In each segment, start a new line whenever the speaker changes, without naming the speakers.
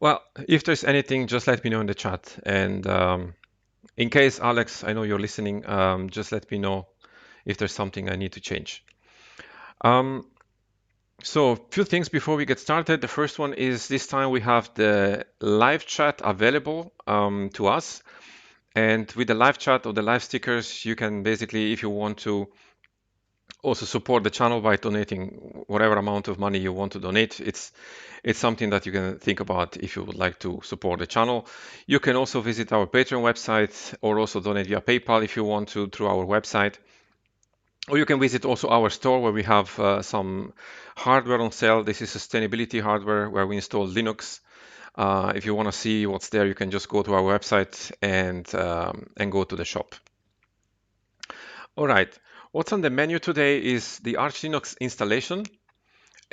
Well, if there's anything, just let me know in the chat. And in case, Alex, I know you're listening, just let me know if there's something I need to change. Um, so a few things before we get started. The first one is this time we have the live chat available to us. And with the live chat or the live stickers, you can basically, if you want to also support the channel by donating whatever amount of money you want to donate. It's something that you can think about if you would like to support the channel. You can also visit our Patreon website or also donate via PayPal if you want to through our website. Or you can visit also our store where we have some hardware on sale. This is sustainability hardware where we install Linux. If you want to see what's there, you can just go to our website and go to the shop. All right. What's on the menu today is the Arch Linux installation.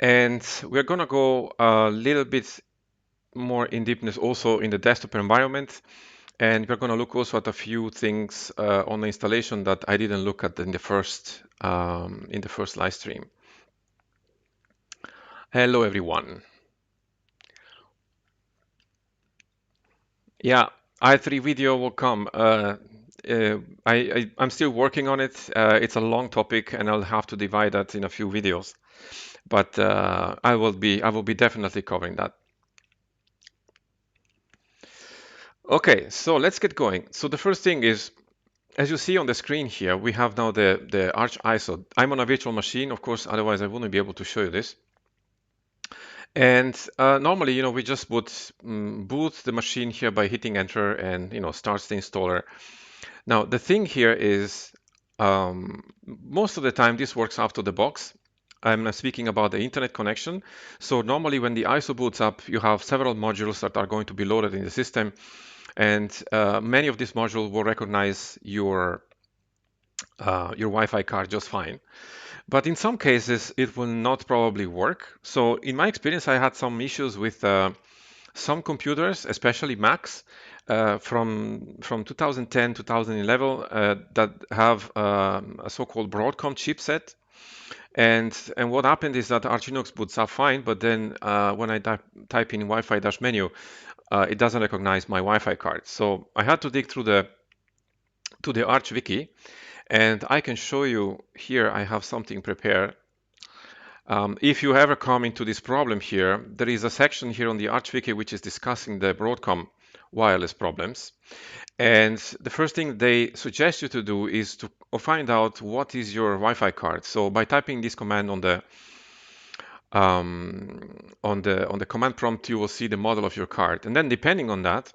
And we're going to go a little bit more in deepness also in the desktop environment. And we're going to look also at a few things on the installation that I didn't look at in the first live stream. Hello, everyone. Yeah, i3 video will come. I'm still working on it. It's a long topic, and I'll have to divide that in a few videos. But I will be definitely covering that. Okay, so let's get going. So the first thing is, as you see on the screen here, we have now the Arch ISO. I'm on a virtual machine, of course, otherwise I wouldn't be able to show you this. And normally, we just would boot the machine here by hitting enter and, starts the installer. Now, the thing here is most of the time this works out of the box. I'm speaking about the internet connection. So normally when the ISO boots up, you have several modules that are going to be loaded in the system. And many of these modules will recognize your Wi-Fi card just fine. But in some cases, it will not probably work. So in my experience, I had some issues with some computers, especially Macs, from 2010, 2011, that have a so-called Broadcom chipset. And what happened is that Arch Linux boots up fine, but then when I type in Wi-Fi dash menu, it doesn't recognize my Wi-Fi card. So I had to dig through the Arch wiki, and I can show you here. I have something prepared. If you ever come into this problem here, there is a section here on the Arch wiki which is discussing the Broadcom wireless problems. And the first thing they suggest you to do is to find out what is your Wi-Fi card. So by typing this command on the command prompt, you will see the model of your card. And then depending on that,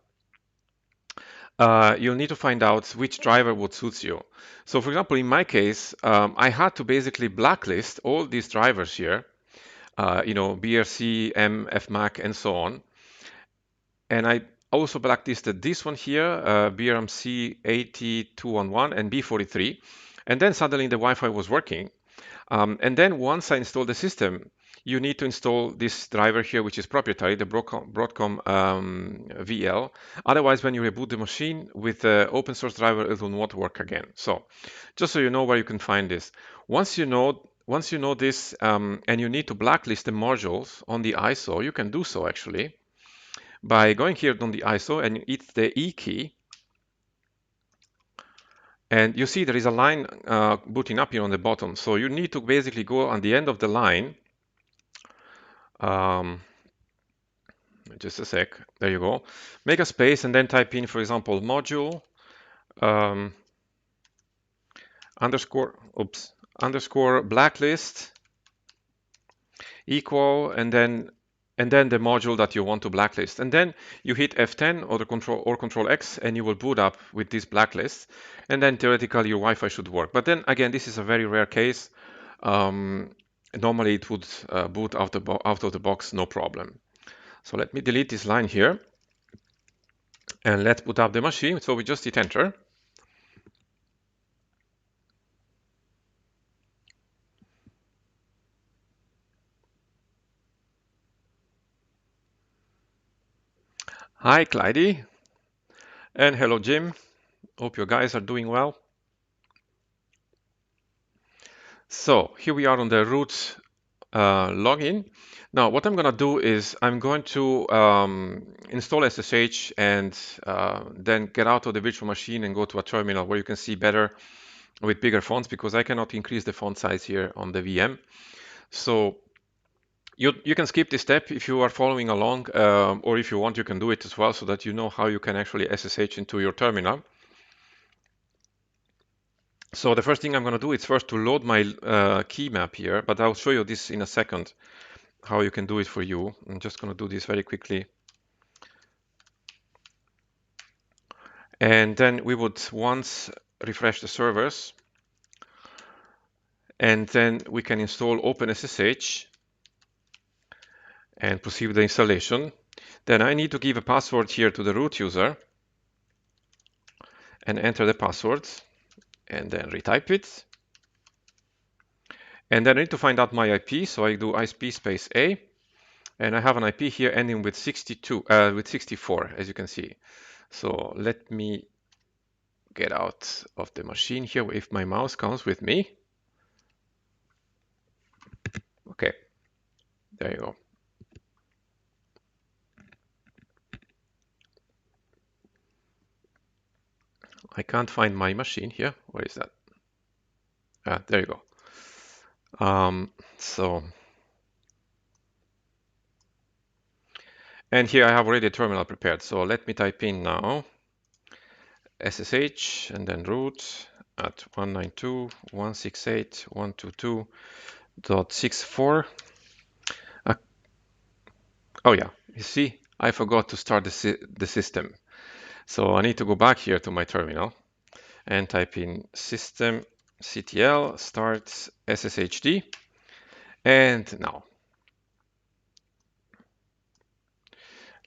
you'll need to find out which driver would suit you. So for example, in my case, I had to basically blacklist all these drivers here, BRC, M, FMAC, and so on. And I also blacklisted this one here, BRMC 8211 and B43. And then suddenly the Wi-Fi was working. And then once I installed the system, you need to install this driver here, which is proprietary, the Broadcom VL. Otherwise, when you reboot the machine with the open source driver, it will not work again. So just so you know where you can find this. Once you know this and you need to blacklist the modules on the ISO, you can do so actually by going here on the ISO and it's the E key. And you see there is a line booting up here on the bottom. So you need to basically go on the end of the line. Just a sec. There you go. Make a space and then type in, for example, module underscore blacklist equal and then the module that you want to blacklist. And then you hit F10 or Control X and you will boot up with this blacklist. And then theoretically your Wi-Fi should work. But then again, this is a very rare case. Normally it would boot out of the box, no problem. So let me delete this line here. And let's boot up the machine. So we just hit enter. Hi, Clyde. And hello, Jim. Hope you guys are doing well. So here we are on the root log in. Now, what I'm going to do is I'm going to install SSH and then get out of the virtual machine and go to a terminal where you can see better with bigger fonts, because I cannot increase the font size here on the VM. So you can skip this step if you are following along, or if you want, you can do it as well, so that you know how you can actually SSH into your terminal. So the first thing I'm going to do is first to load my key map here, but I'll show you this in a second, how you can do it for you. I'm just going to do this very quickly. And then we would once refresh the servers, and then we can install OpenSSH and proceed with the installation. Then I need to give a password here to the root user and enter the password and then retype it. And then I need to find out my IP, so I do IP space A, and I have an IP here ending with 64, as you can see. So let me get out of the machine here if my mouse comes with me. Okay, there you go. I can't find my machine here. Where is that? There you go. And here I have already a terminal prepared. So let me type in now SSH and then root at 192.168.122.64. Oh yeah, you see, I forgot to start the system. So I need to go back here to my terminal and type in systemctl start sshd. And now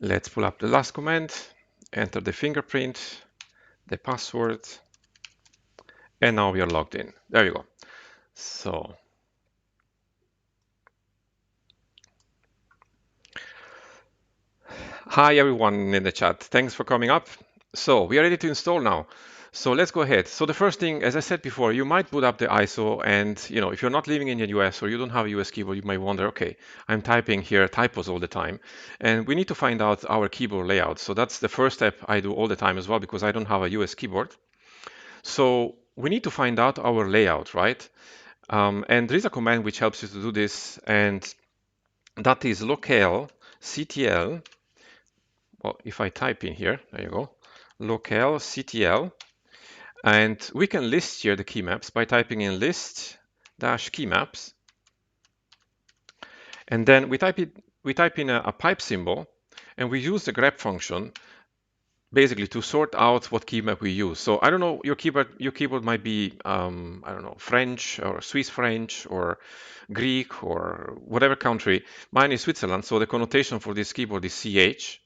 let's pull up the last command, enter the fingerprint, the password, and now we are logged in. There you go. So hi everyone in the chat, thanks for coming up. So we are ready to install now. So let's go ahead. So the first thing, as I said before, you might boot up the ISO, and if you're not living in the US or you don't have a US keyboard, you might wonder, okay, I'm typing here typos all the time, and we need to find out our keyboard layout. So that's the first step I do all the time as well, because I don't have a US keyboard. So we need to find out our layout, right? And there is a command which helps you to do this, and that is localctl. Well, if I type in here, there you go, localctl, and we can list here the key maps by typing in list-key maps, and then we type in a pipe symbol, and we use the grep function basically to sort out what key map we use. So I don't know, your keyboard might be I don't know, French or Swiss French or Greek or whatever country. Mine is Switzerland, so the connotation for this keyboard is CH.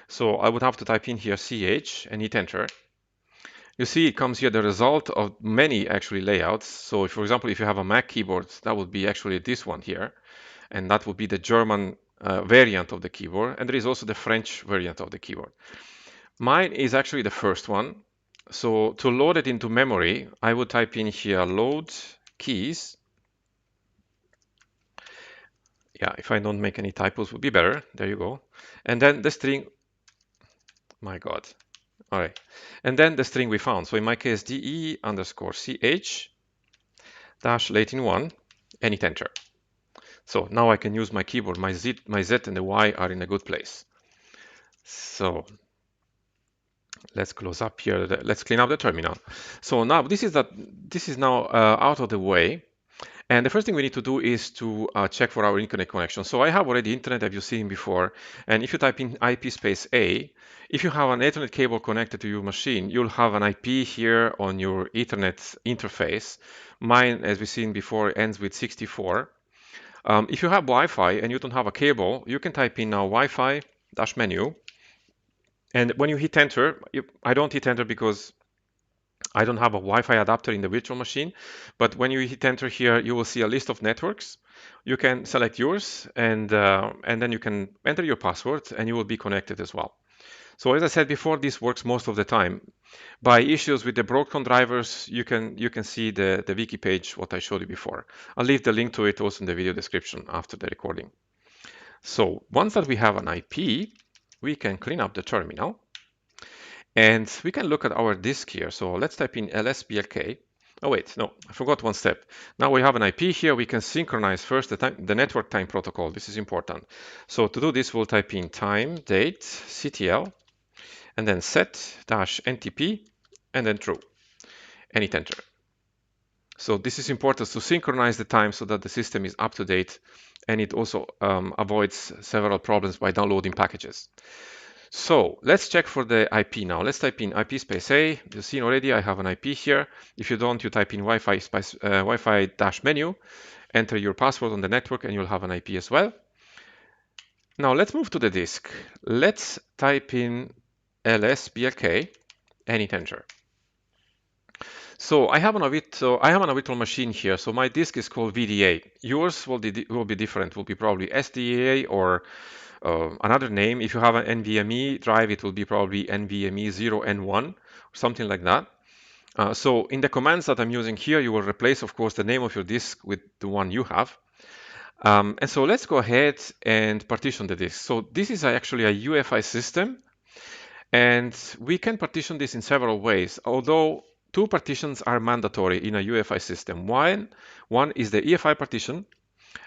So I would have to type in here CH and hit enter. You see it comes here the result of many actually layouts. So if, for example, if you have a Mac keyboard, that would be actually this one here, and that would be the German variant of the keyboard, and there is also the French variant of the keyboard. Mine is actually the first one. So to load it into memory, I would type in here load keys. Yeah, if I don't make any typos would be better. There you go. And then the string, my God. All right. And then the string we found. So in my case, de underscore ch dash latin1 and hit enter. So now I can use my keyboard. My Z and the Y are in a good place. So let's close up here. Let's clean up the terminal. So now this is now out of the way. And the first thing we need to do is to check for our internet connection. So I have already internet, as you've seen before. And if you type in IP space A, if you have an Ethernet cable connected to your machine, you'll have an IP here on your Ethernet interface. Mine, as we've seen before, ends with 64. If you have Wi-Fi and you don't have a cable, you can type in now Wi-Fi dash menu. And when you hit enter, I don't hit enter because I don't have a Wi-Fi adapter in the virtual machine, but when you hit enter here, you will see a list of networks. you can select yours, and then you can enter your password, and you will be connected as well. So as I said before, this works most of the time. By issues with the Broadcom drivers, you can see the wiki page, what I showed you before. I'll leave the link to it also in the video description after the recording. So once that we have an IP, we can clean up the terminal, and we can look at our disk here. So let's type in lsblk. Oh wait, no, I forgot one step. Now we have an IP here. We can synchronize first the network time protocol. This is important. So to do this, we'll type in time date ctl and then set-ntp and then true, and hit enter. So this is important to synchronize the time so that the system is up to date, and it also avoids several problems by downloading packages. So let's check for the IP now. Let's type in IP space A. You've seen already I have an IP here. If you don't, you type in Wi-Fi dash menu, enter your password on the network, and you'll have an IP as well. Now let's move to the disk. Let's type in lsblk and hit enter. So I have a virtual machine here. So my disk is called VDA. Yours will be different. Will be probably SDA or another name. If you have an NVMe drive, it will be probably NVMe 0N1 or something like that. So in the commands that I'm using here, you will replace, of course, the name of your disk with the one you have. And so let's go ahead and partition the disk. So this is actually a UEFI system, and we can partition this in several ways, although two partitions are mandatory in a UEFI system. One is the EFI partition,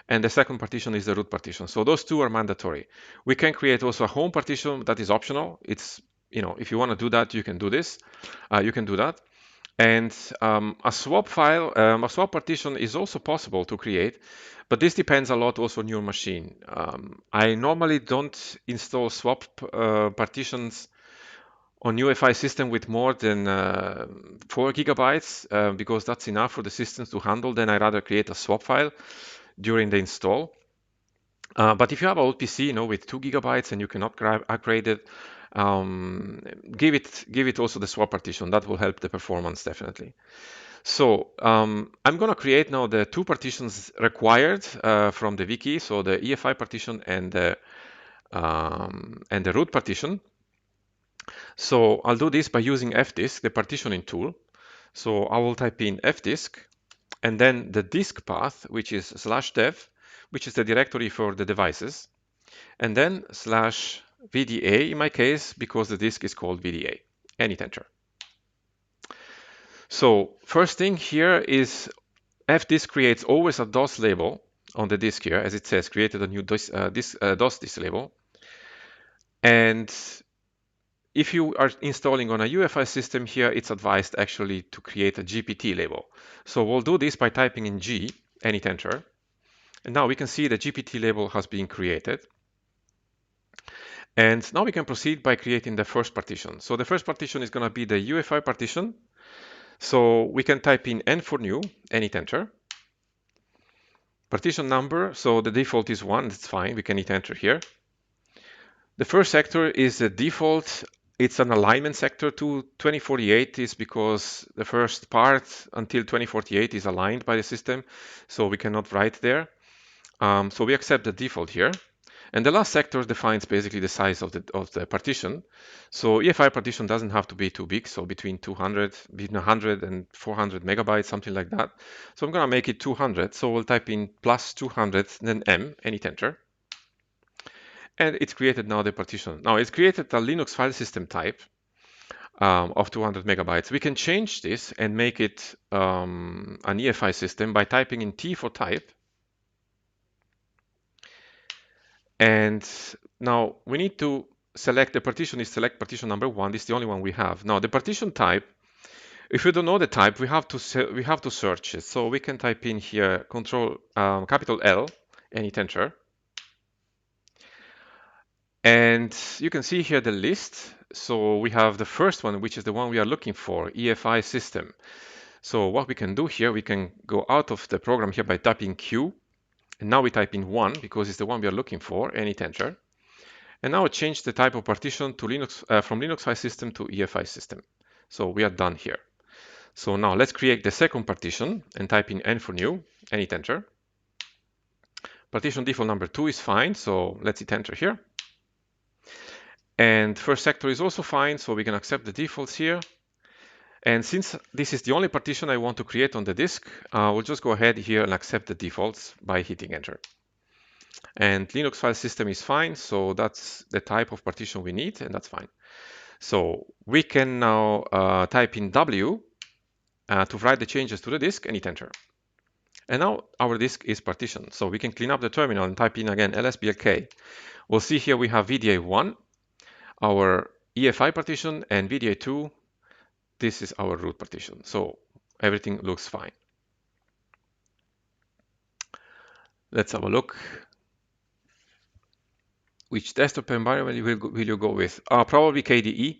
and the second partition is the root partition. So those two are mandatory. We can create also a home partition that is optional. It's, if you want to do that, you can do this. You can do that. And a swap partition is also possible to create, but this depends a lot also on your machine. I normally don't install swap partitions on UEFI system with more than 4 gigabytes because that's enough for the systems to handle. Then I rather create a swap file during the install. But if you have an old PC, with 2 gigabytes and you cannot upgrade it, give it also the swap partition. That will help the performance definitely. So I'm going to create now the two partitions required from the wiki. So the EFI partition and the root partition. So I'll do this by using fdisk, the partitioning tool. So I will type in fdisk and then the disk path, which is /dev, which is the directory for the devices, and then /VDA in my case, because the disk is called VDA, and hit enter. So first thing here is fdisk creates always a DOS label on the disk here, as it says, created a new DOS disk label. And if you are installing on a UEFI system here, it's advised actually to create a GPT label. So we'll do this by typing in G and hit enter. And now we can see the GPT label has been created. And now we can proceed by creating the first partition. So the first partition is going to be the UEFI partition. So we can type in N for new and hit enter. Partition number, so the default is 1, that's fine, we can hit enter here. The first sector is the default. It's an alignment sector to 2048 is because the first part until 2048 is aligned by the system, so we cannot write there. So we accept the default here. And the last sector defines basically the size of the partition. So EFI partition doesn't have to be too big, so between 100 and 400 megabytes, something like that. So I'm going to make it 200. So we'll type in plus 200, then M, and hit enter. And it's created now the partition. Now it's created a Linux file system type of 200 megabytes. We can change this and make it an EFI system by typing in T for type. And now we need to select the partition is select partition number 1. This is the only one we have. Now the partition type, if you don't know the type, we have to search it. So we can type in here capital L and hit enter. And you can see here the list. So we have the first one, which is the one we are looking for, EFI system. So what we can do here, we can go out of the program here by typing Q. And now we type in 1 because it's the one we are looking for, and hit enter. And now change the type of partition to Linux from Linux file system to EFI system. So we are done here. So now let's create the second partition and type in N for new and hit enter. Partition default number 2 is fine, so let's hit enter here. And first sector is also fine, so we can accept the defaults here. And since this is the only partition I want to create on the disk, we'll just go ahead here and accept the defaults by hitting enter. And Linux file system is fine, so that's the type of partition we need, and that's fine. So we can now type in W to write the changes to the disk and hit enter. And now our disk is partitioned. So we can clean up the terminal and type in again lsblk. We'll see here we have VDA1, our EFI partition, and VDA2, this is our root partition. So everything looks fine. Let's have a look. Which desktop environment will you go with? Probably KDE.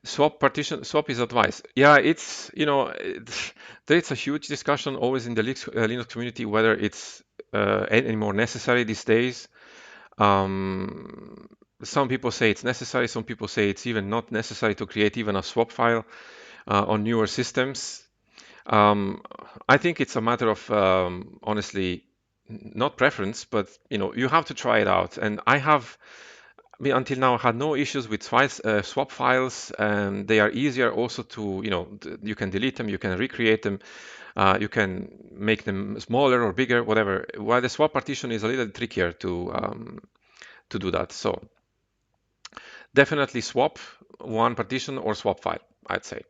Swap is advice. Yeah, it's, there's a huge discussion always in the Linux community whether it's any more necessary these days. Some people say it's necessary, some people say it's even not necessary to create even a swap file on newer systems. I think it's a matter of honestly, not preference, but you have to try it out. And until now had no issues with swap files, and they are easier also to, you can delete them, you can recreate them, you can make them smaller or bigger, whatever. While the swap partition is a little trickier to do that. So definitely swap one partition or swap file, I'd say.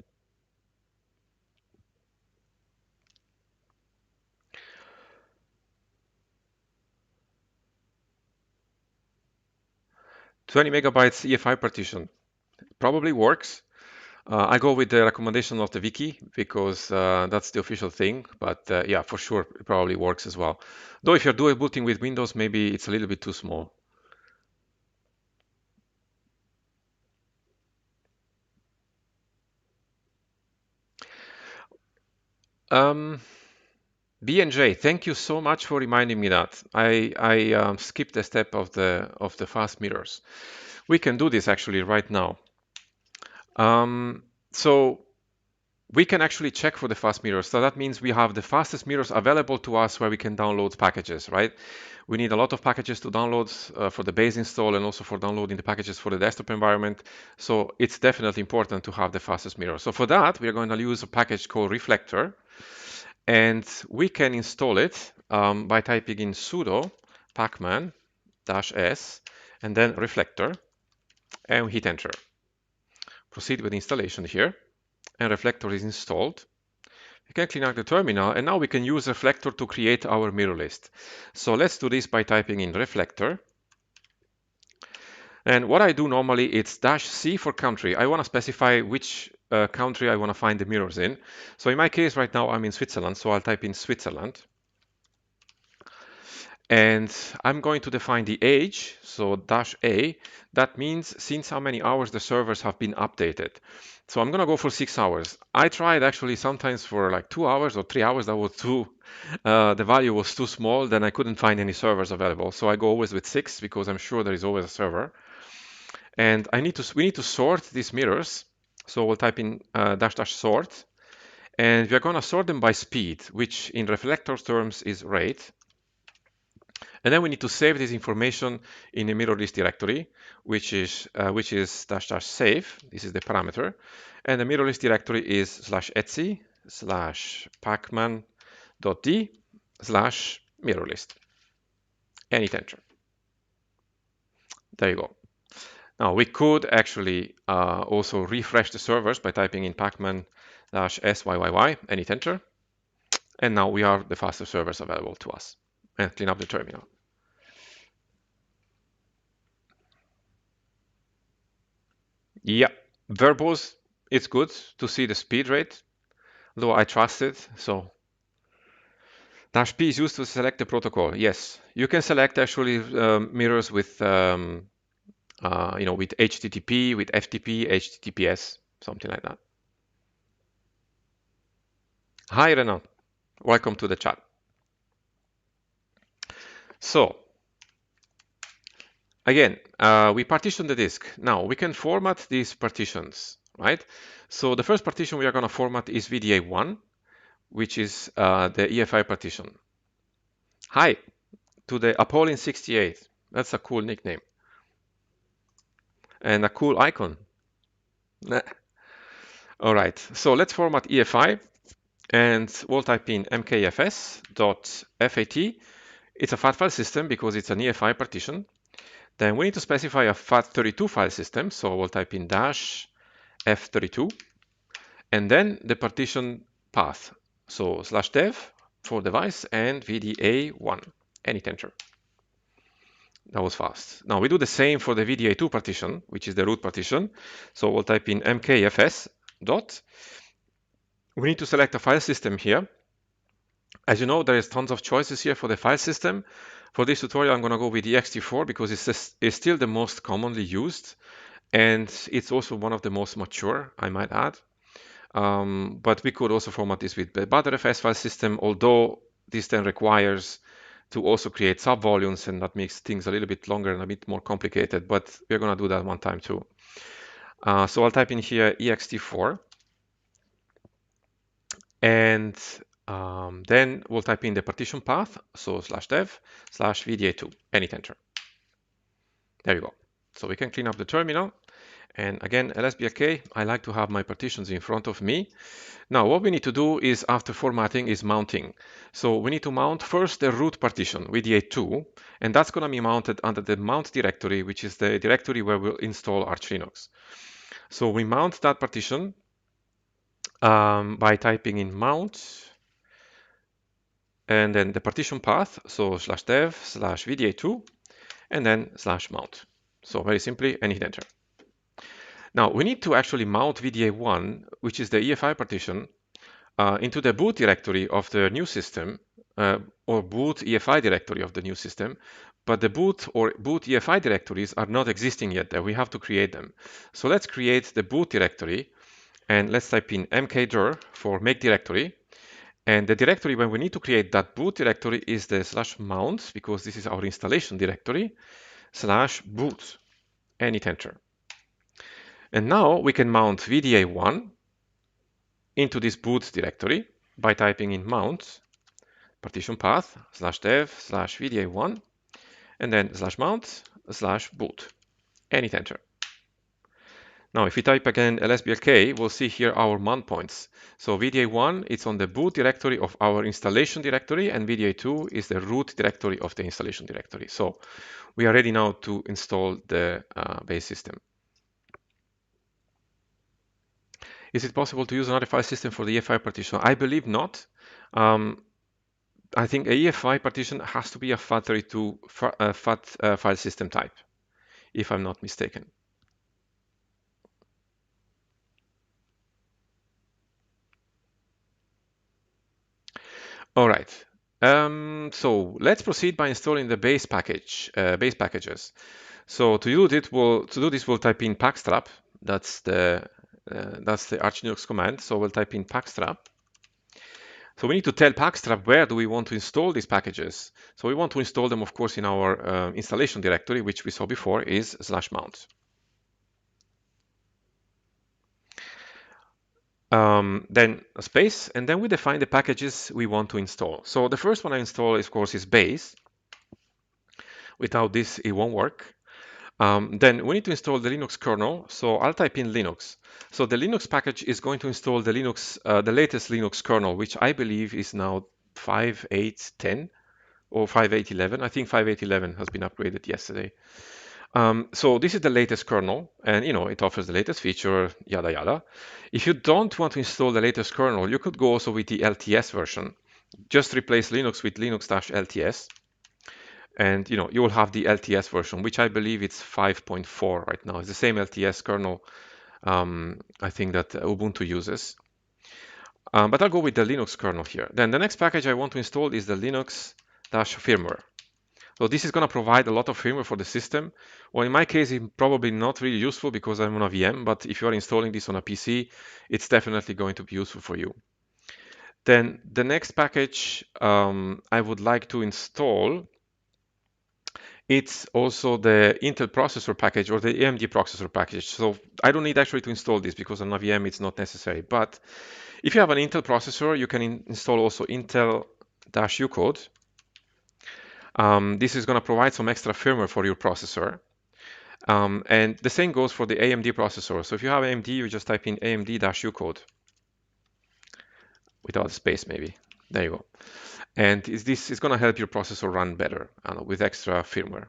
"20 megabytes EFI partition probably works. I go with the recommendation of the wiki because that's the official thing. But yeah, for sure, it probably works as well. Though if you're dual booting with Windows, maybe it's a little bit too small. BNJ, thank you so much for reminding me that. I skipped a step of the fast mirrors. We can do this actually right now. So we can actually check for the fast mirrors. So that means we have the fastest mirrors available to us where we can download packages, right? We need a lot of packages to download for the base install and also for downloading the packages for the desktop environment. So it's definitely important to have the fastest mirror. So for that, we are going to use a package called Reflector. And we can install it by typing in sudo pacman-s and then Reflector and hit enter. Proceed with installation here. And Reflector is installed. You can clean out the terminal, and now we can use Reflector to create our mirror list. So let's do this by typing in Reflector. And what I do normally, it's -C for country. I want to specify which country I want to find the mirrors in. So in my case right now, I'm in Switzerland, so I'll type in Switzerland. And I'm going to define the age, so -A. That means since how many hours the servers have been updated. So I'm going to go for 6 hours. I tried actually sometimes for like 2 hours or 3 hours. That was the value was too small. Then I couldn't find any servers available. So I go always with 6 because I'm sure there is always a server. And we need to sort these mirrors. So we'll type in --sort. And we're going to sort them by speed, which in Reflector terms is rate. And then we need to save this information in a mirror list directory, which is --save. This is the parameter. And the mirror list directory is /etc/pacman.d/mirror list. And hit enter. There you go. Now we could actually also refresh the servers by typing in pacman-syyy and hit enter. And now we are the fastest servers available to us. And clean up the terminal. Yeah, verbose, it's good to see the speed rate, though I trust it. So -P is used to select the protocol. Yes, you can select actually mirrors with, with HTTP, with FTP, HTTPS, something like that. Hi, Renan. Welcome to the chat. So again, we partition the disk. Now we can format these partitions right? So the first partition we are going to format is VDA1, which is the EFI partition. Hi, to the Apollon 68. That's a cool nickname and a cool icon. All right, so let's format EFI and we'll type in mkfs.fat. It's a FAT file system because it's an EFI partition. Then we need to specify a FAT32 file system, so we'll type in dash F32 and then the partition path. So /dev for device and VDA1 and hit enter. That was fast. Now we do the same for the VDA2 partition, which is the root partition. So we'll type in mkfs dot. We need to select a file system here. As you know, there is tons of choices here for the file system. For this tutorial, I'm going to go with ext4 because it's still the most commonly used. And it's also one of the most mature, I might add. But we could also format this with the Btrfs file system, although this then requires to also create subvolumes, and that makes things a little bit longer and a bit more complicated, but we're going to do that one time too. So I'll type in here ext4, and then we'll type in the partition path, so /dev/vda2, and hit enter. There you go. So we can clean up the terminal. And again, lsblk, I like to have my partitions in front of me. Now, what we need to do is, after formatting, is mounting. So we need to mount first the root partition, VDA2, and that's going to be mounted under the mount directory, which is the directory where we'll install Arch Linux. So we mount that partition by typing in mount, and then the partition path, so /dev/vda2, and then /mount. So very simply, and hit enter. Now, we need to actually mount VDA1, which is the EFI partition, into the boot directory of the new system, or boot EFI directory of the new system, but the boot or boot EFI directories are not existing yet. We have to create them. So let's create the boot directory, and let's type in mkdir for make directory. And the directory, when we need to create that boot directory, is the /mount, because this is our installation directory, /boot, and hit enter. And now we can mount VDA1 into this boot directory by typing in mount partition path /dev/vda1 and then /mount/boot and hit enter. Now, if we type again lsblk, we'll see here our mount points. So VDA1 is on the boot directory of our installation directory, and VDA2 is the root directory of the installation directory. So we are ready now to install the base system. Is it possible to use another file system for the EFI partition? I believe not. I think a EFI partition has to be a FAT32 FAT file system type, if I'm not mistaken. All right. So let's proceed by installing the base package, base packages. So to do this, we'll type in packstrap. That's the Arch Linux command. So we'll type in packstrap. So we need to tell packstrap where do we want to install these packages. So we want to install them, of course, in our installation directory, which we saw before is /mount. Then a space, and then we define the packages we want to install. So the first one I install, of course, is base. Without this, it won't work. Then we need to install the Linux kernel. So I'll type in Linux. So the Linux package is going to install the the latest Linux kernel, which I believe is now 5.8.10 or 5.8.11. I think 5.8.11 has been upgraded yesterday. So this is the latest kernel, and it offers the latest feature, yada yada. If you don't want to install the latest kernel, you could go also with the LTS version. Just replace Linux with Linux-LTS, and you will have the LTS version, which I believe it's 5.4 right now. It's the same LTS kernel I think that Ubuntu uses. But I'll go with the Linux kernel here. Then the next package I want to install is the Linux-firmware. So this is going to provide a lot of firmware for the system. Well, in my case, it's probably not really useful because I'm on a VM, but if you're installing this on a PC, it's definitely going to be useful for you. Then the next package I would like to install It's also the Intel processor package or the AMD processor package. So I don't need actually to install this because on a VM it's not necessary. But if you have an Intel processor, you can install also Intel-U code. This is going to provide some extra firmware for your processor. And the same goes for the AMD processor. So if you have AMD, you just type in AMD-U code without space maybe. There you go. And this is going to help your processor run better with extra firmware.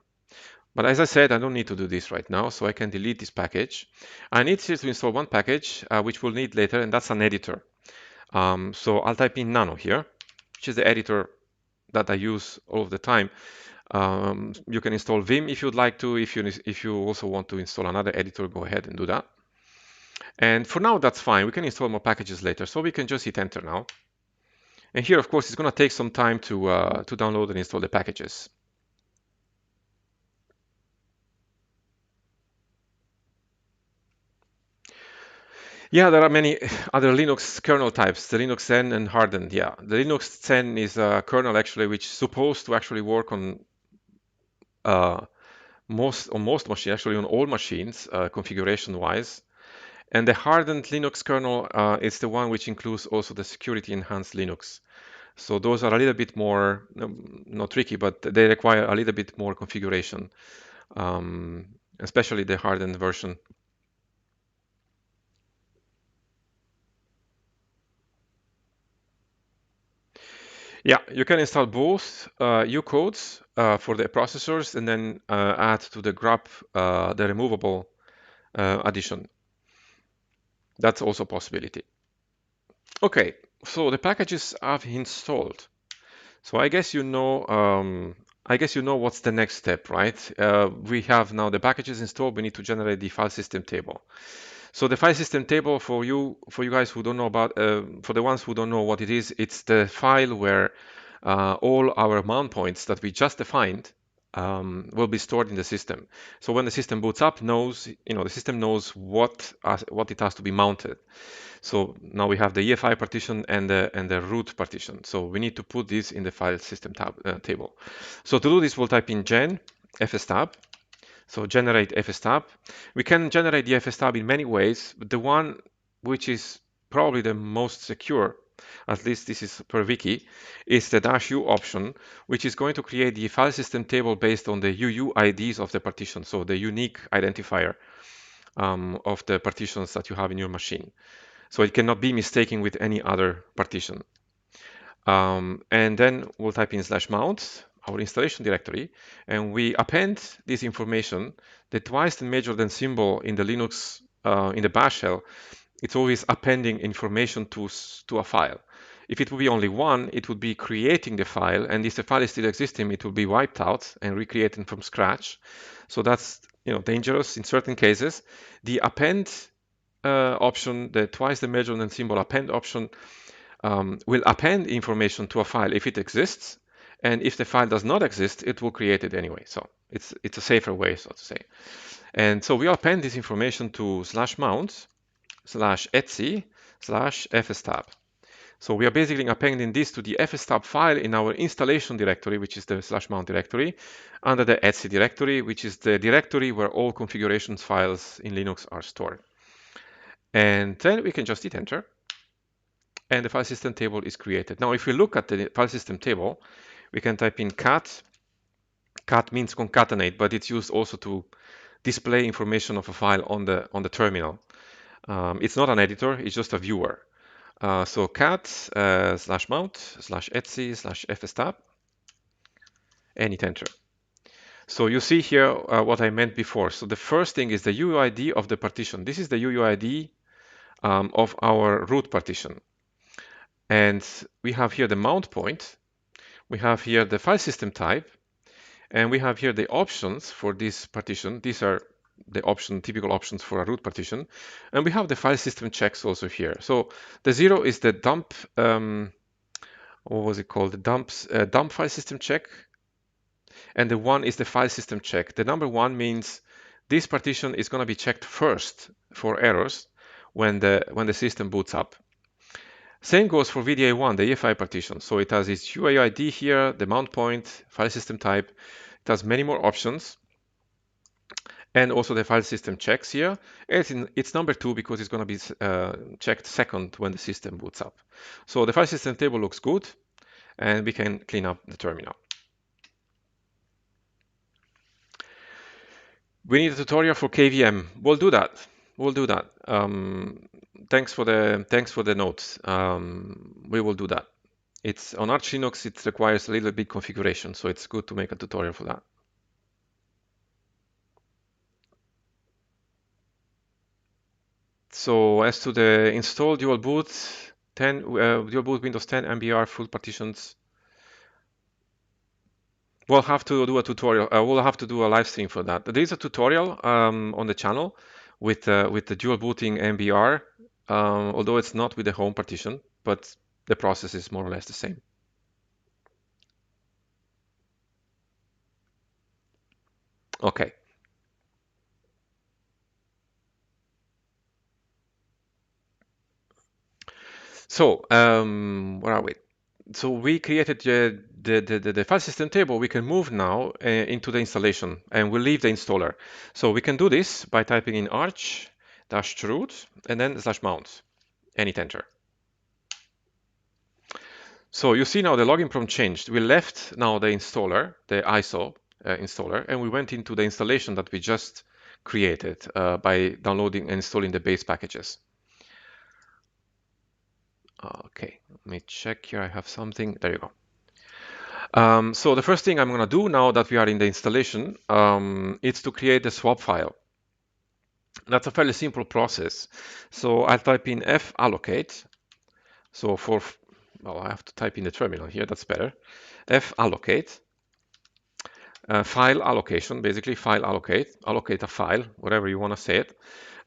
But as I said, I don't need to do this right now, so I can delete this package. I need to install one package, which we'll need later, and that's an editor. So I'll type in Nano here, which is the editor that I use all of the time. You can install Vim if you'd like to. If you also want to install another editor, go ahead and do that. And for now, that's fine. We can install more packages later, so we can just hit enter now. And here, of course, it's going to take some time to download and install the packages. Yeah, there are many other Linux kernel types, the Linux Zen and hardened. Yeah, the Linux Zen is a kernel actually which is supposed to actually work on most machines, actually on all machines, configuration-wise. And the hardened Linux kernel is the one which includes also the security enhanced Linux. So those are a little bit more, not tricky, but they require a little bit more configuration, especially the hardened version. Yeah, you can install both U codes for the processors and then add to the grub the removable addition. That's also a possibility. Okay, so the packages I've installed. So I guess you know what's the next step, right? We have now the packages installed. We need to generate the file system table. So the file system table for you guys who don't know about, for the ones who don't know what it is, it's the file where all our mount points that we just defined will be stored in the system. So when the system boots up, the system knows what it has to be mounted. So now we have the EFI partition and the root partition. So we need to put this in the file system table. So to do this, we'll type in gen fstab. So generate fstab. We can generate the fstab in many ways, but the one which is probably the most secure, at least this is per wiki, is the -u option, which is going to create the file system table based on the UUIDs of the partition, so the unique identifier of the partitions that you have in your machine. So it cannot be mistaken with any other partition. And then we'll type in /mount, our installation directory, and we append this information. The twice the major than symbol in the Linux, in the bash shell, it's always appending information to a file. If it would be only one, it would be creating the file, and if the file is still existing, it will be wiped out and recreated from scratch. So that's dangerous in certain cases. The append option, the twice the major than symbol append option, will append information to a file if it exists, and if the file does not exist, it will create it anyway. So it's a safer way, so to say. And so we append this information to /mount /etc/fstab. So we are basically appending this to the fstab file in our installation directory, which is the /mount directory, under the etc directory, which is the directory where all configurations files in Linux are stored. And then we can just hit enter, and the file system table is created. Now, if we look at the file system table, we can type in cat. Cat means concatenate, but it's used also to display information of a file on the terminal. It's not an editor, it's just a viewer. So cat /mount /etc/fstab, and hit enter. So you see here what I meant before. So the first thing is the UUID of the partition. This is the UUID of our root partition. And we have here the mount point. We have here the file system type. And we have here the options for this partition. These are the typical options for a root partition. And we have the file system checks also here. So the 0 is the dump, what was it called? The dump file system check. And the 1 is the file system check. The number 1 means this partition is going to be checked first for errors when the system boots up. Same goes for VDA1, the EFI partition. So it has its UUID here, the mount point, file system type, It has many more options. And also the file system checks here. It's number 2 because it's going to be checked second when the system boots up. So the file system table looks good, and we can clean up the terminal. We need a tutorial for KVM. We'll do that. We'll do that. Thanks for the notes. We will do that. It's on Arch Linux. It requires a little bit configuration, so it's good to make a tutorial for that. So as to the install dual boot Windows 10 MBR full partitions, we'll have to do a tutorial. We'll have to do a live stream for that. There is a tutorial on the channel with the dual booting MBR, although it's not with the home partition, but the process is more or less the same. Okay. So where are we? So we created the file system table. We can move now into the installation, and we'll leave the installer. So we can do this by typing in arch-root and then /mount and hit enter. So you see now the login prompt changed. We left now the installer, the ISO installer, and we went into the installation that we just created by downloading and installing the base packages. Okay, let me check here. I have something. There you go. So the first thing I'm going to do now that we are in the installation is to create the swap file. That's a fairly simple process. So I'll type in fallocate. So well, I have to type in the terminal here. That's better. Fallocate. File allocation, basically file allocate a file, whatever you want to say it.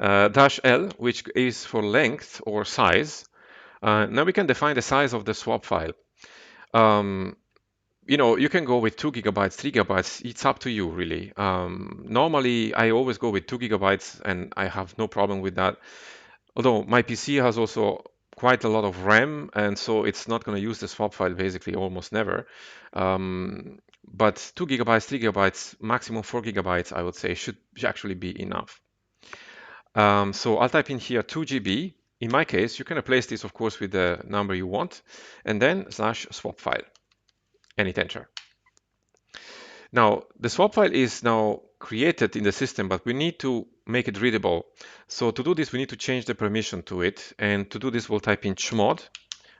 -L, which is for length or size. Now we can define the size of the swap file. You can go with 2 gigabytes, 3 gigabytes. It's up to you, really. Normally, I always go with 2 gigabytes, and I have no problem with that. Although my PC has also quite a lot of RAM, and so it's not going to use the swap file basically almost never. But 2 gigabytes, 3 gigabytes, maximum 4 gigabytes, I would say, should actually be enough. So I'll type in here 2 GB. In my case, you can replace this, of course, with the number you want, and then /swap file, and hit enter. Now, the swap file is now created in the system, but we need to make it readable. So to do this, we need to change the permission to it. And to do this, we'll type in chmod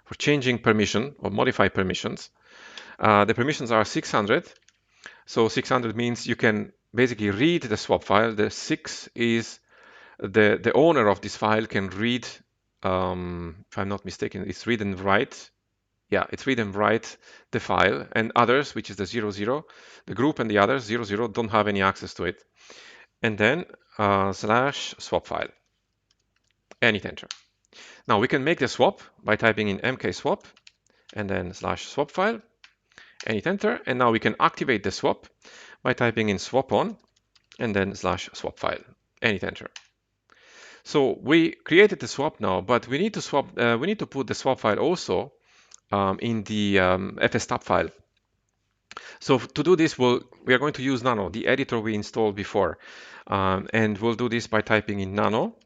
for changing permission or modify permissions. The permissions are 600. So 600 means you can basically read the swap file. The 6 is the owner of this file can read, if I'm not mistaken, it's read and write. Yeah, it's read and write the file, and others, which is the 00, the group and the others, 00, don't have any access to it. And then /swap file, and hit enter. Now we can make the swap by typing in mkswap and then /swap file, and hit enter. And now we can activate the swap by typing in swap on and then /swap file, and hit enter. So we created the swap now, but we need to swap. We need to put the swap file also in the fstab file. So to do this, we are going to use nano, the editor we installed before. And we'll do this by typing in nano.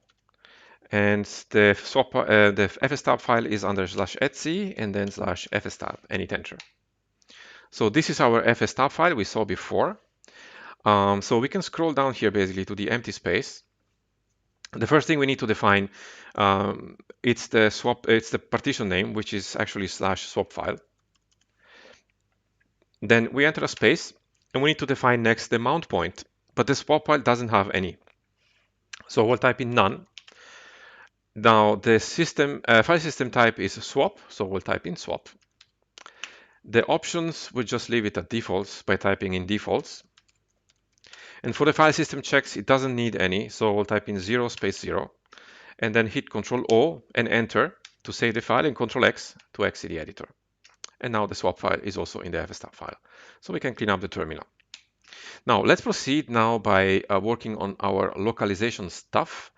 And the fstab file is under /etc and then /fstab, and hit enter. So this is our fstab file we saw before. So we can scroll down here basically to the empty space. The first thing we need to define, it's the partition name, which is actually /swap file. Then we enter a space, and we need to define next the mount point, but the swap file doesn't have any. So we'll type in none. Now the file system type is swap, so we'll type in swap. The options, we'll just leave it at defaults by typing in defaults. And for the file system checks, it doesn't need any, so we'll type in 0 space 0, and then hit Control O and enter to save the file, and Control X to exit the editor. And now the swap file is also in the fstab file. So we can clean up the terminal. Now let's proceed now by working on our localization stuff.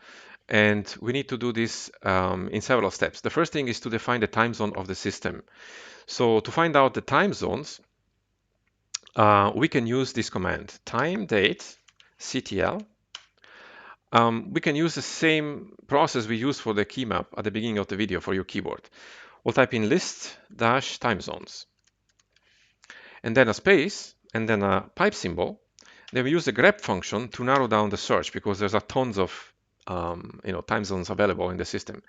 And we need to do this in several steps. The first thing is to define the time zone of the system. So to find out the time zones, we can use this command, time date ctl. We can use the same process we used for the key map at the beginning of the video for your keyboard. We'll type in list dash time zones, and then a space, and then a pipe symbol. Then we use the grep function to narrow down the search because there's a tons of time zones available in the system.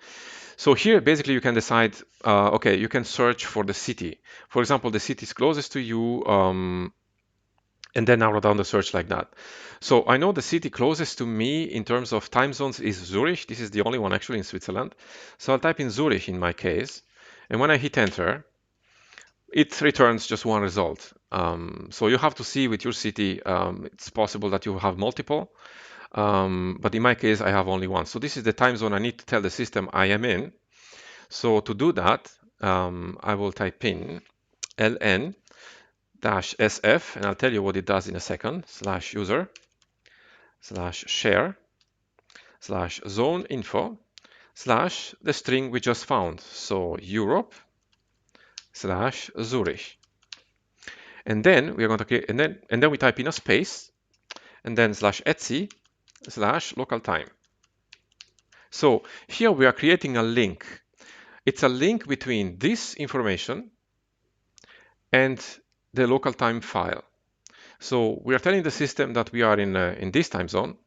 So here, basically, you can decide, okay, you can search for the city. For example, the city is closest to you, and then narrow down the search like that. So I know the city closest to me in terms of time zones is Zurich. This is the only one actually in Switzerland. So I'll type in Zurich in my case. And when I hit enter, it returns just one result. So you have to see with your city, it's possible that you have multiple. But in my case, I have only one. So this is the time zone I need to tell the system I am in. So to do that, I will type in ln -sf, and I'll tell you what it does in a second, /user /share /zone info / the string we just found. So Europe /Zurich. And then we are going to create, and then we type in a space, and then /etc /local time. So here we are creating a link. It's a link between this information and the local time file. So we are telling the system that we are in this time zone,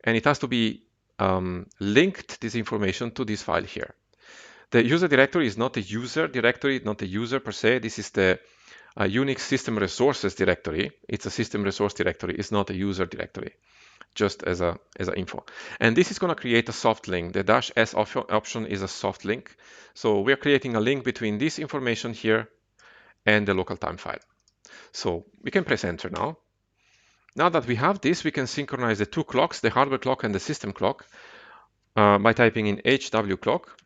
and it has to be linked this information to this file here. The user directory is not a user directory, not a user per se. This is the Unix system resources directory. It's a system resource directory. It's not a user directory, just as a info. And this is going to create a soft link. The -s option is a soft link. So we are creating a link between this information here and the local time file. So we can press enter now. Now that we have this, we can synchronize the two clocks, the hardware clock and the system clock, by typing in HW clock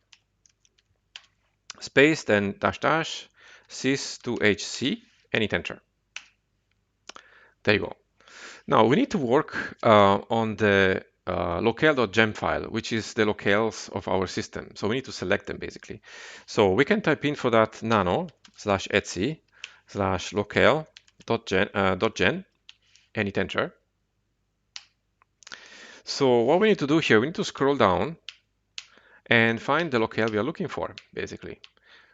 space, then -- sys to HC, and hit enter. There you go. Now we need to work on the locale.gem file, which is the locales of our system. So we need to select them basically. So we can type in for that nano /etc /locale.gen and hit enter. So what we need to do here, we need to scroll down and find the locale we are looking for, basically.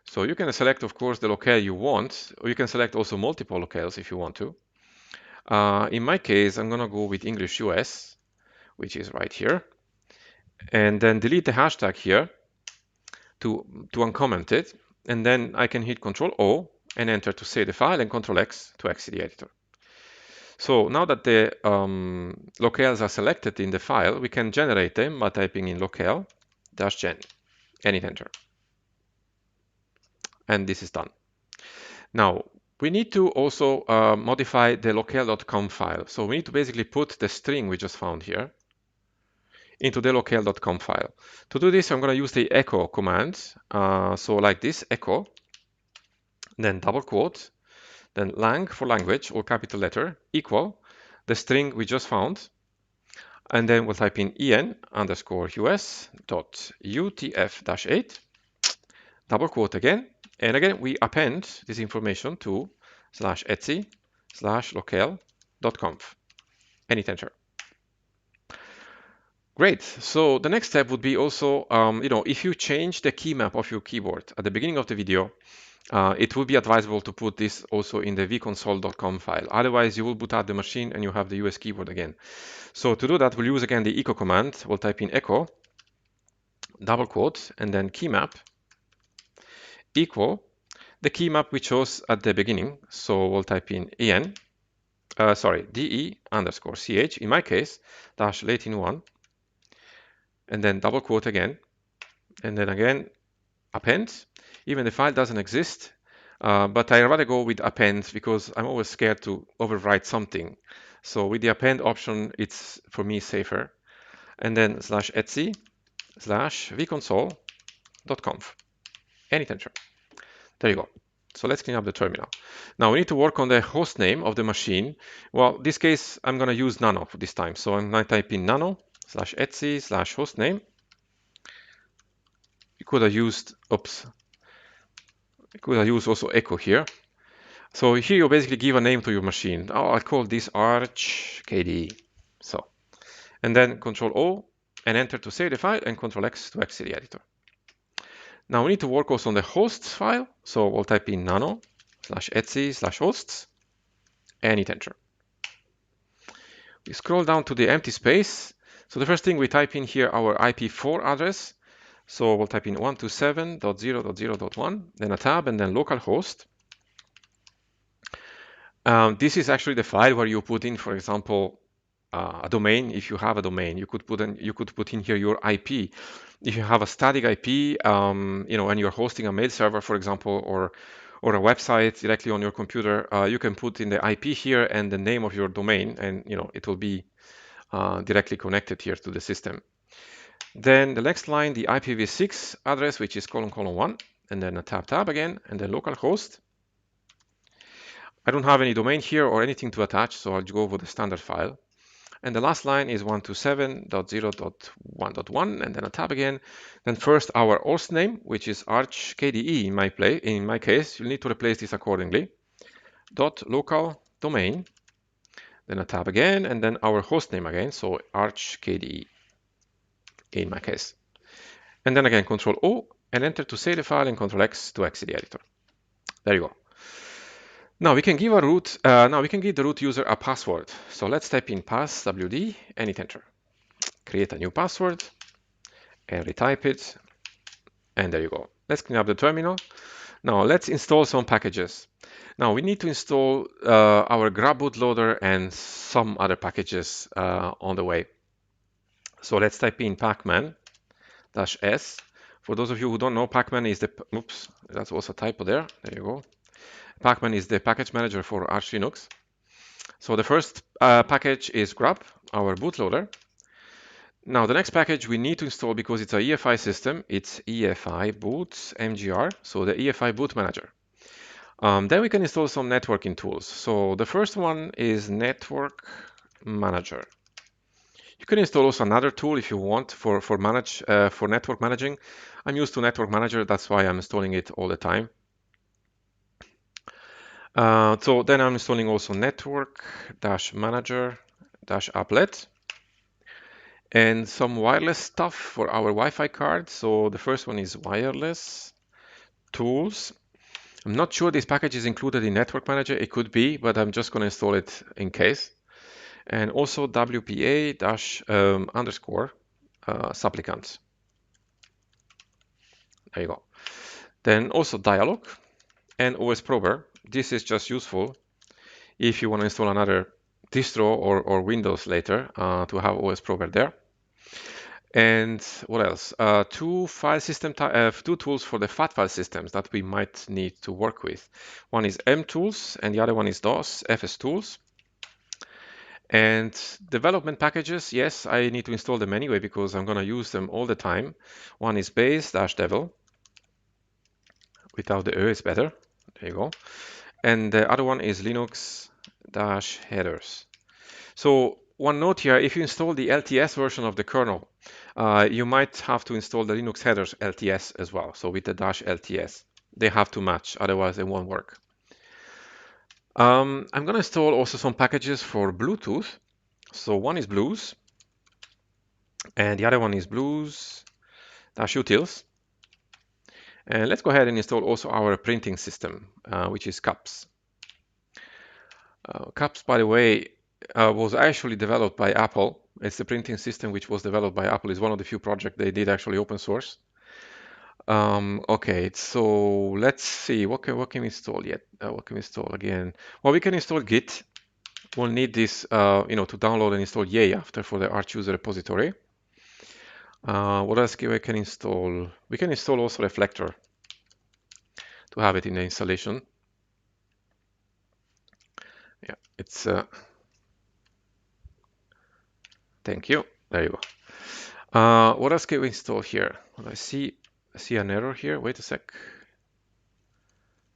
So you can select, of course, the locale you want, or you can select also multiple locales if you want to. In my case, I'm going to go with English US, which is right here, and then delete the hashtag here to uncomment it, and then I can hit Control O and enter to save the file, and Control X to exit the editor. So now that the locales are selected in the file, we can generate them by typing in locale-gen and hit enter. And this is done. Now, we need to also modify the locale.com file. So we need to basically put the string we just found here into the locale.com file. To do this, I'm going to use the echo command. So like this, echo, then double quote, then lang for language, or capital letter, equal the string we just found. And then we'll type in en_us.utf-8, double quote again. And again, we append this information to /etc /locale.conf and hit enter. Great. So the next step would be also, if you change the key map of your keyboard at the beginning of the video, it would be advisable to put this also in the vconsole.com file. Otherwise, you will boot out the machine and you have the US keyboard again. So to do that, we'll use again the echo command. We'll type in echo, double quote, and then key map equal the key map we chose at the beginning. So we'll type in de_ch, in my case, -latin1, and then double quote again, and then again append. Even the file doesn't exist, but I rather go with append because I'm always scared to overwrite something. So with the append option, it's for me safer. And then /etc /vconsole.conf and hit enter. There you go. So let's clean up the terminal. Now we need to work on the host name of the machine. Well, in this case, I'm going to use nano for this time. So I'm going to type in nano /etc /hostname. You could have used, I could have used also echo here. So here you basically give a name to your machine. Oh, I'll call this arch KDE. So, and then Control O and enter to save the file and Control X to exit the editor. Now we need to work also on the hosts file. So we'll type in nano/etc/hosts and hit enter. We scroll down to the empty space. So the first thing we type in here our IP4 address. So we'll type in 127.0.0.1, then a tab, and then localhost. This is actually the file where you put in, for example, a domain. If you have a domain, you could put in here your IP. If you have a static IP, and you're hosting a mail server, for example, or a website directly on your computer, you can put in the IP here and the name of your domain, and it will be directly connected here to the system. Then the next line, the IPv6 address, which is : 1, and then a tab again, and then localhost. I don't have any domain here or anything to attach, so I'll go over the standard file. And the last line is 127.0.1.1, and then a tab again. Then first our host name, which is arch KDE in my case. You'll need to replace this accordingly. .local domain, then a tab again, and then our host name again, so arch KDE in my case. And then again, Control O and enter to save the file and Control X to exit the editor. There you go. Now we can give the root user a password. So let's type in passwd and hit enter. Create a new password and retype it. And there you go. Let's clean up the terminal. Now let's install some packages. Now we need to install our grub bootloader and some other packages on the way. So let's type in pacman-s. For those of you who don't know, pacman is the, oops, that's also a typo there. There you go. Pacman is the package manager for Arch Linux. So the first package is grub, our bootloader. Now the next package we need to install, because it's a EFI system, it's EFI boot mgr, so the EFI boot manager. Then we can install some networking tools. So the first one is network manager. You can install also another tool if you want for network managing. I'm used to network manager, that's why I'm installing it all the time. So then I'm installing also network-manager-applet and some wireless stuff for our Wi-Fi card. So the first one is wireless tools. I'm not sure this package is included in network manager. It could be, but I'm just going to install it in case. And also WPA-supplicants. There you go. Then also dialog and OS Prober. This is just useful if you want to install another distro or Windows later to have OS Prober there. And what else? Two tools for the fat file systems that we might need to work with. One is mtools and the other one is DOS FS tools. And development packages, yes, I need to install them anyway because I'm going to use them all the time. One is base-devel. Without the Ö is better. There you go. And the other one is Linux-headers. So one note here, if you install the LTS version of the kernel, you might have to install the Linux headers LTS as well. So with the -LTS, they have to match, otherwise it won't work. I'm going to install also some packages for Bluetooth. So one is Blues, and the other one is Blues-utils. And let's go ahead and install also our printing system, which is CUPS. CUPS, by the way, was actually developed by Apple. It's the printing system which was developed by Apple. It's one of the few projects they did actually open source. Okay, so let's see, what can we install yet? What can we install again? Well, we can install Git. We'll need this, to download and install Yay after for the Arch user repository. What else we can install? We can install also Reflector to have it in the installation. Yeah, it's thank you. There you go. What else can we install here? Well, I see an error here. Wait a sec.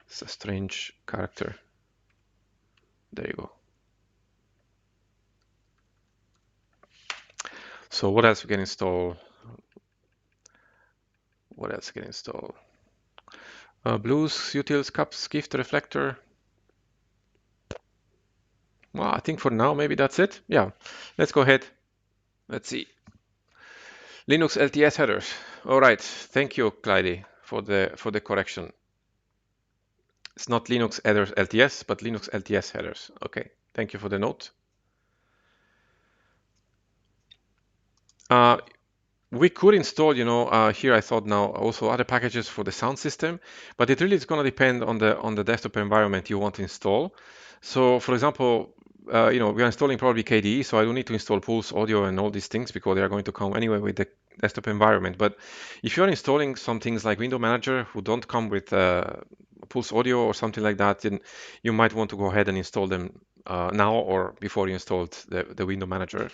It's a strange character. There you go. So what else we can install? What else can install? Blues, utils, CUPS, Gift, Reflector. Well, I think for now, maybe that's it. Yeah, let's go ahead. Let's see. Linux LTS headers. All right. Thank you, Clyde, for the correction. It's not Linux headers LTS, but Linux LTS headers. Okay. Thank you for the note. Uh, we could install, here I thought now also other packages for the sound system, but it really is going to depend on the desktop environment you want to install. So, for example, we are installing probably KDE, so I don't need to install Pulse Audio and all these things because they are going to come anyway with the desktop environment. But if you're installing some things like Window Manager who don't come with Pulse Audio or something like that, then you might want to go ahead and install them now or before you installed the Window Manager.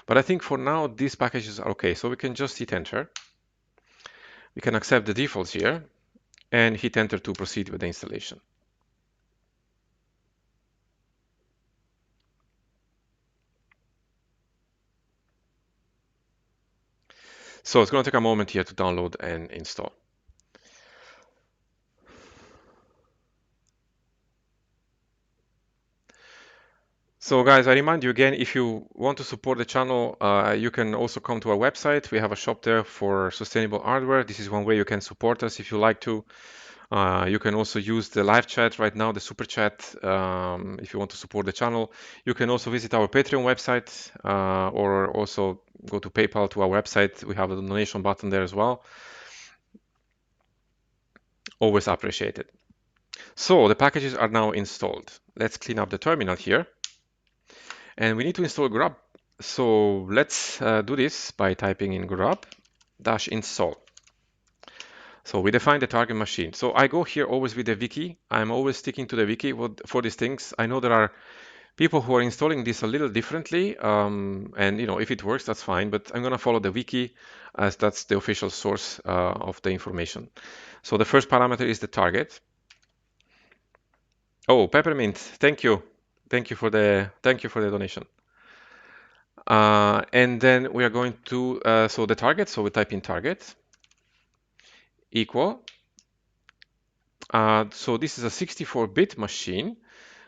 But I think for now, these packages are okay. So we can just hit enter. We can accept the defaults here and hit enter to proceed with the installation. So it's going to take a moment here to download and install. So guys, I remind you again, if you want to support the channel, you can also come to our website. We have a shop there for sustainable hardware. This is one way you can support us if you like to. You can also use the live chat right now, the super chat, if you want to support the channel. You can also visit our Patreon website or also go to PayPal to our website. We have a donation button there as well. Always appreciated. So the packages are now installed. Let's clean up the terminal here. And we need to install grub. So let's do this by typing in grub-install. So we define the target machine. So I go here always with the wiki. I'm always sticking to the wiki for these things. I know there are people who are installing this a little differently. And if it works, that's fine. But I'm going to follow the wiki as that's the official source of the information. So the first parameter is the target. Oh, Peppermint, thank you. Thank you for the donation. And then we are going to, so the target, so we type in target equal. So this is a 64-bit machine.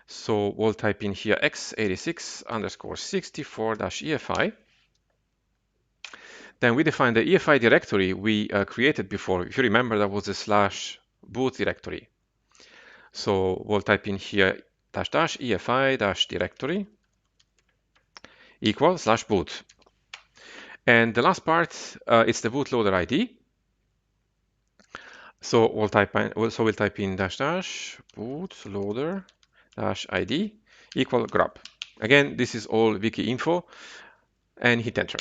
So we'll type in here x86_64-EFI. Then we define the EFI directory we created before. If you remember, that was the /boot directory. So we'll type in here --EFI-directory equal /boot. And the last part, it's the bootloader ID. So we'll type in --bootloader-id equal grub. Again, this is all wiki info, and hit enter.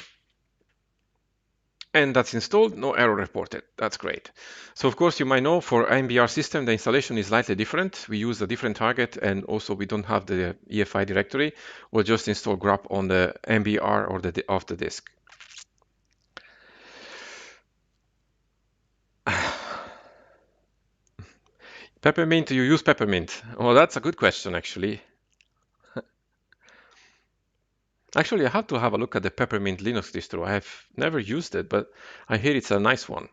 And that's installed, no error reported. That's great. So of course, you might know for MBR system, the installation is slightly different. We use a different target, and also we don't have the EFI directory. We'll just install grub on the MBR or off the disk. Peppermint, do you use Peppermint? Well, that's a good question, actually. Actually, I have to have a look at the Peppermint Linux distro. I have never used it, but I hear it's a nice one.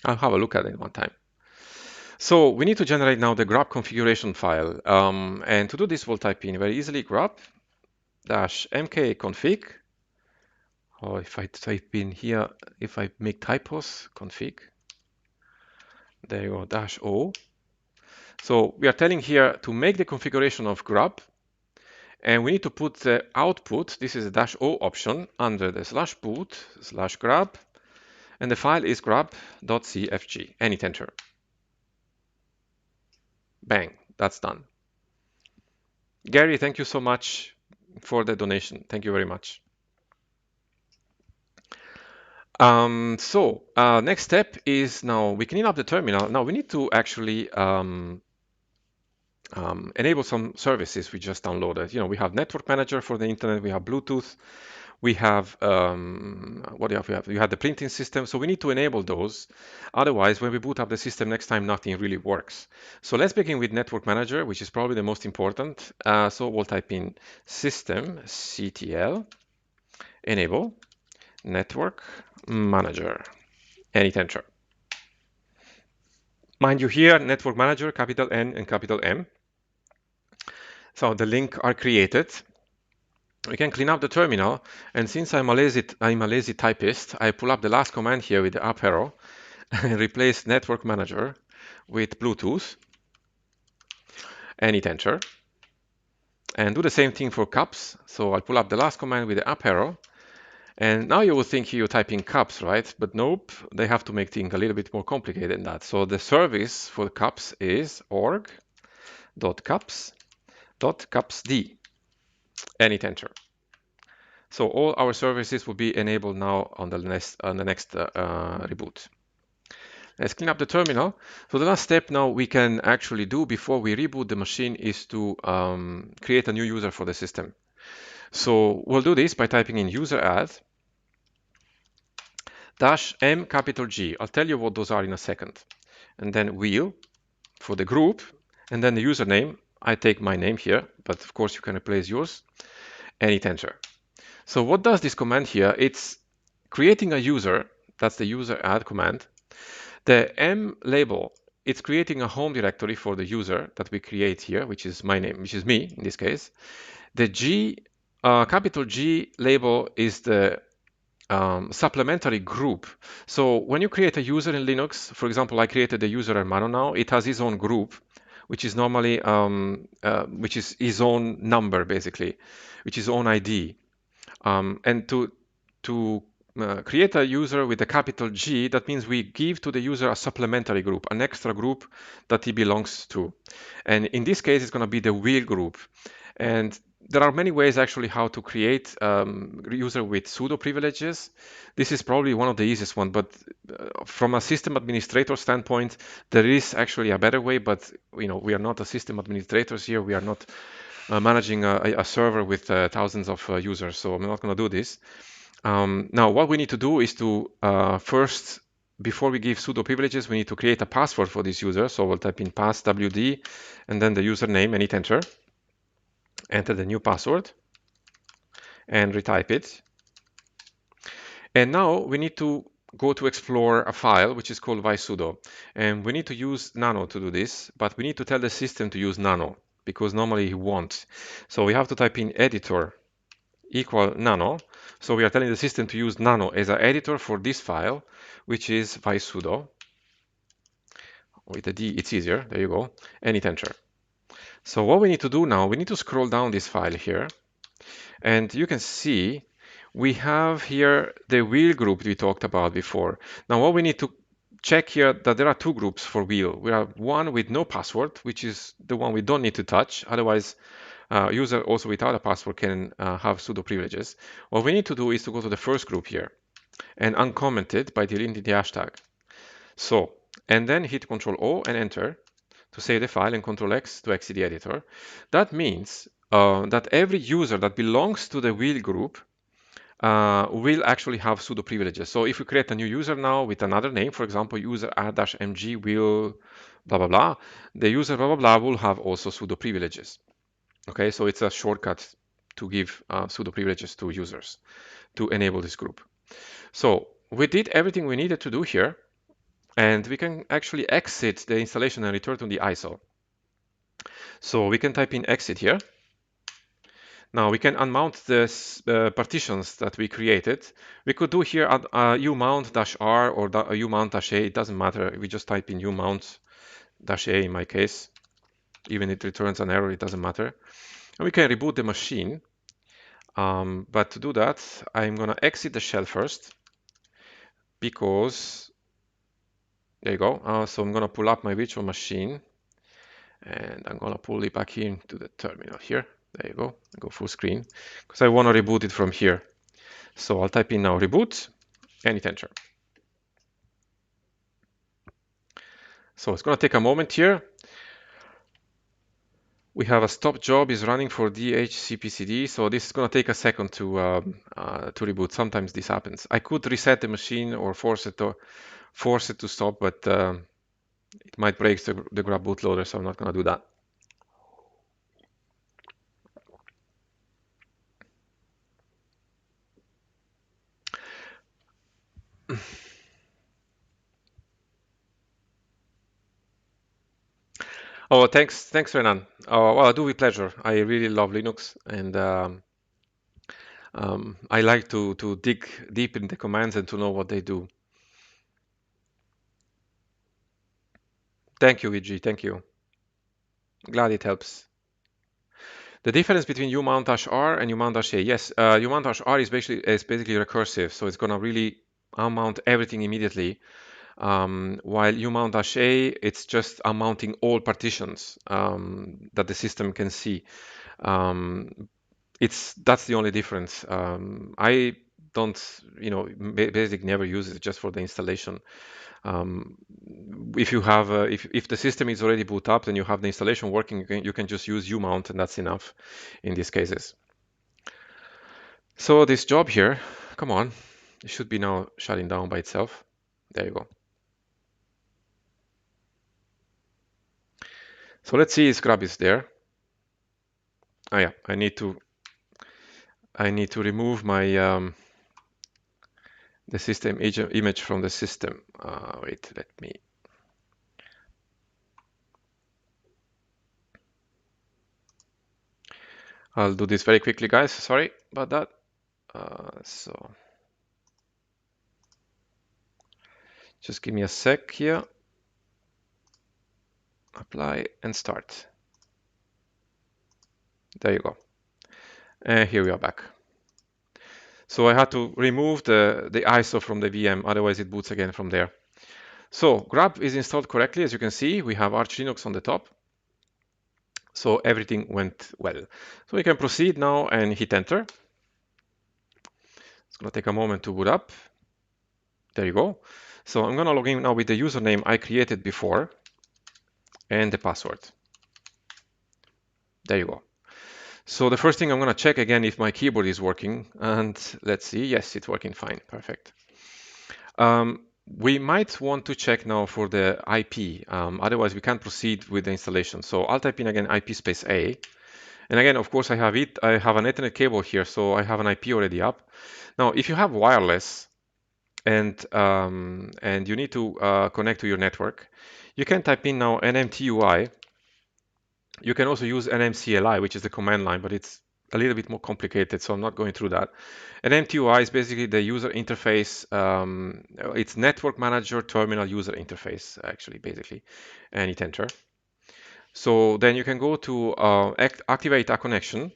I'll have a look at it one time. So we need to generate now the grub configuration file. And to do this, we'll type in very easily grub-mkconfig. Or if I type in here, if I make typos, config. There you go, -o. So we are telling here to make the configuration of grub. And we need to put the output, this is a -o option, under the /boot/grub, and the file is grub.cfg, and hit enter. Bang, that's done. Gary, thank you so much for the donation. Thank you very much. Next step is now we clean up the terminal. Now we need to actually enable some services we just downloaded. We have Network Manager for the internet, we have Bluetooth, we have what do you have? You have the printing system. So we need to enable those. Otherwise, when we boot up the system next time, nothing really works. So let's begin with Network Manager, which is probably the most important. So we'll type in systemctl enable Network Manager and hit enter. Mind you here, Network Manager, capital N and capital M. So the link are created. We can clean up the terminal, and since I'm a lazy typist, I pull up the last command here with the up arrow and replace network manager with Bluetooth and hit enter. And do the same thing for cups. So I'll pull up the last command with the up arrow. And now you will think you're typing cups, right? But nope, they have to make things a little bit more complicated than that. So the service for cups is org.cups.cupsd and hit enter. So all our services will be enabled now on the next reboot. Let's clean up the terminal. So the last step now we can actually do before we reboot the machine is to create a new user for the system. So we'll do this by typing in user add -M capital G. I'll tell you what those are in a second. And then wheel for the group, and then the username. I take my name here, but of course you can replace yours, and hit enter. So what does this command here? It's creating a user. That's the user add command. The M label, it's creating a home directory for the user that we create here, which is my name, which is me in this case. The G, capital G label is the supplementary group. So when you create a user in Linux, for example, I created the user Hermano now, it has his own group, which is normally, which is his own number basically, which is own ID. And to create a user with a capital G, that means we give to the user a supplementary group, an extra group that he belongs to. And in this case, it's going to be the wheel group. And there are many ways actually how to create user with sudo privileges. This is probably one of the easiest one, but from a system administrator standpoint, there is actually a better way, but we are not a system administrators here. We are not managing a server with thousands of users, so I'm not going to do this. Now, what we need to do is to first, before we give sudo privileges, we need to create a password for this user. So we'll type in passwd and then the username and hit enter. Enter the new password and retype it. And now we need to go to explore a file which is called visudo. And we need to use nano to do this, but we need to tell the system to use nano because normally he won't. So we have to type in editor equal nano. So we are telling the system to use nano as an editor for this file, which is visudo. With a D, it's easier. There you go. And hit enter. So what we need to do now, we need to scroll down this file here. And you can see we have here the wheel group we talked about before. Now what we need to check here that there are two groups for wheel. We have one with no password, which is the one we don't need to touch. Otherwise, user also without a password can have sudo privileges. What we need to do is to go to the first group here and uncomment it by deleting the hashtag. So, and then hit Control O and enter to save the file and Control X to exit the editor. That means that every user that belongs to the wheel group will actually have sudo privileges. So if we create a new user now with another name, for example, user add-mg will blah, blah, blah, the user blah, blah, blah will have also sudo privileges. Okay, so it's a shortcut to give sudo privileges to users to enable this group. So we did everything we needed to do here, and we can actually exit the installation and return to the ISO. So we can type in exit here. Now we can unmount the partitions that we created. We could do here at umount-r or umount-a, it doesn't matter. We just type in umount-a in my case. Even if it returns an error, it doesn't matter. And we can reboot the machine. But to do that, I'm going to exit the shell first because there you go. So I'm going to pull up my virtual machine and I'm going to pull it back into the terminal here. There you go. Go full screen because I want to reboot it from here. So I'll type in now reboot and hit enter. So it's going to take a moment here. We have a stop job is running for DHCPCD, so this is going to take a second to reboot. Sometimes this happens. I could reset the machine or force it to stop, but it might break the grub bootloader, so I'm not going to do that. Oh, thanks, Renan. Oh, well, I do with pleasure. I really love Linux, and I like to dig deep in the commands and to know what they do. Thank you, VG. Thank you. Glad it helps. The difference between umount-r and umount-a, yes, umount-r is basically recursive, so it's gonna really unmount everything immediately. While umount-a, it's just unmounting all partitions that the system can see. Um, that's the only difference. I don't, basically never use it just for the installation. Um, if the system is already boot up, then you have the installation working. You can just use umount, and that's enough in these cases. So this job here, come on, it should be now shutting down by itself. There you go. So let's see if grub is there. Oh yeah, I need to remove my the system image from the system. Wait, let me. I'll do this very quickly, guys. Sorry about that. So just give me a sec here. Apply and start. There you go. And here we are back. So I had to remove the ISO from the VM, otherwise it boots again from there. So grub is installed correctly. As you can see, we have Arch Linux on the top. So everything went well. So we can proceed now and hit enter. It's going to take a moment to boot up. There you go. So I'm going to log in now with the username I created before and the password. There you go. So the first thing I'm going to check again if my keyboard is working, and let's see. Yes, it's working fine. Perfect. We might want to check now for the IP. Otherwise, we can't proceed with the installation. So I'll type in again IP space A. And again, of course, I have an Ethernet cable here, so I have an IP already up. Now, if you have wireless and you need to connect to your network, you can type in now nmtui. You can also use nmcli, which is the command line, but it's a little bit more complicated, so I'm not going through that. nmtui is basically the user interface. It's network manager terminal user interface, actually, basically, and hit enter. So then you can go to activate a connection.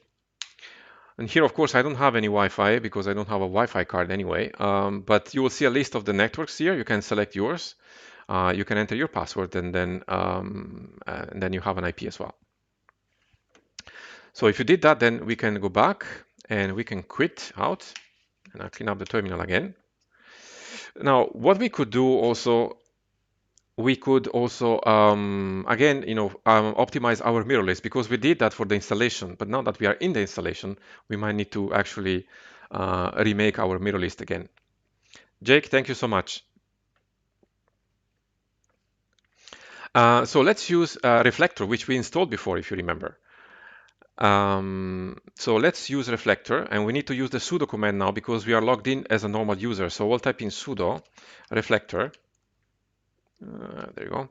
And here, of course, I don't have any Wi-Fi because I don't have a Wi-Fi card anyway. But you will see a list of the networks here. You can select yours. You can enter your password, and then you have an IP as well. So if you did that, then we can go back and we can quit out, and I'll clean up the terminal again. Now, what we could do also, again, optimize our mirror list, because we did that for the installation. But now that we are in the installation, we might need to actually remake our mirror list again. Jake, thank you so much. So let's use Reflector, which we installed before, if you remember. So let's use Reflector, and we need to use the sudo command now because we are logged in as a normal user. So we'll type in sudo reflector. There you go. I'm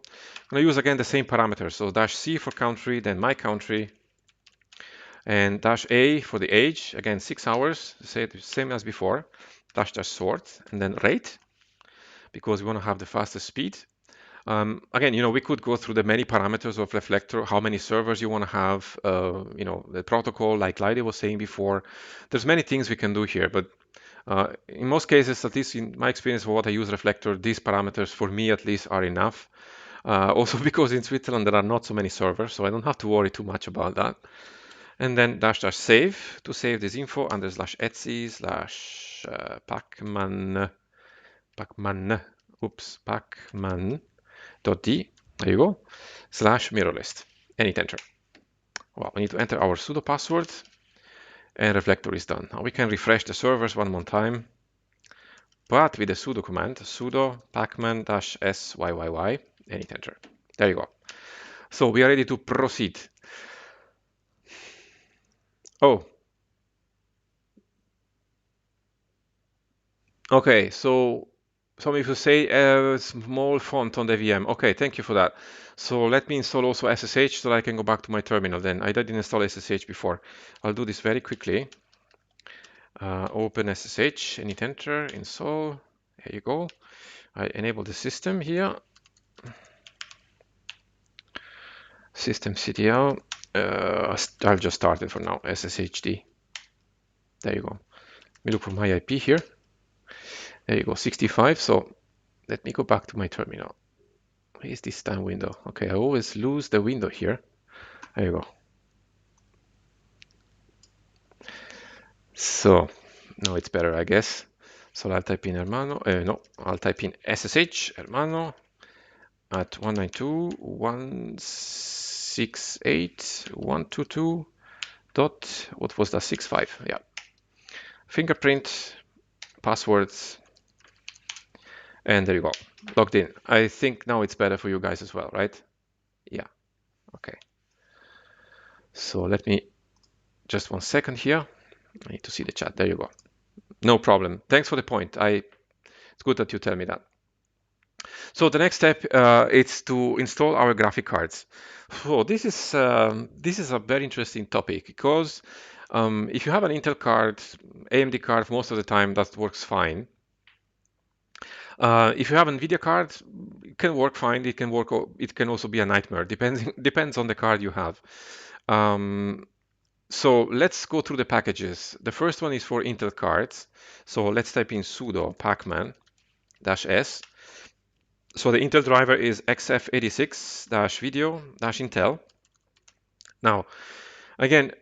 going to use again the same parameters. So -c for country, then my country, and -a for the age. Again, 6 hours, same as before. --sort, and then rate, because we want to have the fastest speed. Again, we could go through the many parameters of Reflector, how many servers you want to have, the protocol, like Lydie was saying before. There's many things we can do here, but in most cases, at least in my experience for what I use Reflector, these parameters, for me at least, are enough. Also because in Switzerland, there are not so many servers, so I don't have to worry too much about that. And then --save to save this info under /etc /pacman. There you go, /mirror list, and hit enter. Well, we need to enter our sudo password, and Reflector is done. Now we can refresh the servers one more time, but with the sudo command, sudo pacman -syy, and hit enter. There you go. So we are ready to proceed. Oh, okay. So Some of you say small font on the VM. Okay, thank you for that. So let me install also SSH so that I can go back to my terminal then. I didn't install SSH before. I'll do this very quickly. Open SSH and hit enter, install. There you go. I enable the system here. Systemctl. I'll just start it for now. SSHD. There you go. Let me look for my IP here. There you go, 65. So let me go back to my terminal. Where is this time window? Okay, I always lose the window here. There you go. So now it's better, I guess. So I'll type in hermano. No, I'll type in SSH hermano at 192.168.122. Dot, what was that? 65. Yeah. Fingerprint, passwords, and there you go. Logged in. I think now it's better for you guys as well, right? Yeah. Okay. So let me just 1 second here. I need to see the chat. There you go. No problem. Thanks for the point. It's good that you tell me that. So the next step is to install our graphic cards. So this is a very interesting topic because if you have an Intel card, AMD card, most of the time that works fine. If you have an NVIDIA card, it can work fine. It can work. It can also be a nightmare. Depends on the card you have. So let's go through the packages. The first one is for Intel cards. So let's type in sudo pacman-s. So the Intel driver is xf86-video-intel. Now, again,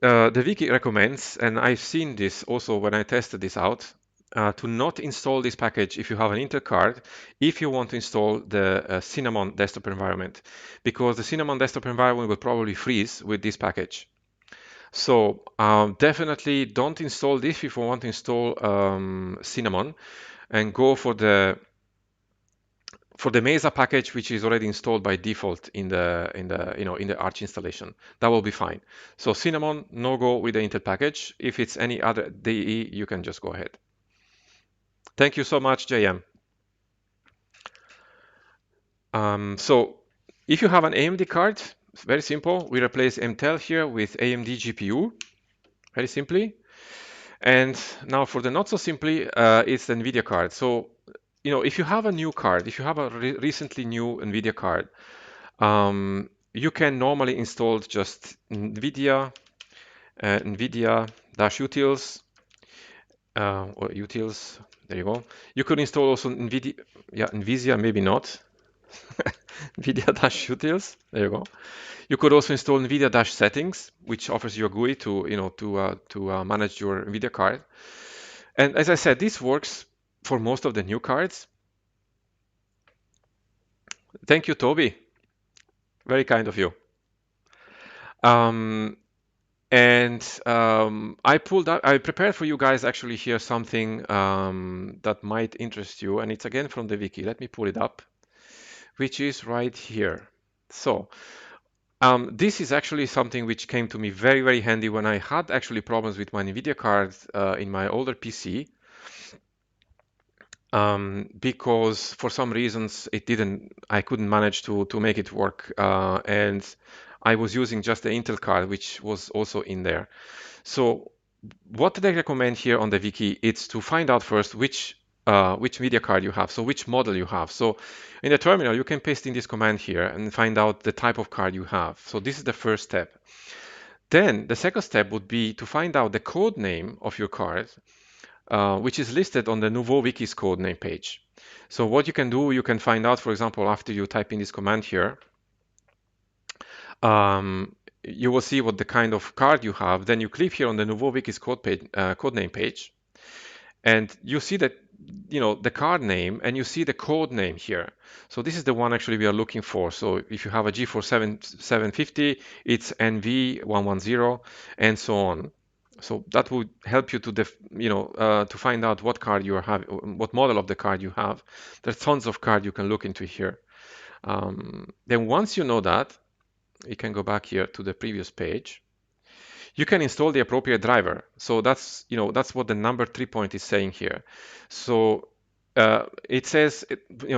the wiki recommends, and I've seen this also when I tested this out, to not install this package if you have an Intel card, if you want to install the Cinnamon desktop environment, because the Cinnamon desktop environment will probably freeze with this package. So definitely don't install this if you want to install Cinnamon, and go for the Mesa package, which is already installed by default in the Arch installation. That will be fine. So Cinnamon, no go with the Intel package. If it's any other DE, you can just go ahead. Thank you so much, JM. So if you have an AMD card, it's very simple. We replace MTEL here with AMD GPU, very simply. And now for the not so simply, it's the NVIDIA card. So, if you have a new card, if you have a recently new NVIDIA card, you can normally install just NVIDIA, NVIDIA-utils, or utils, there you go. You could install also NVIDIA, maybe not. NVIDIA-utils, there you go. You could also install NVIDIA-settings, which offers you a GUI to manage your NVIDIA card. And as I said, this works for most of the new cards. Thank you, Toby. Very kind of you. I prepared for you guys actually here something that might interest you, and it's again from the wiki. Let me pull it up, which is right here. So this is actually something which came to me very, very handy when I had actually problems with my NVIDIA card in my older PC. Because for some reasons I couldn't manage to make it work, and I was using just the Intel card, which was also in there. So what they recommend here on the wiki is to find out first which media card you have, so which model you have. So in the terminal, you can paste in this command here and find out the type of card you have. So this is the first step. Then the second step would be to find out the code name of your card, which is listed on the Nouveau Wiki's code name page. So what you can do, you can find out, for example, after you type in this command here, you will see what the kind of card you have. Then you click here on the Nouveau Wiki's code name page, and you see that the card name, and you see the code name here. So this is the one actually we are looking for. So if you have a GeForce 750, it's NV110, and so on. So that would help you to find out what card you have, what model of the card you have. There's tons of cards you can look into here. Then once you know that, you can go back here to the previous page. You can install the appropriate driver. So that's what the number 3 point is saying here. So it says,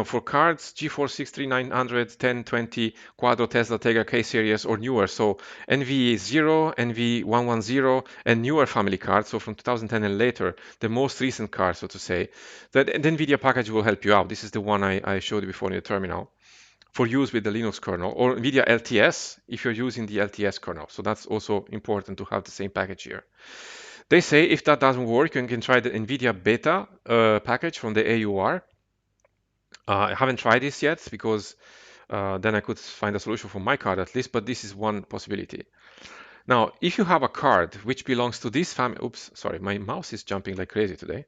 for cards, GeForce 63900, 1020, Quadro, Tesla, Tegra, K series or newer. So NV0, NV110, and newer family cards. So from 2010 and later, the most recent card, so to say. The NVIDIA package will help you out. This is the one I showed you before in the terminal for use with the Linux kernel, or NVIDIA LTS if you're using the LTS kernel. So that's also important to have the same package here. They say if that doesn't work, you can try the NVIDIA beta package from the AUR. I haven't tried this yet because then I could find a solution for my card at least, but this is one possibility. Now, if you have a card which belongs to this family, oops, sorry, my mouse is jumping like crazy today.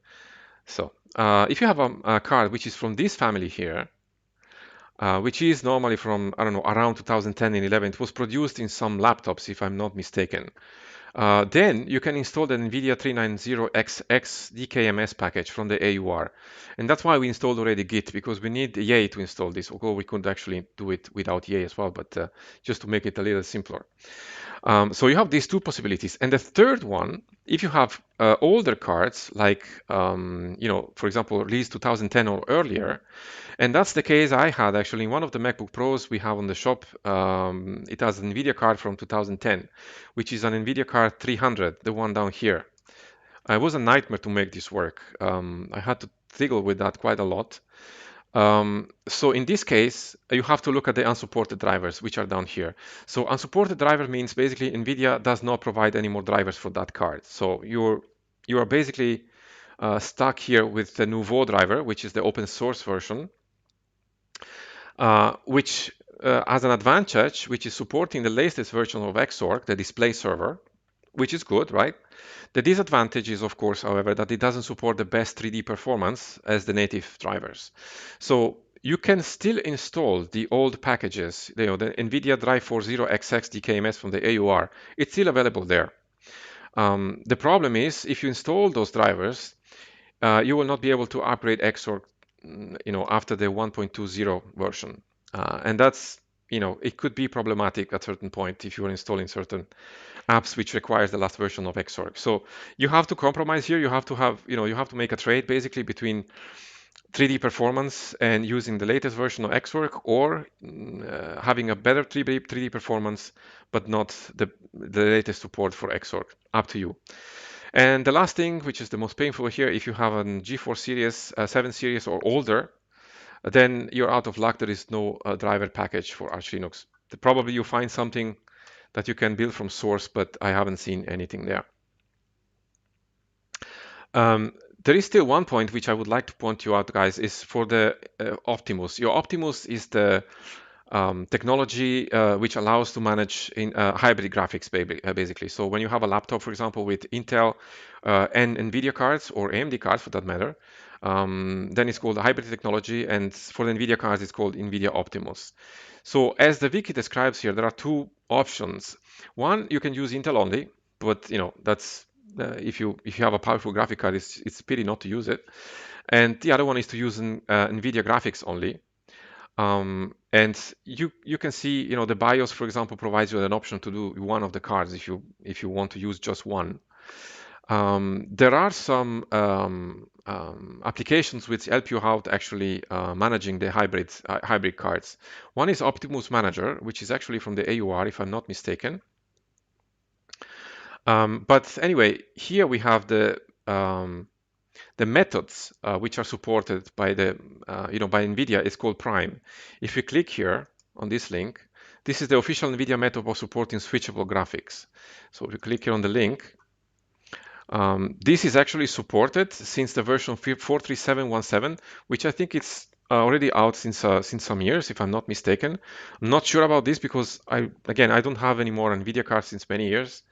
So if you have a card which is from this family here, which is normally from, I don't know, around 2010 and 11, it was produced in some laptops, if I'm not mistaken. Then you can install the NVIDIA 390XX DKMS package from the AUR. And that's why we installed already Git, because we need Yay to install this, although we could actually do it without Yay as well, but just to make it a little simpler. So you have these two possibilities. And the third one, if you have older cards, like, for example, released 2010 or earlier, and that's the case I had actually in one of the MacBook Pros we have on the shop. It has an NVIDIA card from 2010, which is an NVIDIA card 300, the one down here. It was a nightmare to make this work. I had to fiddle with that quite a lot. So in this case, you have to look at the unsupported drivers, which are down here. So unsupported driver means basically NVIDIA does not provide any more drivers for that card. So you are basically stuck here with the Nouveau driver, which is the open source version, which has an advantage, which is supporting the latest version of Xorg, the display server, which is good, right? The disadvantage is, of course, however, that it doesn't support the best 3D performance as the native drivers. So you can still install the old packages, the NVIDIA Drive 40XX DKMS from the AUR. It's still available there. The problem is, if you install those drivers, you will not be able to upgrade Xorg, after the 1.20 version. And that's, it could be problematic at a certain point if you're installing certain apps which requires the last version of Xorg. So you have to compromise here. You have to have, you have to make a trade basically between 3D performance and using the latest version of Xorg, or having a better 3D performance, but not the latest support for Xorg. Up to you. And the last thing, which is the most painful here, if you have a GeForce series, 7 series or older, then you're out of luck. There is no driver package for Arch Linux. Probably you find something that you can build from source, but I haven't seen anything there. There is still one point which I would like to point you out, guys, is for the Optimus. Your Optimus is the technology which allows to manage in hybrid graphics, basically. So when you have a laptop, for example, with Intel and NVIDIA cards, or AMD cards for that matter, then it's called hybrid technology, and for the NVIDIA cards, it's called NVIDIA Optimus. So as the wiki describes here, there are two options. One, you can use Intel only, but that's if you have a powerful graphic card, it's pity not to use it. And the other one is to use an NVIDIA graphics only. And you can see, the BIOS, for example, provides you an option to do one of the cards if you want to use just one. There are some applications which help you out actually managing the hybrid cards. One is Optimus Manager, which is actually from the AUR, if I'm not mistaken. But anyway, here we have the methods which are supported by by NVIDIA is called Prime. If you click here on this link, this is the official NVIDIA method for supporting switchable graphics. So if you click here on the link, this is actually supported since the version 43717, which I think it's already out since some years, if I'm not mistaken. I'm not sure about this because I don't have any more NVIDIA cards since many years.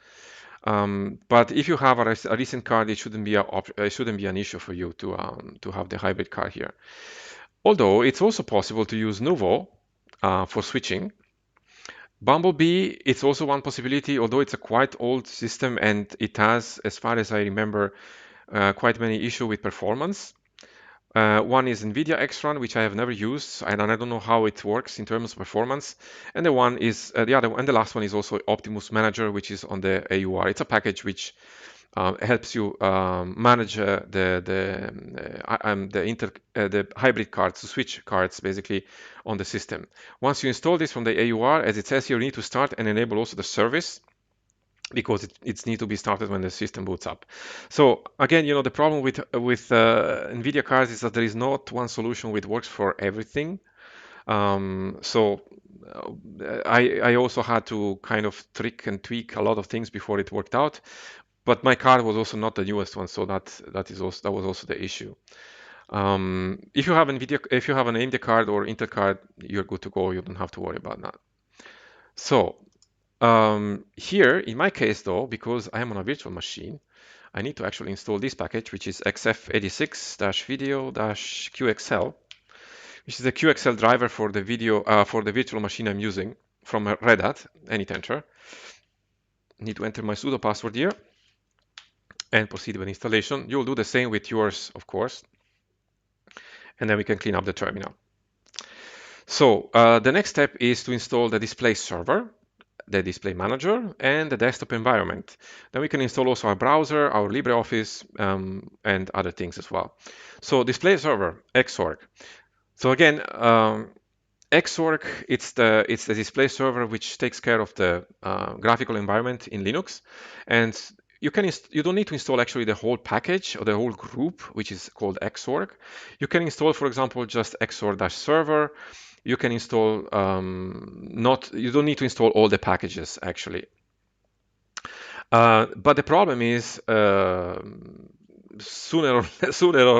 But if you have a recent card, it shouldn't be an issue for you to have the hybrid card here. Although it's also possible to use Nouveau for switching. Bumblebee, it's also one possibility, although it's a quite old system and it has, as far as I remember, quite many issues with performance. One is NVIDIA X-Run, which I have never used, and I don't know how it works in terms of performance. And the one is the last one is also Optimus Manager, which is on the AUR. It's a package which helps you manage the hybrid cards, the switch cards, basically on the system. Once you install this from the AUR, as it says here, you need to start and enable also the service, because it needs to be started when the system boots up. So again, the problem with NVIDIA cards is that there is not one solution which works for everything. So I also had to kind of trick and tweak a lot of things before it worked out. But my card was also not the newest one, so that was also the issue. If you have an AMD card or Intel card, you're good to go. You don't have to worry about that. So here, in my case, though, because I am on a virtual machine, I need to actually install this package, which is xf86-video-qxl, which is the QXL driver for the virtual machine I'm using from Red Hat. I need to enter my sudo password here and proceed with installation. You'll do the same with yours, of course, and then we can clean up the terminal. So the next step is to install the display server, the display manager, and the desktop environment. Then we can install also our browser, our LibreOffice, and other things as well. So display server, Xorg. So again, Xorg, it's the display server which takes care of the graphical environment in Linux, and you don't need to install actually the whole package or the whole group, which is called Xorg. You can install, for example, just Xorg-server. You can install you don't need to install all the packages actually. But the problem is sooner or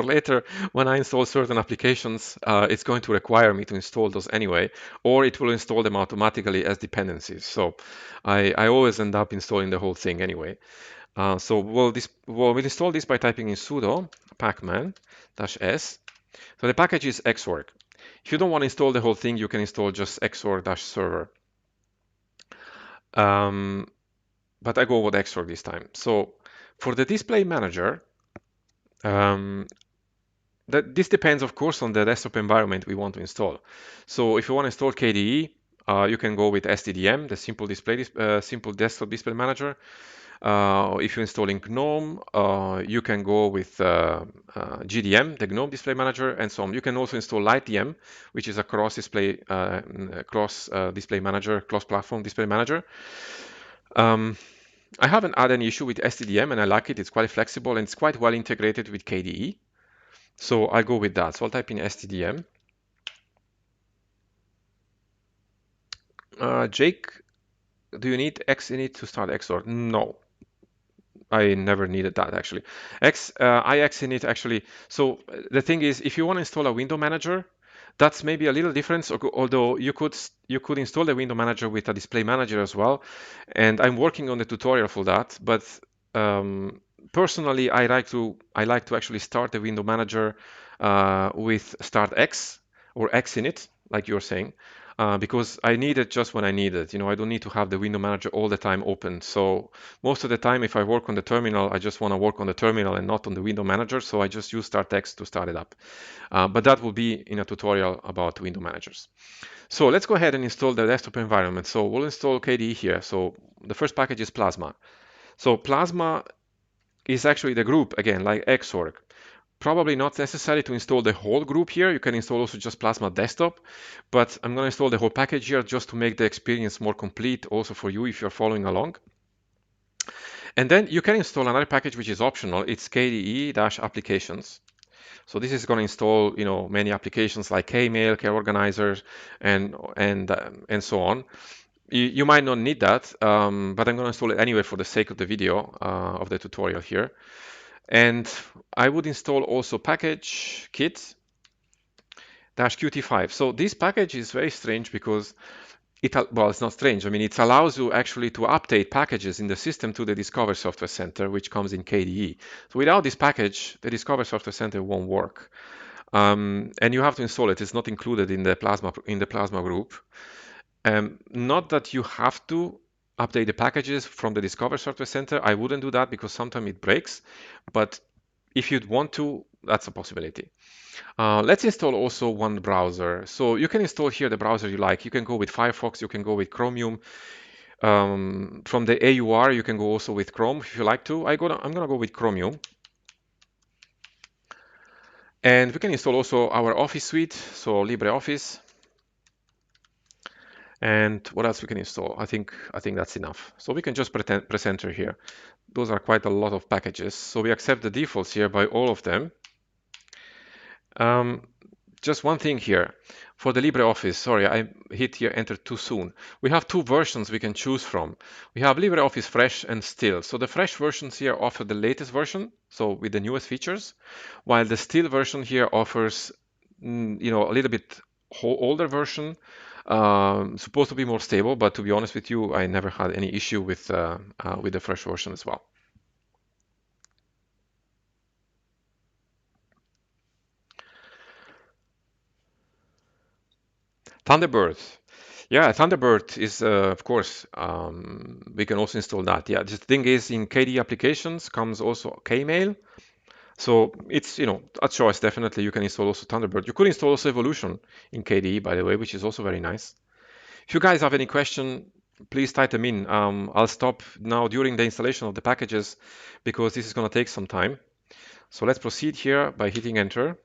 later, when I install certain applications, it's going to require me to install those anyway, or it will install them automatically as dependencies. So I always end up installing the whole thing anyway. So we'll install this by typing in sudo pacman-s. So the package is Xorg. If you don't want to install the whole thing, you can install just Xorg-server. But I go with Xorg this time. So for the display manager, this depends, of course, on the desktop environment we want to install. So if you want to install KDE, you can go with SDDM, the simple desktop display manager. If you're installing GNOME, you can go with GDM, the GNOME display manager, and so on. You can also install LightDM, which is a cross-display manager, cross-platform display manager. I haven't had any issue with SDDM, and I like it. It's quite flexible and it's quite well integrated with KDE. So I'll go with that. So I'll type in SDDM. Jake, do you need Xinit to start Xorg? No, I never needed that actually. Xinit actually. So the thing is, if you want to install a window manager, that's maybe a little different. Although you could install the window manager with a display manager as well. And I'm working on the tutorial for that. But personally, I like to actually start the window manager with start X or Xinit, like you're saying. Because I need it just when I need it. I don't need to have the window manager all the time open. So most of the time, if I work on the terminal, I just want to work on the terminal and not on the window manager. So I just use startx to start it up. But that will be in a tutorial about window managers. So let's go ahead and install the desktop environment. So we'll install KDE here. So the first package is Plasma. So Plasma is actually the group, again, like Xorg. Probably not necessary to install the whole group here. You can install also just Plasma Desktop, but I'm going to install the whole package here just to make the experience more complete also for you if you're following along. And then you can install another package which is optional. It's KDE-applications. So this is going to install, many applications like Kmail, K-organizers, and so on. You might not need that, but I'm going to install it anyway for the sake of the video of the tutorial here. And I would install also package kit -qt5. So this package is very strange because it's not strange. I mean, it allows you actually to update packages in the system to the Discover Software Center, which comes in KDE. So without this package, the Discover Software Center won't work. And you have to install it. It's not included in the Plasma group. Not that you have to update the packages from the Discover Software Center. I wouldn't do that because sometimes it breaks. But if you'd want to, that's a possibility. Let's install also one browser. So you can install here the browser you like. You can go with Firefox, you can go with Chromium, From the AUR, you can go also with Chrome if you like to. I'm gonna go with Chromium. And we can install also our Office suite, so LibreOffice. And what else we can install? I think that's enough. So we can just press enter here. Those are quite a lot of packages. So we accept the defaults here by all of them. Um, just one thing here. For the LibreOffice, sorry, I hit here enter too soon. We have two versions we can choose from. We have LibreOffice Fresh and Still. So the Fresh versions here offer the latest version, so with the newest features, while the Still version here offers, a little bit older version, supposed to be more stable. But to be honest with you, I never had any issue with the Fresh version as well. Thunderbird. Yeah, Thunderbird is, of course, we can also install that. Yeah, the thing is, in KDE applications comes also Kmail. So it's, a choice, definitely. You can install also Thunderbird. You could install also Evolution in KDE, by the way, which is also very nice. If you guys have any question, please type them in. I'll stop now during the installation of the packages because this is going to take some time. So let's proceed here by hitting enter.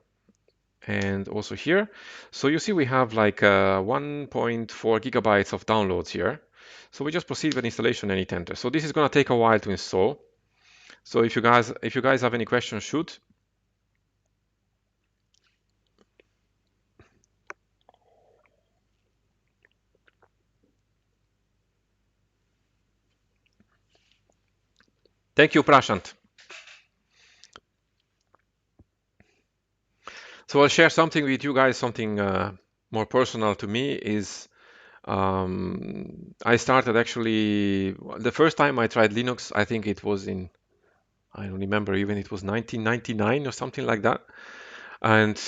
And also here. So you see we have like 1.4 gigabytes of downloads here. So we just proceed with installation and hit enter. So this is going to take a while to install. So if you guys have any questions, shoot. Thank you, Prashant. So I'll share something with you guys, something more personal to me is I started actually the first time I tried Linux, I think it was in, I don't remember even, it was 1999 or something like that. And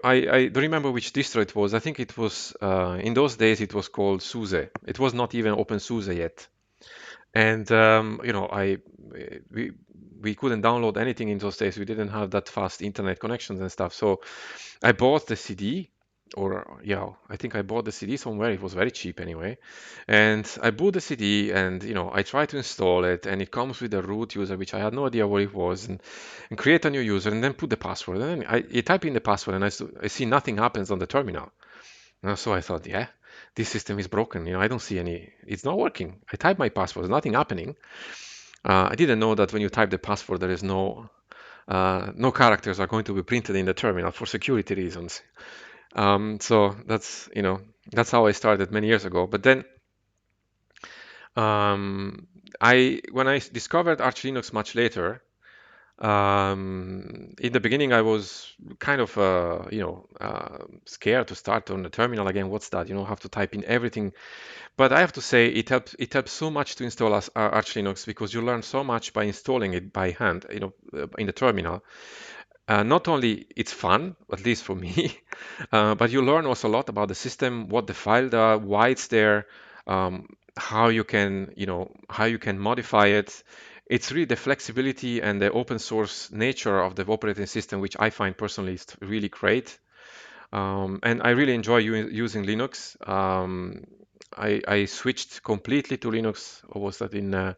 I don't remember which distro it was. I think it was in those days it was called SUSE. It was not even OpenSUSE yet. And we we couldn't download anything in those days. We didn't have that fast internet connections and stuff. So I bought the CD, or yeah, I think I bought the CD somewhere. It was very cheap anyway. And I bought the CD, and I tried to install it, and it comes with a root user, which I had no idea what it was, and create a new user, and then put the password. And then I type in the password, and I see nothing happens on the terminal. So I thought, yeah, this system is broken. I don't see any. It's not working. I type my password, nothing happening. I didn't know that when you type the password, there is no characters are going to be printed in the terminal for security reasons. So that's how I started many years ago. But then I when I discovered Arch Linux much later, in the beginning I was kind of scared to start on the terminal again. What's that? Have to type in everything. But I have to say it helps so much to install Arch Linux because you learn so much by installing it by hand, in the terminal. Not only it's fun, at least for me, but you learn also a lot about the system, what the file does, why it's there, how you can, how you can modify it. It's really the flexibility and the open source nature of the operating system, which I find personally is really great. And I really enjoy using Linux. I switched completely to Linux. Or was that in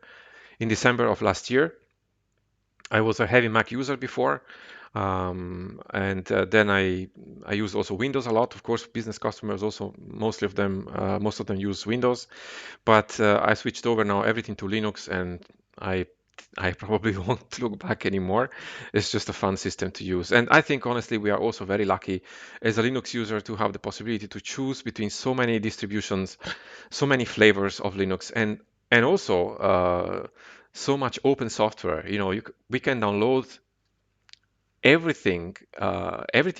December of last year? I was a heavy Mac user before, and then I use also Windows a lot. Of course, business customers also most of them use Windows, but I switched over now everything to Linux, and I probably won't look back anymore. It's just a fun system to use, and I think honestly we are also very lucky as a Linux user to have the possibility to choose between so many distributions, so many flavors of Linux, and also so much open software. We can download everything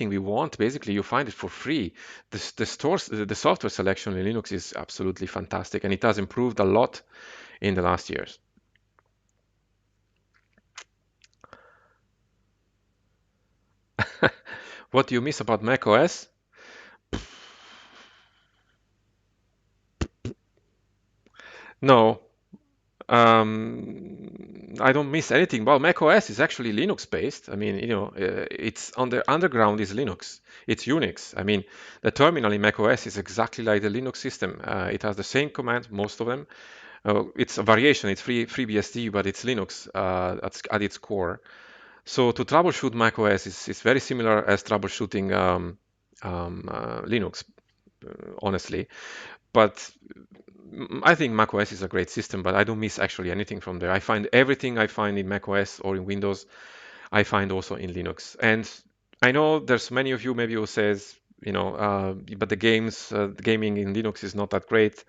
we want. Basically, you find it for free. The software selection in Linux is absolutely fantastic, and it has improved a lot in the last years. What do you miss about macOS? No, I don't miss anything. Well, macOS is actually Linux based. I mean, it's on the underground is Linux. It's Unix. I mean, the terminal in macOS is exactly like the Linux system. It has the same commands, most of them. It's a variation. It's FreeBSD, but it's Linux at its core. So to troubleshoot macOS is very similar as troubleshooting Linux, honestly. But I think macOS is a great system, but I don't miss actually anything from there. I find everything I find in macOS or in Windows, I find also in Linux. And I know there's many of you maybe who says, but the gaming in Linux is not that great.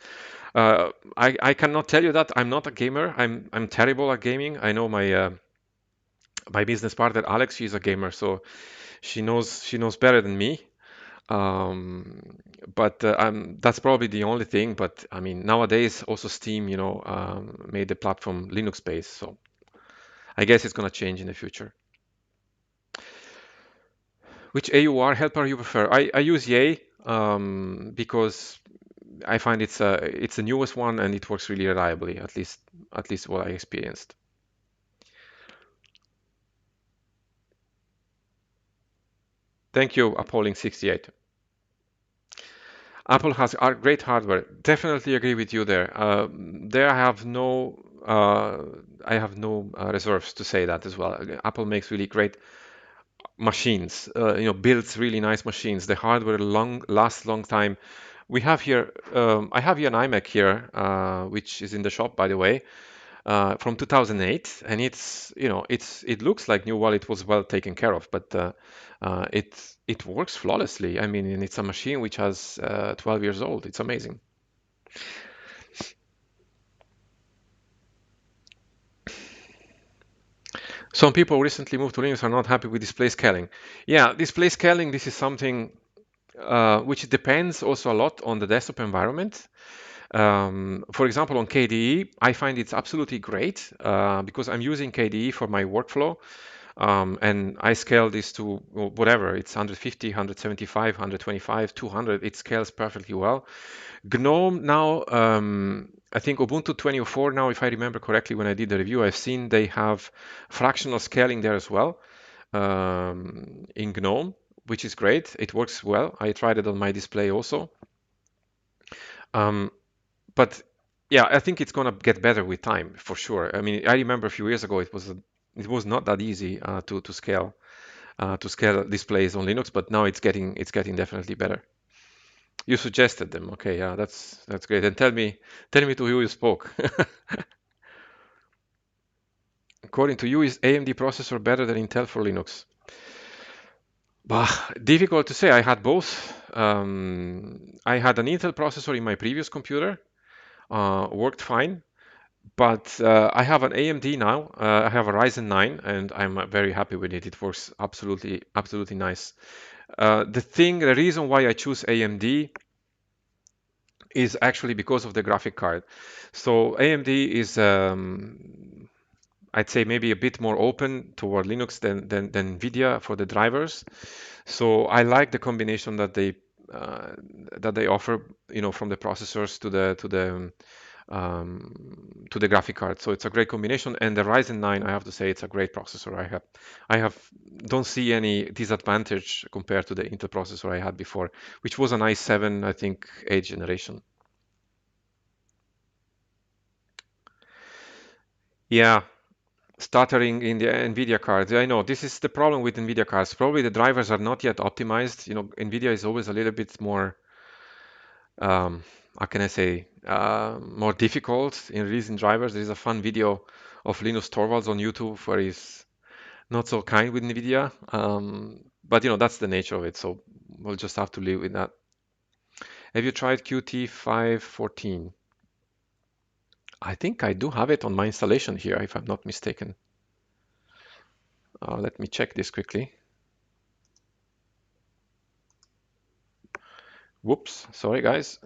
I cannot tell you that. I'm not a gamer. I'm terrible at gaming. I know my business partner Alex, she's a gamer, so she knows better than me. Um, but that's probably the only thing. But I mean, nowadays also Steam, made the platform Linux based, so I guess it's gonna change in the future. Which AUR helper you prefer? I use Yay because I find it's the newest one and it works really reliably, at least what I experienced. Thank you, Appalling68. Apple has great hardware. Definitely agree with you there. There I have no reserves to say that as well. Apple makes really great machines. Builds really nice machines. The hardware lasts long time. I have here an iMac here, which is in the shop, by the way, from 2008, and it looks like new while it was well taken care of, but it works flawlessly. I mean, and it's a machine which has 12 years old. It's amazing. Some people recently moved to Linux are not happy with display scaling. Yeah, display scaling, this is something which depends also a lot on the desktop environment. For example, on KDE, I find it's absolutely great because I'm using KDE for my workflow. And I scale this to whatever, it's 150, 175, 125, 200. It scales perfectly well. GNOME now, I think Ubuntu 2004 now, if I remember correctly, when I did the review, I've seen they have fractional scaling there as well in GNOME, which is great. It works well. I tried it on my display also. Um, but yeah, I think it's gonna get better with time for sure. I mean, I remember a few years ago it was not that easy to scale displays on Linux, but now it's getting definitely better. You suggested them, okay? Yeah, that's great. And tell me to who you spoke. According to you, is AMD processor better than Intel for Linux? Bah, difficult to say. I had both. I had an Intel processor in my previous computer, worked fine. But I have an AMD now. I have a Ryzen 9, and I'm very happy with it. It works absolutely, absolutely nice. The reason why I choose AMD is actually because of the graphic card. So AMD is, I'd say, maybe a bit more open toward Linux than NVIDIA for the drivers. So I like the combination uh, that they offer, from the processors to the graphic card. So it's a great combination. And the Ryzen 9, I have to say, it's a great processor. I have don't see any disadvantage compared to the Intel processor I had before, which was an i7, I think, 8th generation. Yeah, stuttering in the NVIDIA cards. I know this is the problem with NVIDIA cards. Probably the drivers are not yet optimized. NVIDIA is always a little bit more, how can I say, more difficult in releasing drivers. There is a fun video of Linus Torvalds on YouTube where he's not so kind with NVIDIA. But that's the nature of it. So we'll just have to live with that. Have you tried Qt 514? I think I do have it on my installation here, if I'm not mistaken. Let me check this quickly. Whoops, sorry guys.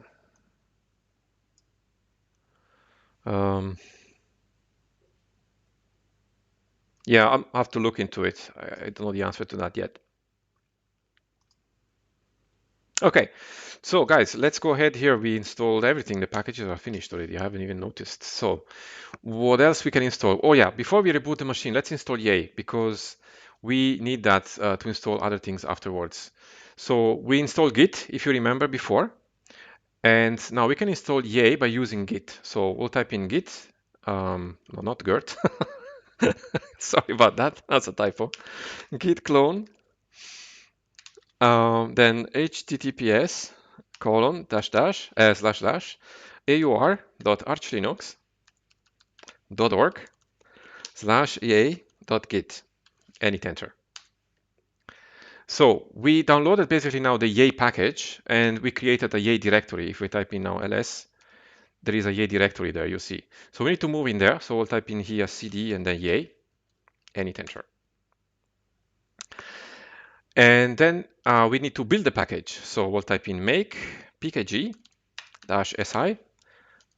Um, yeah, I have to look into it. I don't know the answer to that yet. Okay, so guys, let's go ahead here. We installed everything. The packages are finished already. I haven't even noticed. So what else we can install? Oh yeah, before we reboot the machine, let's install Yay because we need that to install other things afterwards. So we installed Git, if you remember before. And now we can install Yay by using Git. So we'll type in Git, no, not Gert. Sorry about that, that's a typo. Git clone, then https colon dash dash slash dash aur.archlinux.org/yay.git and hit enter. So we downloaded basically now the Yay package and we created a Yay directory. If we type in now ls, there is a Yay directory there, you see. So we need to move in there. So we'll type in here cd and then Yay and hit enter. And then we need to build the package. So we'll type in make pkg-si,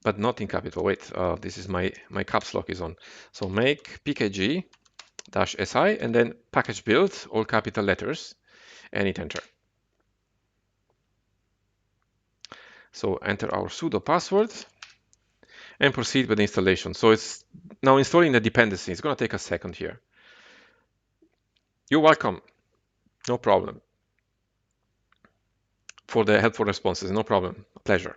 but not in capital. Wait, this is my caps lock is on. So make pkg-si and then package build, all capital letters, and hit enter. So enter our sudo password and proceed with the installation. So it's now installing the dependency. It's going to take a second here. You're welcome. No problem. For the helpful responses, no problem. A pleasure.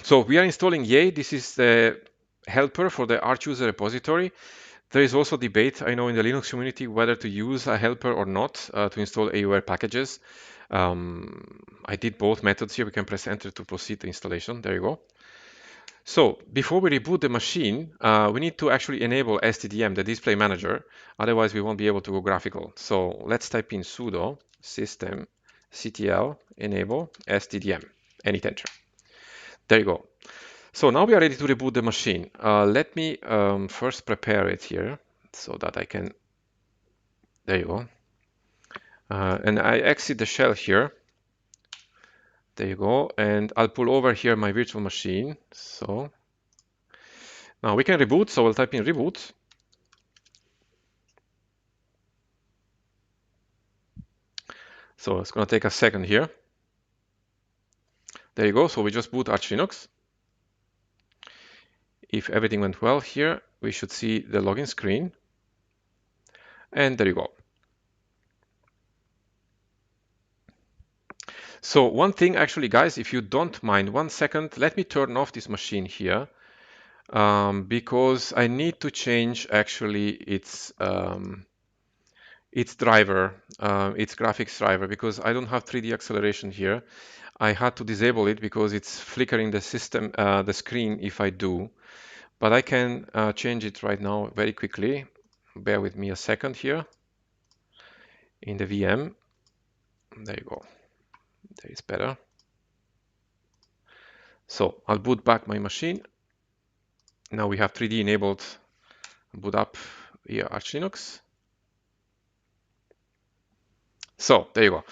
So we are installing Yay. This is the helper for the Arch user repository. There is also debate, I know, in the Linux community whether to use a helper or not to install AUR packages. I did both methods here. We can press enter to proceed the installation. There you go. So before we reboot the machine, we need to actually enable STDM, the display manager. Otherwise, we won't be able to go graphical. So let's type in sudo systemctl enable STDM and hit enter. There you go. So now we are ready to reboot the machine. Let me first prepare it here so that I can, there you go. And I exit the shell here. There you go. And I'll pull over here my virtual machine. So now we can reboot. So we'll type in reboot. So it's going to take a second here. There you go. So we just boot Arch Linux. If everything went well here, we should see the login screen. And there you go. So one thing actually, guys, if you don't mind, 1 second, let me turn off this machine here because I need to change actually its driver, its graphics driver, because I don't have 3D acceleration here. I had to disable it because it's flickering the system, the screen if I do, but I can change it right now very quickly. Bear with me a second here in the VM. There you go. There is better. So I'll boot back my machine. Now we have 3D enabled. Boot up here Arch Linux. So there you go.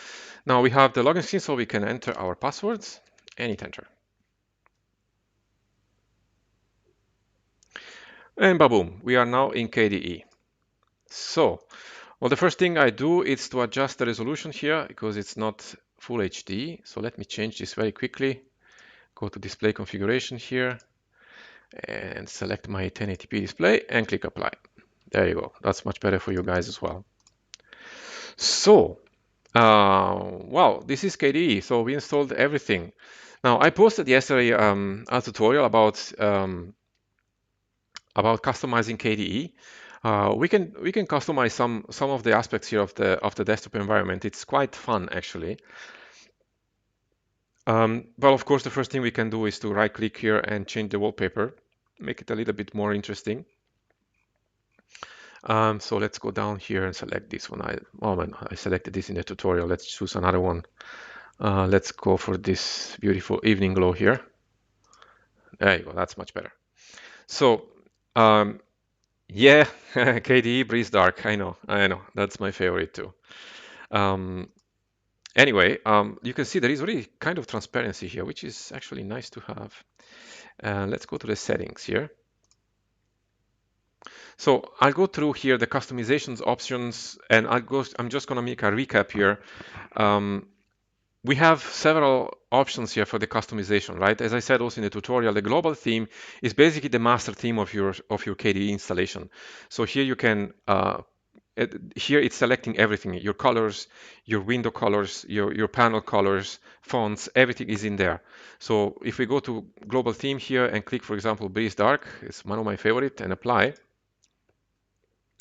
Now we have the login screen, so we can enter our passwords and hit enter. And boom, we are now in KDE. So, well, the first thing I do is to adjust the resolution here because it's not full HD. So let me change this very quickly. Go to display configuration here and select my 1080p display and click apply. There you go. That's much better for you guys as well. So, wow, this is KDE. So we installed everything. Now I posted yesterday a tutorial about customizing KDE. We can customize some of the aspects here of the desktop environment. It's quite fun actually. Well, of course, the first thing we can do is to right-click here and change the wallpaper, make it a little bit more interesting. So let's go down here and select this one. I selected this in the tutorial. Let's choose another one. Let's go for this beautiful evening glow here. There you go. That's much better. So, yeah, KDE Breeze Dark. I know. That's my favorite too. Anyway, you can see there is really kind of transparency here, which is actually nice to have. Let's go to the settings here. So I'll go through here the customizations options, and I'm just going to make a recap here. We have several options here for the customization, right? As I said also in the tutorial, the global theme is basically the master theme of your KDE installation. So here you can here it's selecting everything, your colors, your window colors, your panel colors, fonts, everything is in there. So if we go to global theme here and click, for example, Breeze Dark, it's one of my favorite, and apply,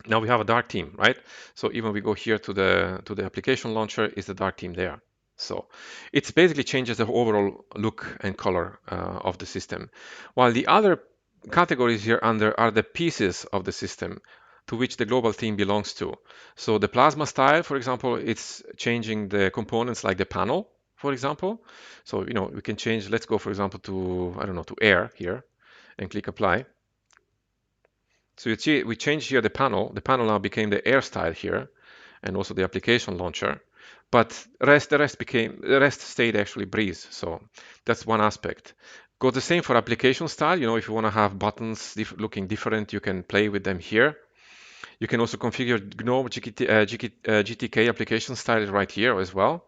now we have a dark theme, right? So even we go here to the application launcher, is the dark theme there. So it basically changes the overall look and color of the system. While the other categories here under are the pieces of the system to which the global theme belongs to. So the plasma style, for example, it's changing the components like the panel, for example. So, we can change, let's go, for example, to, I don't know, to air here and click apply. So you see, we changed here the panel. The panel now became the air style here, and also the application launcher. But the rest stayed actually Breeze. So that's one aspect. Go the same for application style. If you want to have buttons looking different, you can play with them here. You can also configure GNOME GTK application style right here as well,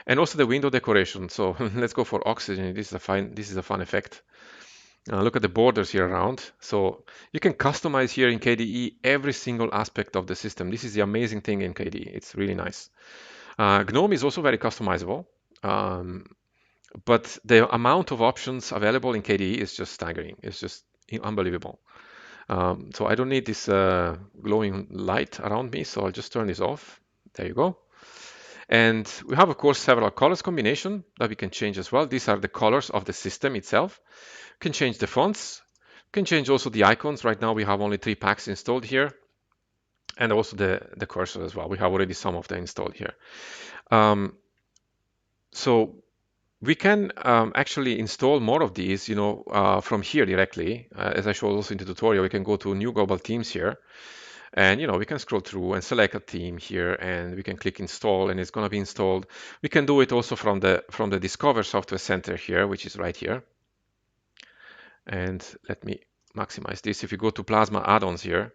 and also the window decoration. So let's go for oxygen. This is a fun effect. Look at the borders here around. So you can customize here in KDE every single aspect of the system. This is the amazing thing in KDE. It's really nice. GNOME is also very customizable, but the amount of options available in KDE is just staggering. It's just unbelievable. So I don't need this glowing light around me, so I'll just turn this off. There you go. And we have, of course, several colors combination that we can change as well. These are the colors of the system itself. Can change the fonts, can change also the icons. Right now we have only 3 packs installed here, and also the cursor as well. We have already some of them installed here. So we can actually install more of these, from here directly. As I showed also in the tutorial, we can go to new global themes here, and we can scroll through and select a theme here, and we can click install, and it's going to be installed. We can do it also from the Discover Software Center here, which is right here. And let me maximize this. If you go to Plasma add-ons here,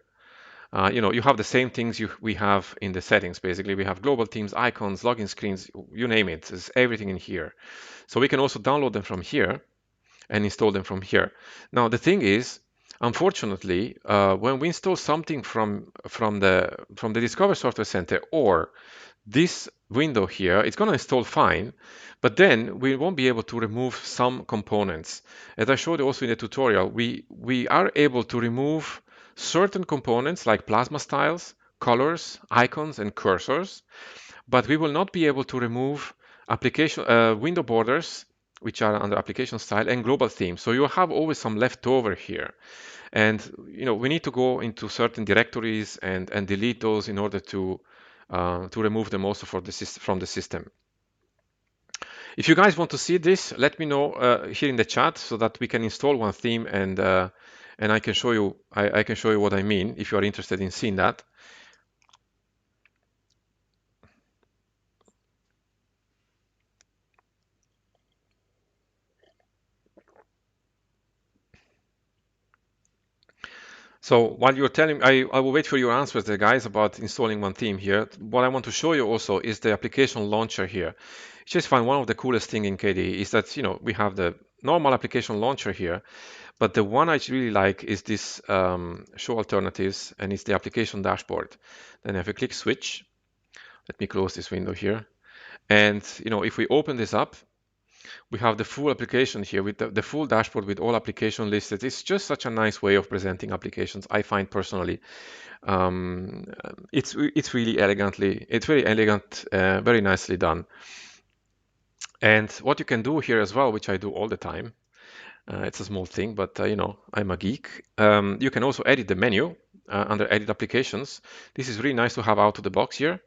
you have the same things we have in the settings. Basically, we have global themes, icons, login screens, you name it. There's everything in here. So we can also download them from here and install them from here. Now, the thing is, unfortunately, when we install something from the Discover Software Center or this window here, it's going to install fine, but then we won't be able to remove some components. As I showed also in the tutorial, we are able to remove certain components like plasma styles, colors, icons, and cursors, but we will not be able to remove application window borders, which are under application style, and global themes. So you have always some left over here. And we need to go into certain directories and delete those in order to remove them also from the system. If you guys want to see this, let me know here in the chat so that we can install one theme, and I can show you what I mean if you are interested in seeing that. So while you're telling me, I will wait for your answers there, guys, about installing one theme here. What I want to show you also is the application launcher here. I just find one of the coolest thing in KDE is that, we have the normal application launcher here, but the one I really like is this show alternatives, and it's the application dashboard. Then if you click switch, let me close this window here. And, if we open this up, we have the full application here with the full dashboard with all application listed. It's just such a nice way of presenting applications, I find personally. It's very elegant, very nicely done. And what you can do here as well, which I do all the time, it's a small thing, but I'm a geek. You can also edit the menu under edit applications. This is really nice to have out of the box here.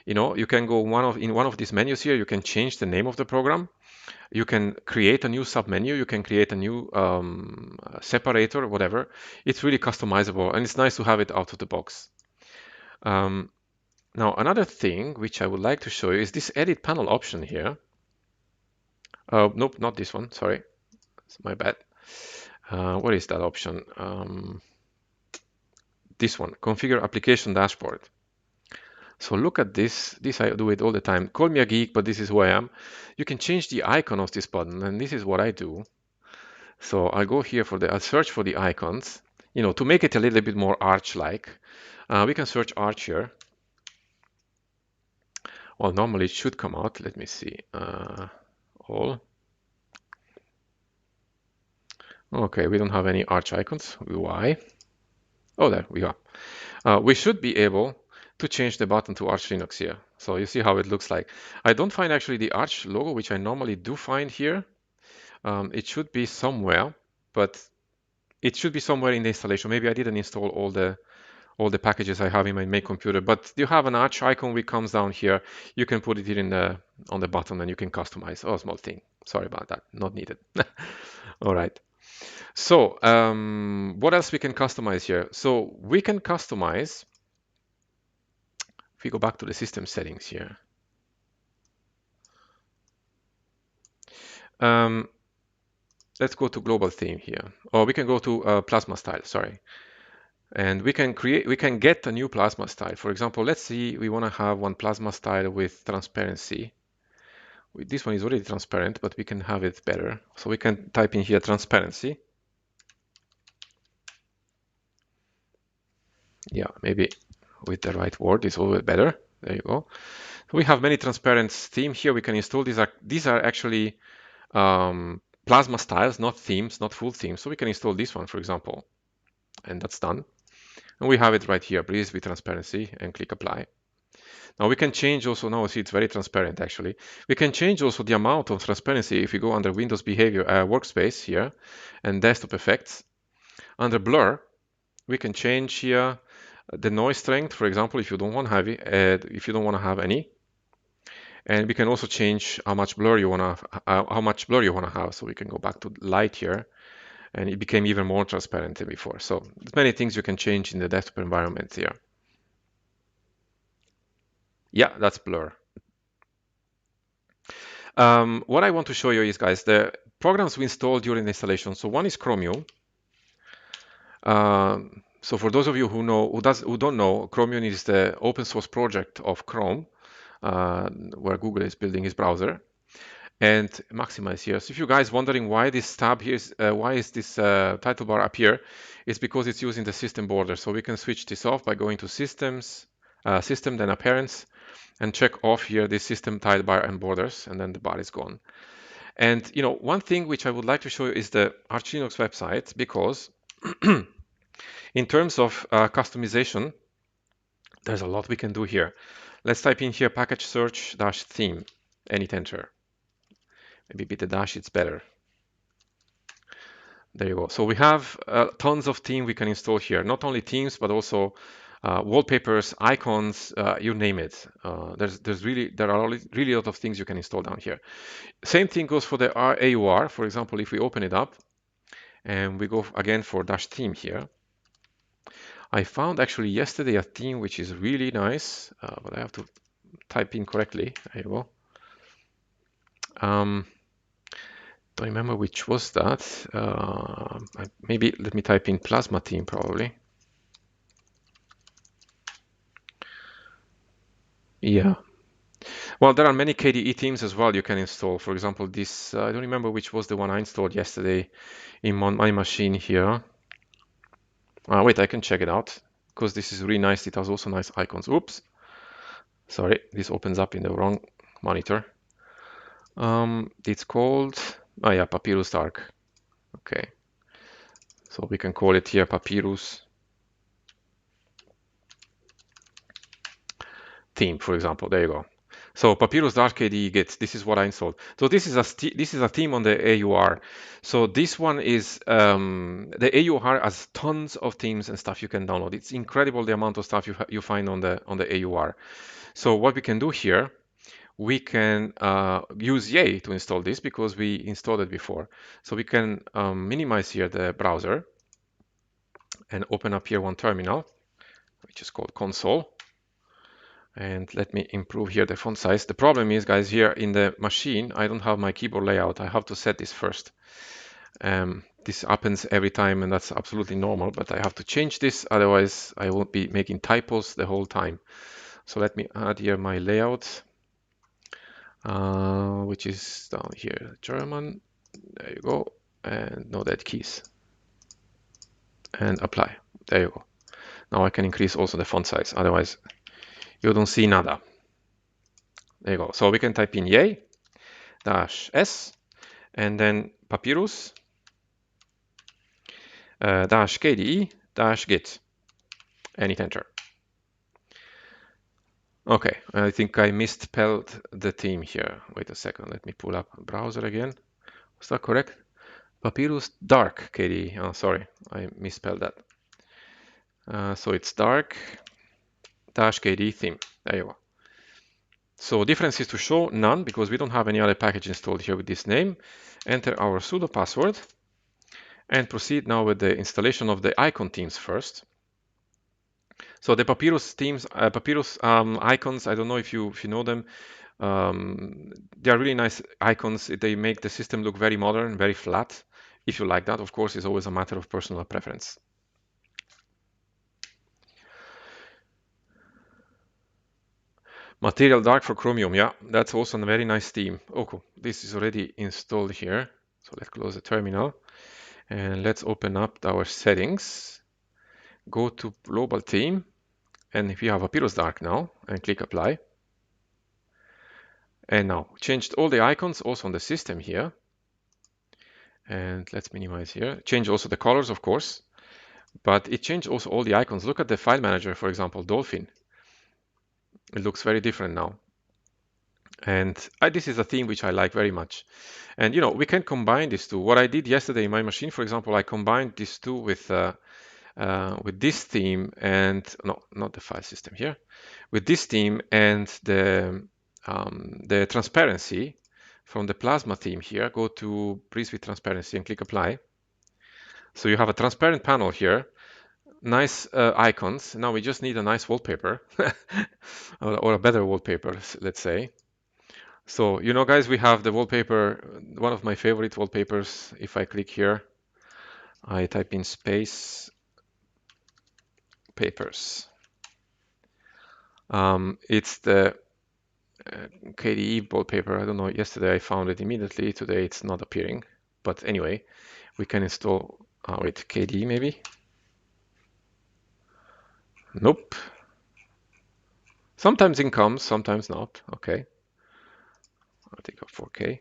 You can go in one of these menus here, you can change the name of the program. You can create a new submenu, you can create a new separator, whatever. It's really customizable, and it's nice to have it out of the box. Now, another thing which I would like to show you is this edit panel option here. Nope, not this one, sorry. It's my bad. What is that option? This one, configure application dashboard. So look at this. This I do it all the time. Call me a geek, but this is who I am. You can change the icon of this button, and this is what I do. So I'll go here I'll search for the icons, to make it a little bit more Arch-like. We can search Arch here. Well, normally it should come out. Let me see. All. Okay, we don't have any arch icons. Why? Oh, there we go. We should be able to change the button to Arch Linux here. So you see how it looks like. I don't find actually the Arch logo, which I normally do find here. It should be somewhere, but it should be somewhere in the installation. Maybe I didn't install all the packages I have in my main computer, but you have an Arch icon which comes down here. You can put it here in the on the button and you can customize. Oh, small thing. Sorry about that. Not needed. All right. So what else we can customize here? So we can customize, if we go back to the system settings here, let's go to global theme here. Or we can go to plasma style, sorry. And we can get a new plasma style. For example, let's see, we want to have one plasma style with transparency. This one is already transparent, but we can have it better. So we can type in here transparency. Yeah, maybe with the right word is always better. There you go. So we have many transparent theme here. We can install these are actually plasma styles, not themes, not full themes. So we can install this one, for example, and that's done. And we have it right here. Please with transparency and click apply. Now we can change also, now see it's very transparent actually. We can change also the amount of transparency if we go under Windows Behavior Workspace here and Desktop Effects. Under Blur, we can change here the noise strength, for example, if you don't want to have it, if you don't want to have any. And we can also change how much blur you want to have. So we can go back to light here, and it became even more transparent than before. So there's many things you can change in the desktop environment here. Yeah, that's blur. What I want to show you is, guys, the programs we installed during the installation. So one is Chromium. So for those of you who don't know, Chromium is the open source project of Chrome, where Google is building his browser. And maximize here. So if you guys wondering why this tab here is, why is this title bar up here, it's because it's using the system border. So we can switch this off by going to systems, system, then appearance, and check off here the system title bar and borders, and then the bar is gone. And you know, one thing which I would like to show you is the Arch Linux website, because in terms of customization, there's a lot we can do here. Let's type in here package search dash theme and hit enter. Maybe with the dash it's better. There you go. So we have tons of theme we can install here. Not only themes, but also wallpapers, icons, you name it. There are really a lot of things you can install down here. Same thing goes for the AUR. For example, if we open it up and we go again for dash theme here, I found actually yesterday a theme which is really nice, but I have to type in correctly. There you go. Don't remember which was that. Maybe let me type in plasma theme probably. Yeah. Well, there are many KDE themes as well you can install. For example, this, I don't remember which was the one I installed yesterday in my machine here. Wait, I can check it out because this is really nice. It has also nice icons. Oops. Sorry, this opens up in the wrong monitor. It's called, oh yeah, Papyrus Dark. Okay. So we can call it here Papyrus theme, for example. There you go. So Papyrus Dark KDE Git, this is what I installed. So this is a theme on the AUR. So this one is the AUR has tons of themes and stuff you can download. It's incredible the amount of stuff you find on the AUR. So what we can do here, we can use Yay to install this because we installed it before. So we can minimize here the browser and open up here one terminal, which is called console. And let me improve here the font size. The problem is, guys, here in the machine, I don't have my keyboard layout. I have to set this first. This happens every time, and that's absolutely normal, but I have to change this. Otherwise, I won't be making typos the whole time. So let me add here my layout, which is down here, German. There you go. And no dead keys. And apply. There you go. Now I can increase also the font size. Otherwise, you don't see nada. There you go. So we can type in yay -s and then papyrus -kde -git and hit enter. Okay, I think I misspelled the theme here. Wait a second, let me pull up browser again. Was that correct? Papyrus dark KDE. Oh, sorry, I misspelled that. So it's dark -KDE theme. There you go. So difference is to show none because we don't have any other package installed here with this name. Enter our sudo password and proceed now with the installation of the icon themes first. So the Papyrus themes, Papyrus icons, I don't know if you know them. They are really nice icons. They make the system look very modern, very flat. If you like that, of course, it's always a matter of personal preference. Material Dark for Chromium, yeah, that's also a very nice theme. Oh, cool. This is already installed here. So let's close the terminal and let's open up our settings. Go to Global Theme, and if you have Papyrus Dark now, and click Apply. And now changed all the icons also on the system here. And let's minimize here. Change also the colors, of course, but it changed also all the icons. Look at the file manager, for example, Dolphin. It looks very different now. And this is a theme which I like very much. And we can combine these two. What I did yesterday in my machine, for example, I combined these two with this theme and no, not the file system here, with this theme and the transparency from the plasma theme here. Go to Breeze with transparency and click apply. So you have a transparent panel here, nice icons. Now we just need a nice wallpaper or a better wallpaper, let's say. So, guys, we have the wallpaper, one of my favorite wallpapers. If I click here, I type in space papers. It's the KDE wallpaper. I don't know, yesterday I found it immediately. Today it's not appearing. But anyway, we can install, wait, KDE maybe? Nope. Sometimes it comes, sometimes not. Okay. I'll take a 4K.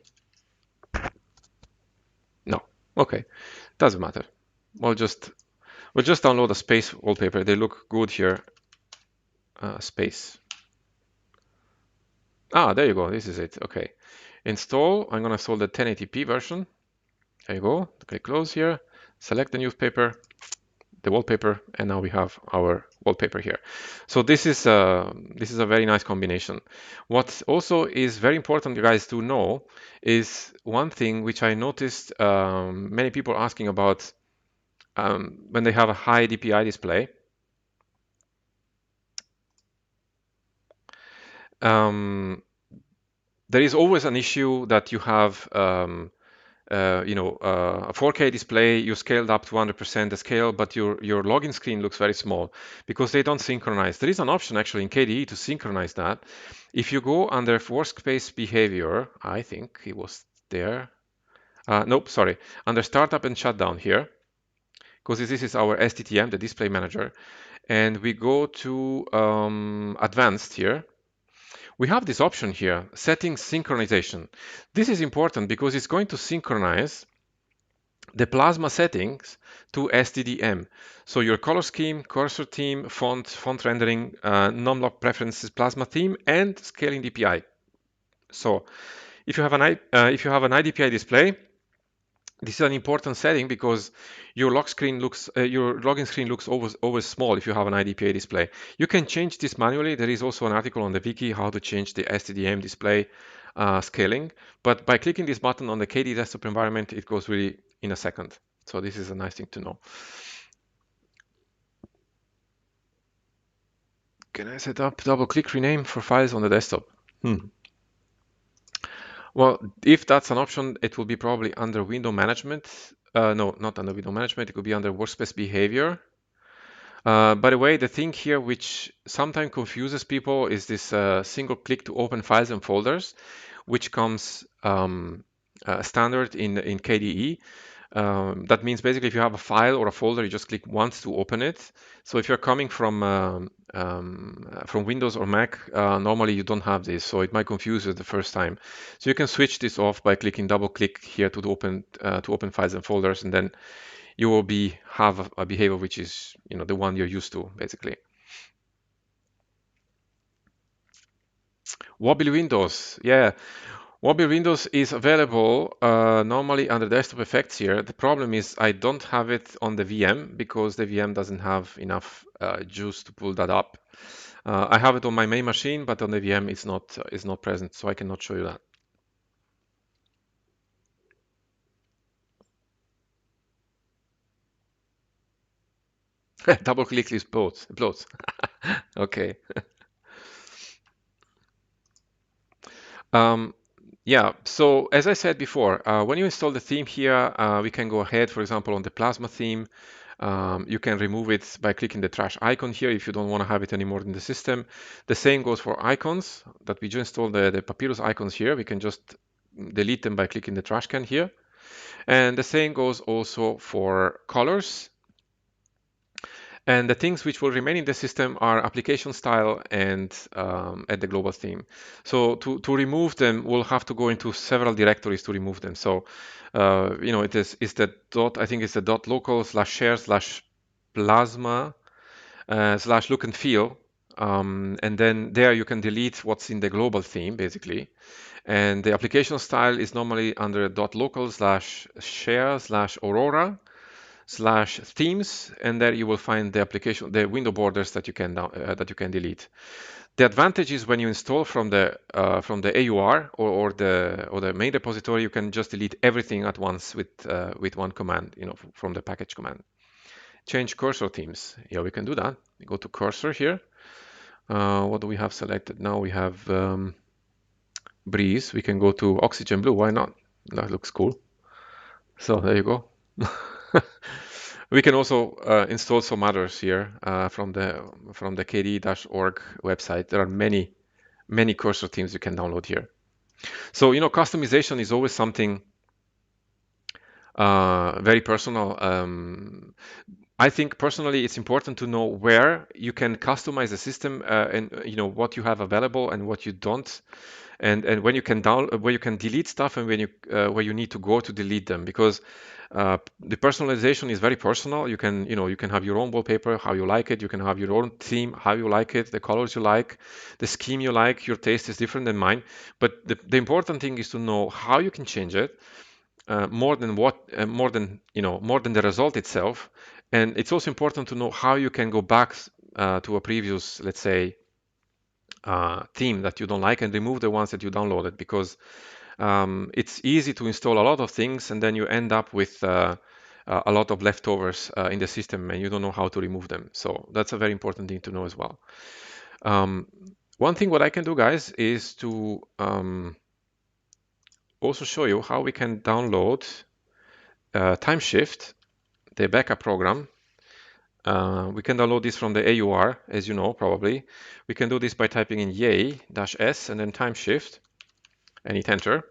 No. Okay. Doesn't matter. We'll just download a space wallpaper. They look good here. Space. There you go. This is it. Okay. Install. I'm going to install the 1080p version. There you go. Click close here. Select the newspaper, the wallpaper, and now we have our wallpaper here. So this is a very nice combination. What also is very important, you guys, to know is one thing which I noticed many people asking about when they have a high DPI display. There is always an issue that you have a 4K display, you scaled up to 100% the scale, but your login screen looks very small because they don't synchronize. There is an option actually in KDE to synchronize that. If you go under workspace behavior, I think it was there. Nope, sorry. Under startup and shutdown here, because this is our STTM, the display manager, and we go to advanced here. We have this option here, settings synchronization. This is important because it's going to synchronize the plasma settings to STDM. So your color scheme, cursor theme, font rendering, non-lock preferences, plasma theme, and scaling DPI. So if you have an iDPI display, this is an important setting because your login screen looks always small if you have an iDPI display. You can change this manually. There is also an article on the wiki how to change the STDM display scaling. But by clicking this button on the KDE desktop environment, it goes really in a second. So this is a nice thing to know. Can I set up double-click rename for files on the desktop? Well, if that's an option, it will be probably under window management. No, not under window management. It could be under workspace behavior. By the way, the thing here which sometimes confuses people is this single click to open files and folders, which comes standard in KDE. That means basically if you have a file or a folder, you just click once to open it. So if you're coming from Windows or Mac, normally you don't have this, so it might confuse you the first time. So you can switch this off by clicking double click here to open files and folders, and then you will have a behavior which is the one you're used to basically. Wobbly Windows, yeah. Wobbly Windows is available normally under desktop effects here. The problem is I don't have it on the VM because the VM doesn't have enough juice to pull that up. I have it on my main machine, but on the VM it's not present, so I cannot show you that. Double click is both. Okay. Um, yeah, so as I said before, when you install the theme here, we can go ahead, for example, on the Plasma theme. You can remove it by clicking the trash icon here if you don't want to have it anymore in the system. The same goes for icons that we just installed the Papyrus icons here. We can just delete them by clicking the trash can here. And the same goes also for colors. And the things which will remain in the system are application style and the global theme. So to remove them, we'll have to go into several directories to remove them. So it's the dot, I think it's the dot local slash share slash plasma slash look and feel. And then there you can delete what's in the global theme basically. And the application style is normally under dot local slash share slash aurora slash themes, and there you will find the window borders that you can delete. The advantage is when you install from the AUR or the main repository, you can just delete everything at once with one command, from the package command. Change cursor themes. Yeah, we can do that. We go to cursor here. What do we have selected now? We have Breeze. We can go to Oxygen Blue. Why not? That looks cool. So there you go. We can also install some others here from the kd-org website. There are many cursor themes you can download here. So customization is always something very personal. I think personally it's important to know where you can customize the system and what you have available and what you don't, and when you can where you can delete stuff and when where you need to go to delete them, because the personalization is very personal. You can have your own wallpaper how you like it. You can have your own theme how you like it, the colors you like, the scheme you like. Your taste is different than mine, but the important thing is to know how you can change it, more than the result itself. And it's also important to know how you can go back to a previous, let's say, theme that you don't like and remove the ones that you downloaded, because it's easy to install a lot of things and then you end up with a lot of leftovers in the system and you don't know how to remove them. So that's a very important thing to know as well. One thing what I can do, guys, is to also show you how we can download Timeshift, the backup program. We can download this from the AUR, as you know, probably. We can do this by typing in yay-s and then Timeshift and hit enter.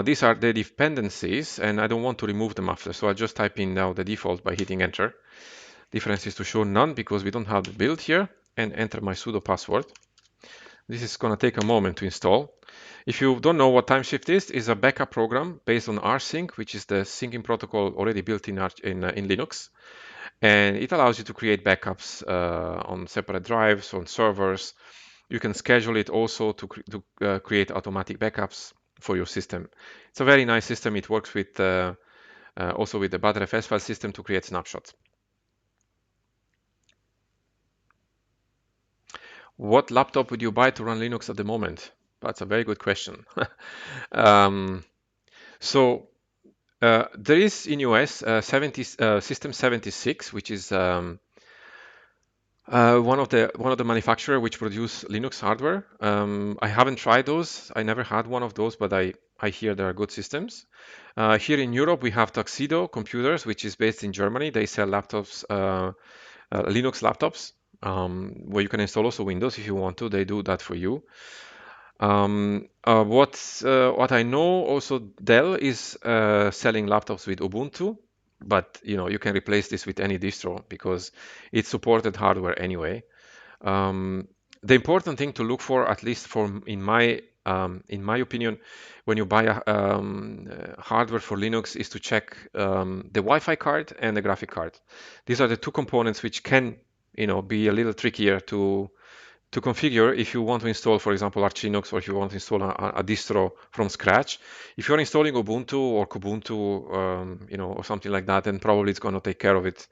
These are the dependencies, and I don't want to remove them after, so I just type in now the default by hitting enter. Difference is to show none because we don't have the build here, and enter my sudo password. This is going to take a moment to install. If you don't know what Timeshift is a backup program based on rsync, which is the syncing protocol already built in Linux. And it allows you to create backups on separate drives, on servers. You can schedule it also to create automatic backups for your system. It's a very nice system. It works with also with the Btrfs file system to create snapshots. What laptop would you buy to run Linux at the moment? That's a very good question. So there is in US System 76, which is one of the manufacturer which produce Linux hardware. I haven't tried those. I never had one of those, but I hear they are good systems. Here in Europe, we have Tuxedo Computers, which is based in Germany. They sell laptops, Linux laptops, where you can install also Windows if you want to. They do that for you. What I know also, Dell is selling laptops with Ubuntu, but you can replace this with any distro because it's supported hardware anyway. Um, the important thing to look for, at least for in my opinion, when you buy hardware for Linux, is to check the Wi-Fi card and the graphic card. These are the two components which can, be a little trickier to configure if you want to install, for example, Arch Linux, or if you want to install a distro from scratch. If you're installing Ubuntu or Kubuntu, or something like that, then probably it's going to take care of it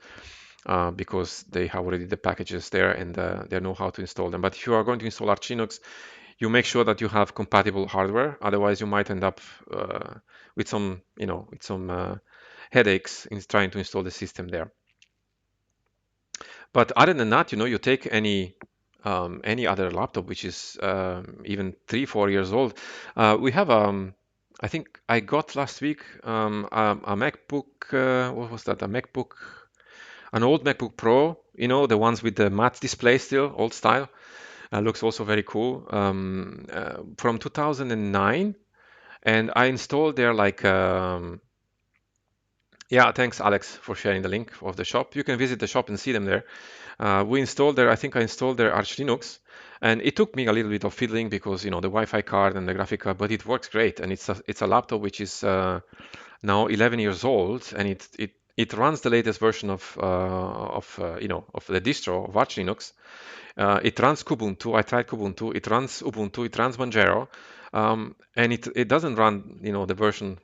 because they have already the packages there and they know how to install them. But if you are going to install Arch Linux, you make sure that you have compatible hardware. Otherwise, you might end up with some headaches in trying to install the system there. But other than that, you take any other laptop which is even 3, 4 years old. We have I think I got last week a MacBook. What was that? An old MacBook Pro. The ones with the matte display still, old style. Looks also very cool. From 2009, and I installed there like. Yeah, thanks Alex for sharing the link of the shop. You can visit the shop and see them there. We installed there, I think I installed their Arch Linux, and it took me a little bit of fiddling because the Wi-Fi card and the graphic card, but it works great, and it's a laptop which is now 11 years old, and it runs the latest version of the distro of Arch Linux. It runs Kubuntu. I tried Kubuntu. It runs Ubuntu. It runs Manjaro. And it doesn't run, the version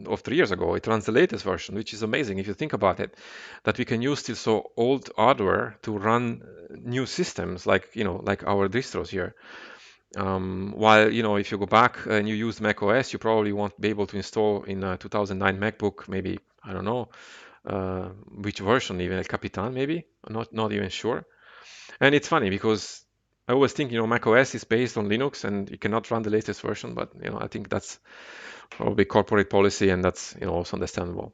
of 3 years ago. It runs the latest version, which is amazing if you think about it, that we can use still so old hardware to run new systems like our distros here. While, if you go back and you use Mac OS, you probably won't be able to install in a 2009 MacBook, maybe, I don't know, which version, even El Capitan, maybe, not even sure. And it's funny because I always think, Mac OS is based on Linux and you cannot run the latest version, but I think that's probably corporate policy and that's also understandable.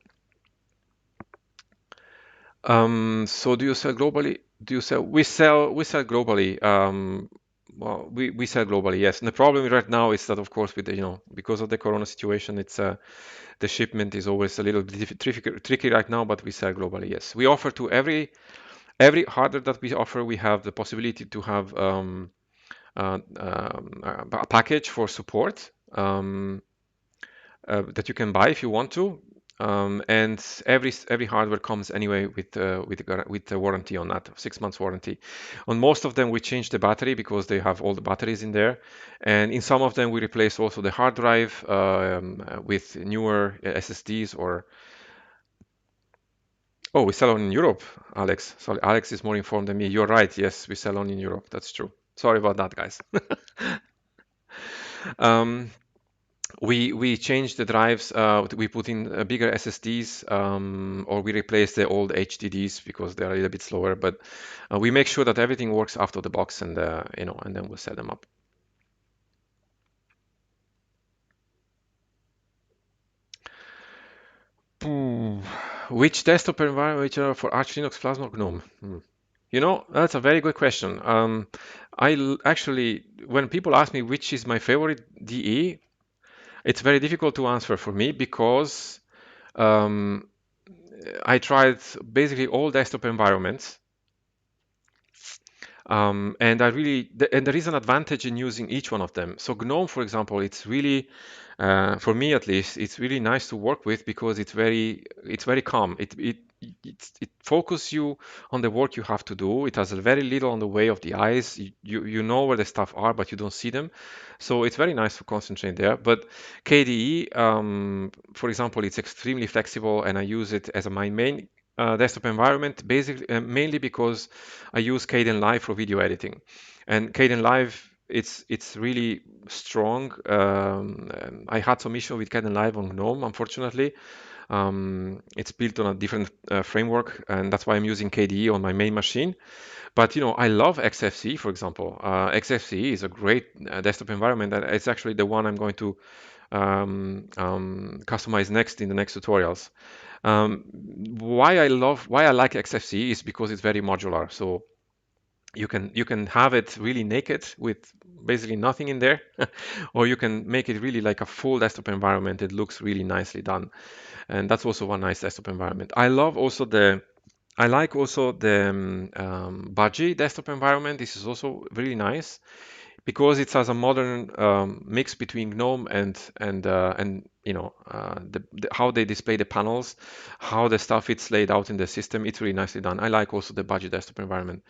So do you sell globally? Do you sell? We sell globally. Well, we sell globally, yes. And the problem right now is that, of course, with because of the Corona situation, it's the shipment is always a little bit tricky right now, but we sell globally, yes. We offer to every hardware that we offer, we have the possibility to have a package for support that you can buy if you want to. And every hardware comes anyway with a warranty on that, 6 months warranty. On most of them, we change the battery because they have all the batteries in there, and in some of them, we replace also the hard drive with newer SSDs or. Oh, we sell on in Europe, Alex. Sorry, Alex is more informed than me. You're right. Yes, we sell on in Europe. That's true. Sorry about that, guys. Um, we change the drives. We put in bigger SSDs, or we replace the old HDDs because they're a little bit slower. But we make sure that everything works out of the box, and and then we'll set them up. Ooh. Which desktop environment which are for Arch Linux, Plasma, GNOME? That's a very good question. Actually, when people ask me which is my favorite DE, it's very difficult to answer for me because um, I tried basically all desktop environments. And there is an advantage in using each one of them. So GNOME, for example, it's really, for me at least, it's really nice to work with because it's very calm. It focuses you on the work you have to do. It has very little on the way of the eyes. You know where the stuff are, but you don't see them. So it's very nice to concentrate there. But KDE, for example, it's extremely flexible, and I use it as my main desktop environment, basically mainly because I use Kden Live for video editing, and Kden Live it's really strong. I had some issue with Kden Live on GNOME, unfortunately. It's built on a different framework, and that's why I'm using KDE on my main machine. But I love XFC, for example. XFCE is a great desktop environment, and it's actually the one I'm going to customize next in the next tutorials. Why I like XFCE is because it's very modular. So You can have it really naked with basically nothing in there, or you can make it really like a full desktop environment. It looks really nicely done, and that's also one nice desktop environment. I like also the Budgie desktop environment. This is also really nice because it has a modern mix between GNOME and how they display the panels, how the stuff it's laid out in the system. It's really nicely done. I like also the Budgie desktop environment.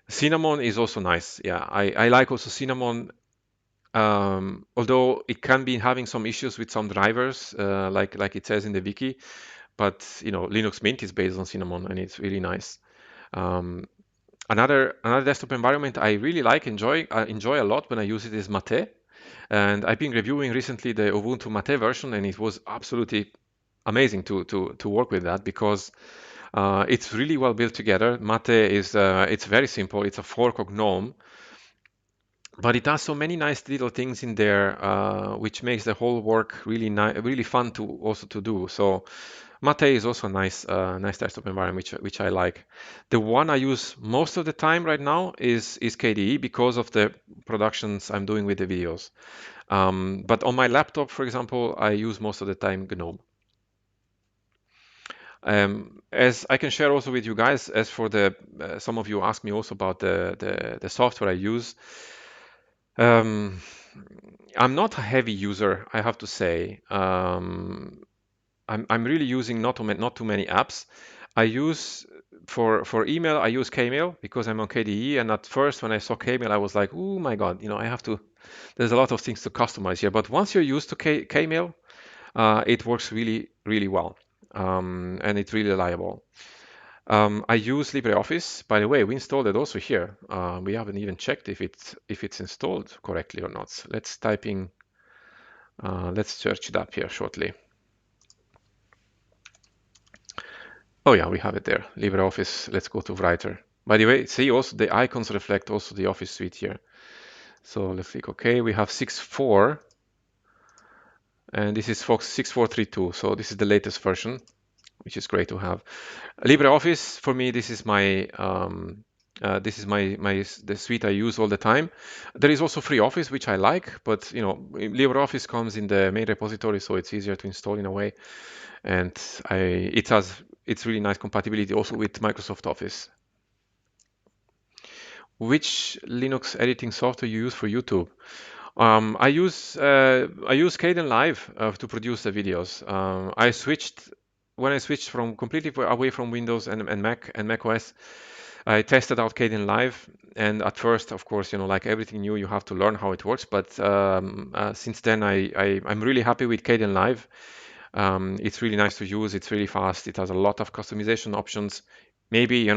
Cinnamon is also nice. Yeah, I like also Cinnamon. Although it can be having some issues with some drivers, like it says in the wiki, but Linux Mint is based on Cinnamon and it's really nice. Um, another desktop environment I really enjoy a lot when I use it is Mate, and I've been reviewing recently the Ubuntu Mate version, and it was absolutely amazing to work with that because it's really well built together. Mate is it's very simple. It's a fork of GNOME, but it has so many nice little things in there, which makes the whole work really fun to also to do. So Mate is also a nice desktop environment, which I like. The one I use most of the time right now is KDE because of the productions I'm doing with the videos. But on my laptop, for example, I use most of the time GNOME. As I can share also with you guys, as for the some of you ask me also about the software I use. Um, I'm not a heavy user, I have to say. I'm really using not too many apps. I use for email, I use Kmail because I'm on KDE. And at first, when I saw Kmail, I was like, oh my God, I have to. There's a lot of things to customize here. But once you're used to Kmail, it works really well, and it's really reliable. I use LibreOffice. By the way, we installed it also here. We haven't even checked if it's installed correctly or not. Let's type in. Let's search it up here shortly. Oh yeah, we have it there. LibreOffice. Let's go to Writer. By the way, see also the icons reflect also the Office suite here. So let's click OK. We have 6.4, and this is Fox 6.4.3.2. So this is the latest version, which is great to have. LibreOffice for me, this is the suite I use all the time. There is also FreeOffice, which I like, but LibreOffice comes in the main repository, so it's easier to install in a way, and it's really nice compatibility also with Microsoft Office. Which Linux editing software you use for YouTube? I use Kdenlive to produce the videos. When I switched from completely away from Windows and Mac OS. I tested out Kdenlive, and at first, of course, like everything new, you have to learn how it works. But since then, I'm really happy with Kdenlive. It's really nice to use. It's really fast. It has a lot of customization options. Maybe I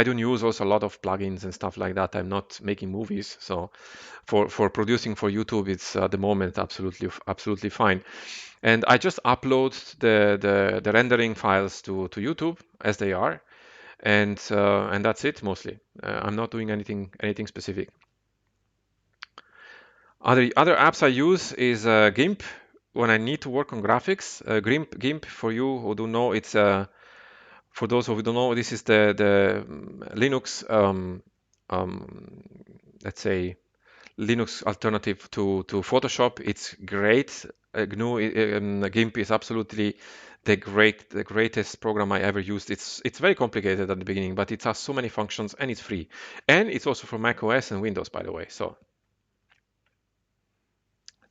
don't use also a lot of plugins and stuff like that. I'm not making movies, so for producing for YouTube, it's at the moment absolutely fine. And I just upload the rendering files to YouTube as they are, and that's it mostly. I'm not doing anything specific. Other apps I use is GIMP when I need to work on graphics. GIMP for you who don't know, it's for those who don't know, this is the Linux let's say Linux alternative to Photoshop. It's great. GIMP is absolutely the greatest program I ever used. It's very complicated at the beginning, but it has so many functions and it's free. And it's also for Mac OS and Windows, by the way. So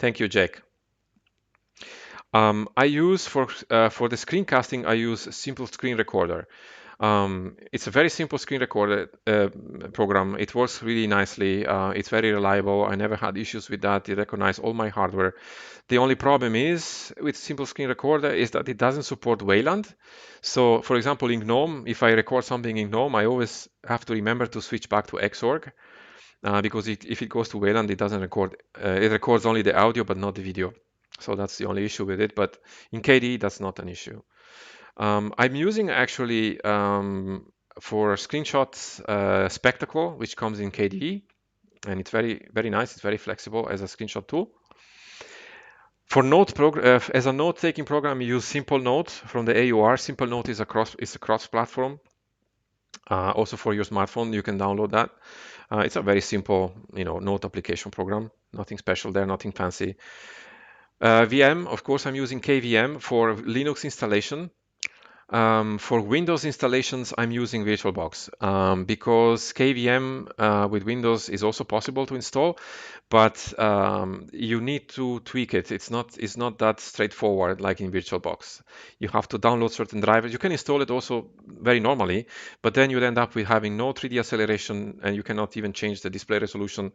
thank you, Jake. I use for the screencasting, I use Simple Screen Recorder. It's a very simple screen recorder program. It works really nicely. It's very reliable. I never had issues with that. It recognizes all my hardware. The only problem is with Simple Screen Recorder is that it doesn't support Wayland. So, for example, in GNOME, if I record something in GNOME, I always have to remember to switch back to Xorg because if it goes to Wayland, it doesn't record. It records only the audio, but not the video. So that's the only issue with it. But in KDE, that's not an issue. I'm using actually for screenshots Spectacle, which comes in KDE, and it's very nice. It's very flexible as a screenshot tool. For as a note-taking program, you use Simple Note from the AUR. Simple Note is a cross-platform. Also for your smartphone, you can download that. It's a very simple, note application program. Nothing special there, nothing fancy. VM, of course, I'm using KVM for Linux installation. For Windows installations, I'm using VirtualBox because KVM with Windows is also possible to install, but you need to tweak it. It's not that straightforward like in VirtualBox. You have to download certain drivers. You can install it also very normally, but then you'd end up with having no 3D acceleration and you cannot even change the display resolution.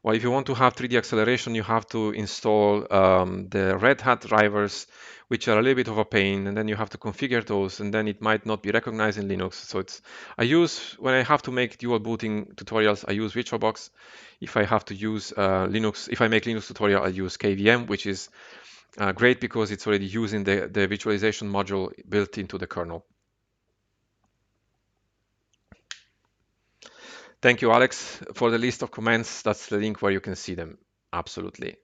Well, if you want to have 3D acceleration, you have to install the Red Hat drivers, which are a little bit of a pain, and then you have to configure those, and then it might not be recognized in Linux. So when I have to make dual booting tutorials, I use VirtualBox. If I have to use Linux, if I make Linux tutorial, I use KVM, which is great because it's already using the visualization module built into the kernel. Thank you, Alex, for the list of comments. That's the link where you can see them. Absolutely.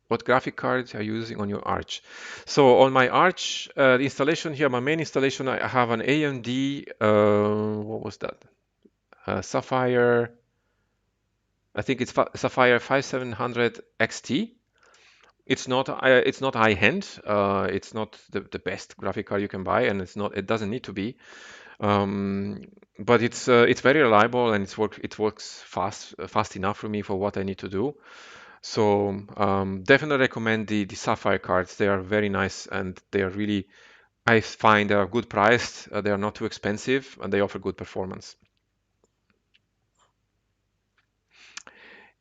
What graphic cards are you using on your Arch? So on my Arch, the installation here, my main installation, I have an AMD, what was that? Sapphire, I think it's Sapphire 5700 XT. It's not high-end. It's not the best graphic card you can buy, and it doesn't need to be. Um, but it's very reliable and it works fast enough for me for what I need to do. So definitely recommend the Sapphire cards. They are very nice and they are really, I find they are good priced. They are not too expensive and they offer good performance.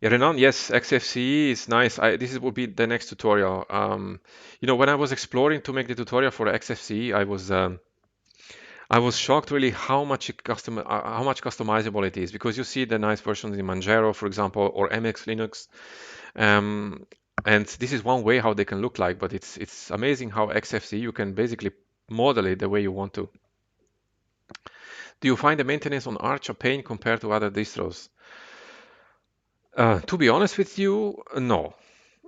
Yeah, Renan, yes, XFCE is nice. Will be the next tutorial. When I was exploring to make the tutorial for XFCE, I was shocked really how much customizable it is because you see the nice versions in Manjaro, for example, or MX Linux. Um, and this is one way how they can look like, but it's amazing how XFCE you can basically model it the way you want to. Do you find the maintenance on Arch a pain compared to other distros? To be honest with you, no.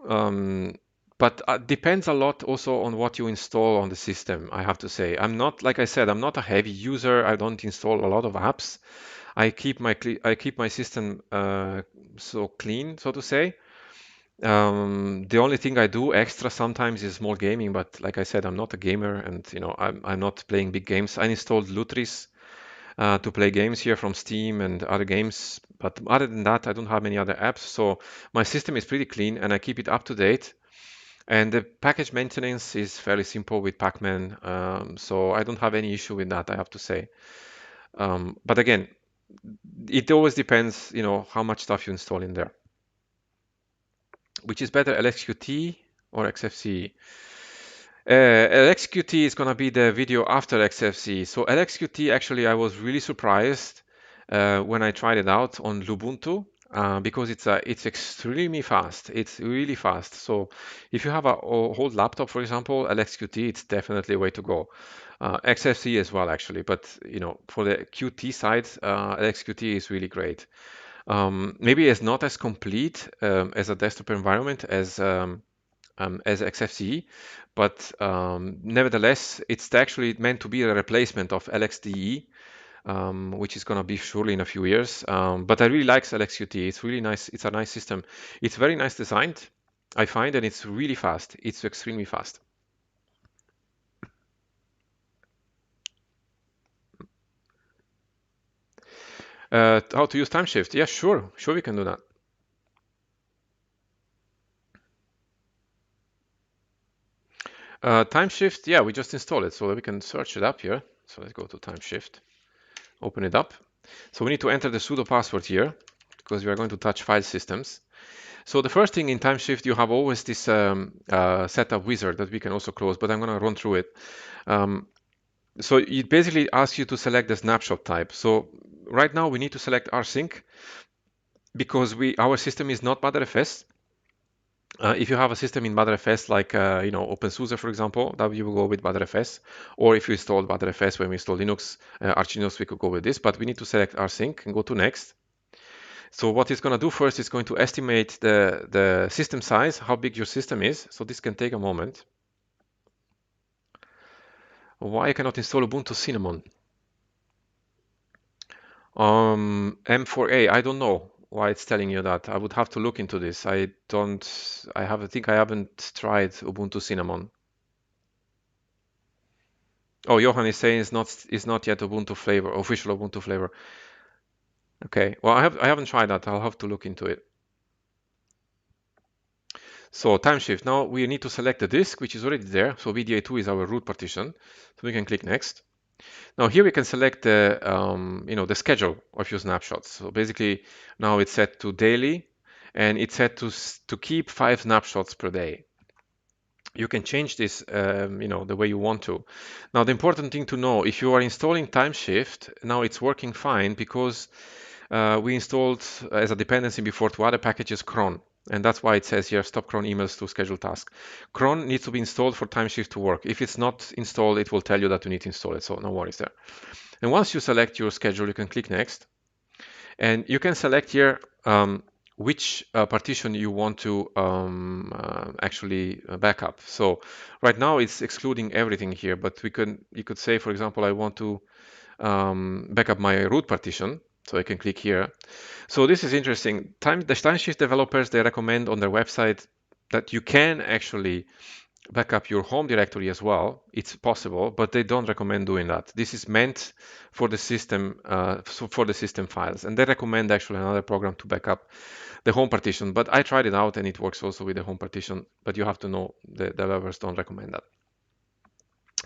Um, but depends a lot also on what you install on the system, I have to say. Like I said, I'm not a heavy user. I don't install a lot of apps. I keep my system so clean, so to say. The only thing I do extra sometimes is small gaming, but like I said, I'm not a gamer, and I'm not playing big games. I installed Lutris to play games here from Steam and other games, but other than that, I don't have any other apps. So my system is pretty clean, and I keep it up to date. And the package maintenance is fairly simple with Pacman, so I don't have any issue with that, I have to say. But again, it always depends, how much stuff you install in there. Which is better, LXQT or XFCE? LXQT is going to be the video after XFCE. So LXQT, actually, I was really surprised when I tried it out on Lubuntu because it's extremely fast. It's really fast. So if you have a whole laptop, for example, LXQT, it's definitely a way to go. XFCE as well, actually. But for the QT side, LXQT is really great. Maybe it's not as complete as a desktop environment as XFCE, but nevertheless, it's actually meant to be a replacement of LXDE, which is going to be surely in a few years. But I really like LXQT. It's really nice. It's a nice system. It's very nice designed, I find, and it's really fast. It's extremely fast. How to use timeshift? Yeah, sure, we can do that. Timeshift, yeah, we just installed it, so we can search it up here. So let's go to timeshift, open it up. So we need to enter the sudo password here because we are going to touch file systems. So the first thing in timeshift, you have always this setup wizard that we can also close, but I'm going to run through it. So it basically asks you to select the snapshot type. So right now we need to select rsync because our system is not Btrfs. If you have a system in Btrfs like OpenSUSE, for example, that you will go with Btrfs. Or if you installed Btrfs when we install Linux, Arch Linux, we could go with this. But we need to select rsync and go to next. So what it's going to do first is going to estimate the system size, how big your system is. So this can take a moment. Why I cannot install Ubuntu Cinnamon? M4A, I don't know why it's telling you that. I would have to look into this. I think I haven't tried Ubuntu Cinnamon. Oh, Johan is saying it's not yet Ubuntu flavor, official Ubuntu flavor. Okay, well, I haven't tried that. I'll have to look into it. So time shift. Now we need to select the disk, which is already there. So VDA2 is our root partition. So we can click next. Now here we can select the the schedule of your snapshots. So basically now it's set to daily, and it's set to keep 5 snapshots per day. You can change this the way you want to. Now the important thing to know, if you are installing time shift, now it's working fine because we installed as a dependency before to other packages cron. And that's why it says here stop cron emails to schedule task. Cron needs to be installed for timeshift to work. If it's not installed, it will tell you that you need to install it. So no worries there. And once you select your schedule, you can click next. And you can select here which partition you want to actually back up. So right now it's excluding everything here, but you could say, for example, I want to back up my root partition. So I can click here. So this is interesting. The timeshift developers, they recommend on their website that you can actually back up your home directory as well. It's possible, but they don't recommend doing that. This is meant for the system, for the system files, and they recommend actually another program to back up the home partition. But I tried it out, and it works also with the home partition. But you have to know the developers don't recommend that.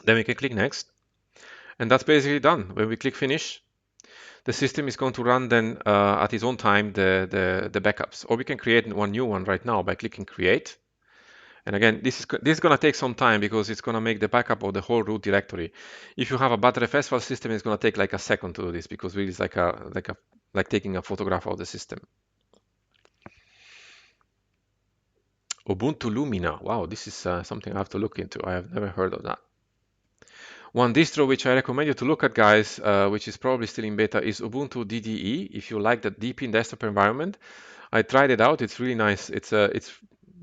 Then we can click next, and that's basically done. When we click finish, the system is going to run then at its own time the backups, or we can create one new one right now by clicking create. And again, this is going to take some time because it's going to make the backup of the whole root directory. If you have a Btrfs file system, it's going to take like a second to do this because really it's like taking a photograph of the system. Ubuntu Lumina. Wow, this is something I have to look into. I have never heard of that. One distro which I recommend you to look at, guys, which is probably still in beta, is Ubuntu DDE. If you like the Deepin desktop environment, I tried it out. It's really nice. It's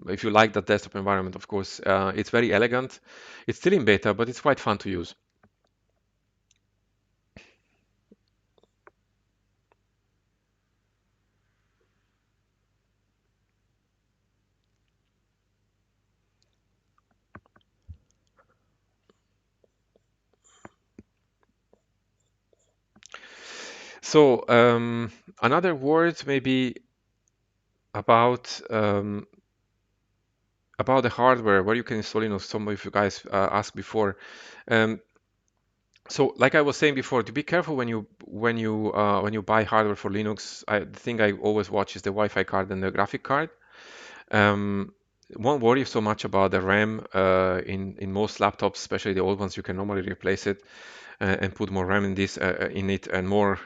if you like that desktop environment, of course, it's very elegant. It's still in beta, but it's quite fun to use. So another word maybe about the hardware where you can install. Some of you guys asked before. So like I was saying before, to be careful when you buy hardware for Linux. The thing I always watch is the Wi-Fi card and the graphic card. Won't worry so much about the RAM. In most laptops, especially the old ones, you can normally replace it and put more RAM in it and more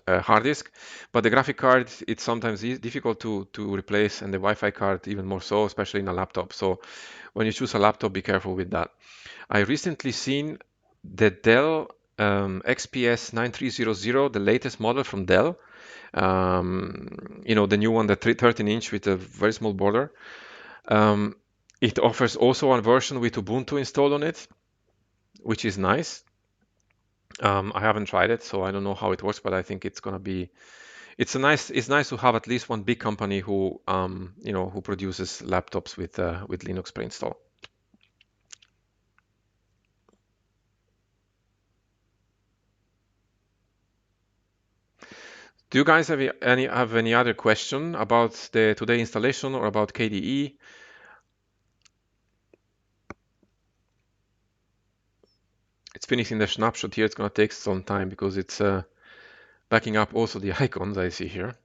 hard disk. But the graphic card, it's sometimes difficult to replace, and the Wi-Fi card even more so, especially in a laptop. So when you choose a laptop, be careful with that. I recently seen the Dell XPS 9300, the latest model from Dell. The new one, the 13-inch with a very small border. It offers also one version with Ubuntu installed on it, which is nice. I haven't tried it, so I don't know how it works, but I think it's gonna be. It's nice to have at least one big company who who produces laptops with Linux pre-installed. Do you guys have any other question about the today installation or about KDE? It's finishing the snapshot here. It's going to take some time because it's backing up also the icons I see here.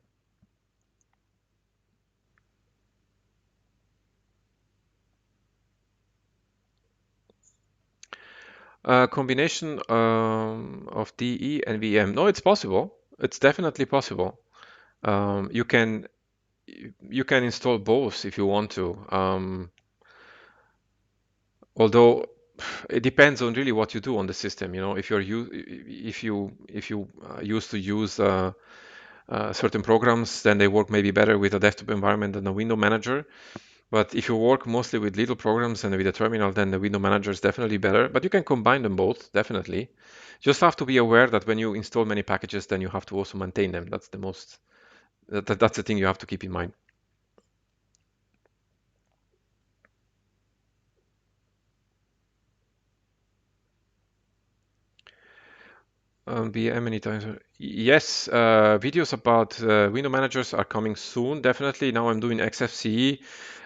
Combination of DE and VM. No, it's possible. It's definitely possible. You can install both if you want to. Although it depends on really what you do on the system. If you used to use certain programs, then they work maybe better with a desktop environment than a window manager. But if you work mostly with little programs and with a terminal, then the window manager is definitely better. But you can combine them both, definitely. Just have to be aware that when you install many packages, then you have to also maintain them. That's the most, that's the thing you have to keep in mind. BM many times. Yes, videos about window managers are coming soon, definitely. Now I'm doing XFCE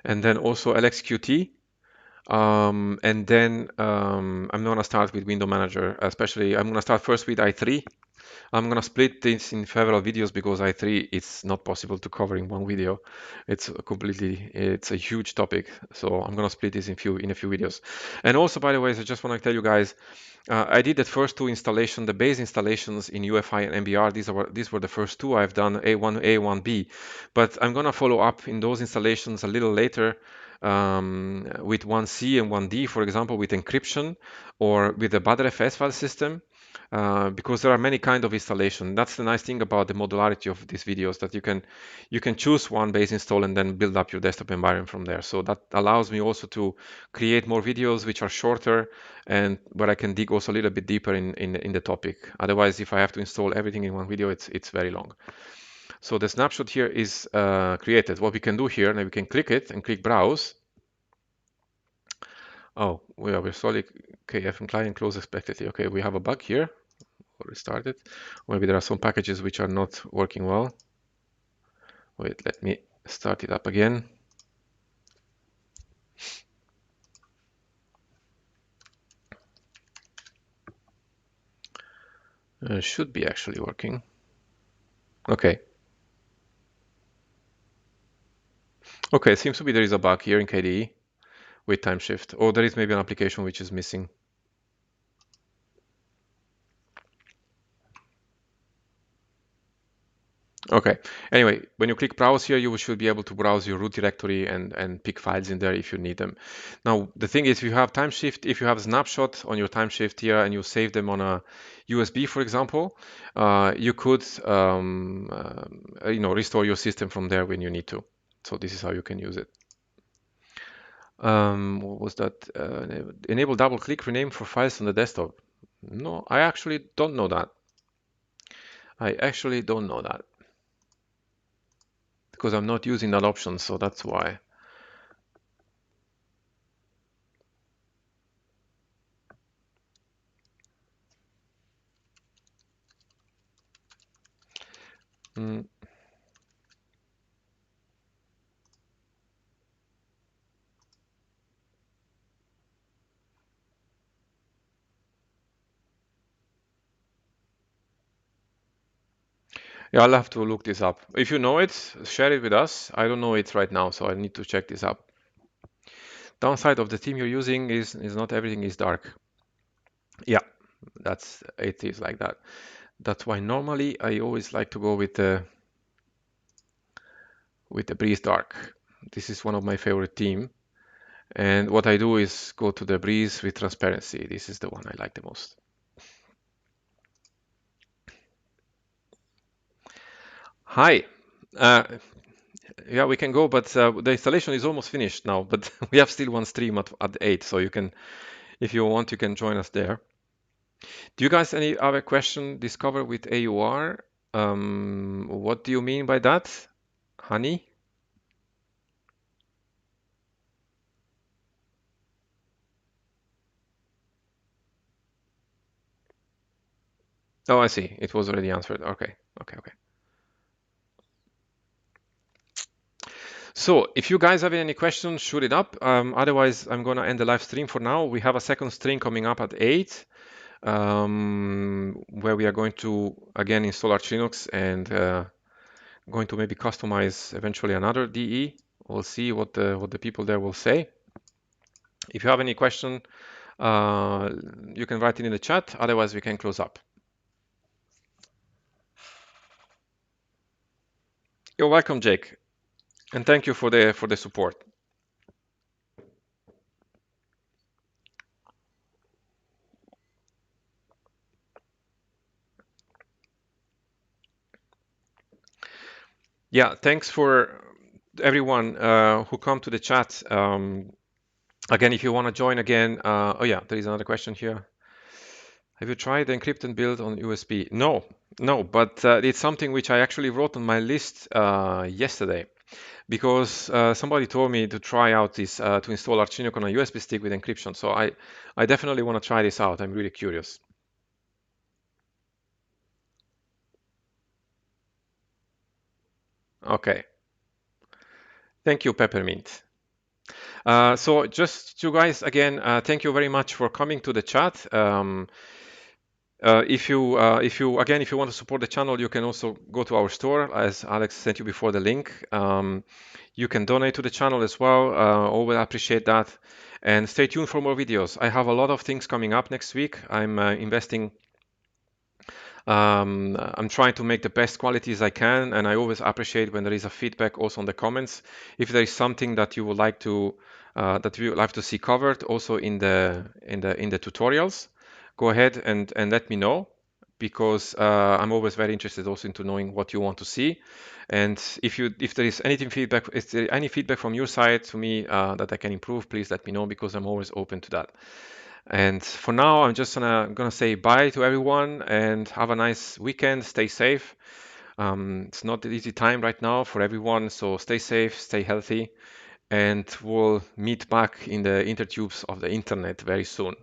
and then also LXQT. And then I'm gonna start with window manager, especially I'm gonna start first with i3. I'm gonna split this in several videos because i3 it's not possible to cover in one video. It's a huge topic. So I'm gonna split this in a few videos. And also, by the way, I just want to tell you guys, I did the first two installation, the base installations in UFI and MBR. These were the first two I've done, A1, A1B. But I'm gonna follow up in those installations a little later with 1C and 1D, for example, with encryption or with the BudFS file system. Because there are many kind of installation. That's the nice thing about the modularity of these videos, that you can choose one base install and then build up your desktop environment from there. So that allows me also to create more videos which are shorter and where I can dig also a little bit deeper in the topic. Otherwise, if I have to install everything in one video, it's very long. So the snapshot here is created. What we can do here, now we can click it and click browse. Oh, we're solid KF and client close expectedly. Okay, we have a bug here. We'll restart it. Maybe there are some packages which are not working well. Wait, let me start it up again. Should be actually working. Okay. Okay, it seems to be there is a bug here in KDE with time shift, or there is maybe an application which is missing. Okay. Anyway, when you click browse here, you should be able to browse your root directory and pick files in there if you need them. Now, the thing is, if you have time shift, if you have a snapshot on your time shift here and you save them on a USB, for example, you could, restore your system from there when you need to. So this is how you can use it. What was that? Enable double click rename for files on the desktop. No, I actually don't know that. I actually don't know that because I'm not using that option, so that's why. Mm. Yeah, I'll have to look this up. If you know it, share it with us. I don't know it right now, so I need to check this up. Downside of the theme you're using is not everything is dark. Yeah, it is like that. That's why normally I always like to go with the breeze dark. This is one of my favorite theme. And what I do is go to the breeze with transparency. This is the one I like the most. Hi. Uh, yeah, we can go, but the installation is almost finished now. But we have still one stream at 8, so you can, if you want, you can join us there. Do you guys any other question discover with AUR? What do you mean by that, honey? Oh, I see. It was already answered. Okay, okay, okay. So if you guys have any questions, shoot it up. Otherwise, I'm gonna end the live stream for now. We have a second stream coming up at 8, where we are going to again install Arch Linux and going to maybe customize eventually another DE. We'll see what the people there will say. If you have any question, you can write it in the chat. Otherwise, we can close up. You're welcome, Jake, and thank you for the support. Yeah, thanks for everyone who come to the chat. Again, if you want to join again, oh yeah, there is another question here. Have you tried the encrypted build on USB? No, no, but it's something which I actually wrote on my list yesterday because somebody told me to try out this to install Archinic on a USB stick with encryption. So I definitely want to try this out. I'm really curious. Okay. Thank you, Peppermint. So just you guys again, thank you very much for coming to the chat. If you want to support the channel, you can also go to our store, as Alex sent you before the link. You can donate to the channel as well. Always appreciate that. And stay tuned for more videos. I have a lot of things coming up next week. I'm investing. I'm trying to make the best qualities I can, and I always appreciate when there is a feedback also on the comments. If there is something that you would like to see covered also in the tutorials, go ahead and let me know because I'm always very interested also into knowing what you want to see. And if there is any feedback from your side to me that I can improve, please let me know because I'm always open to that. And for now, I'm just gonna say bye to everyone and have a nice weekend. Stay safe. It's not an easy time right now for everyone, so stay safe, stay healthy, and we'll meet back in the intertubes of the internet very soon.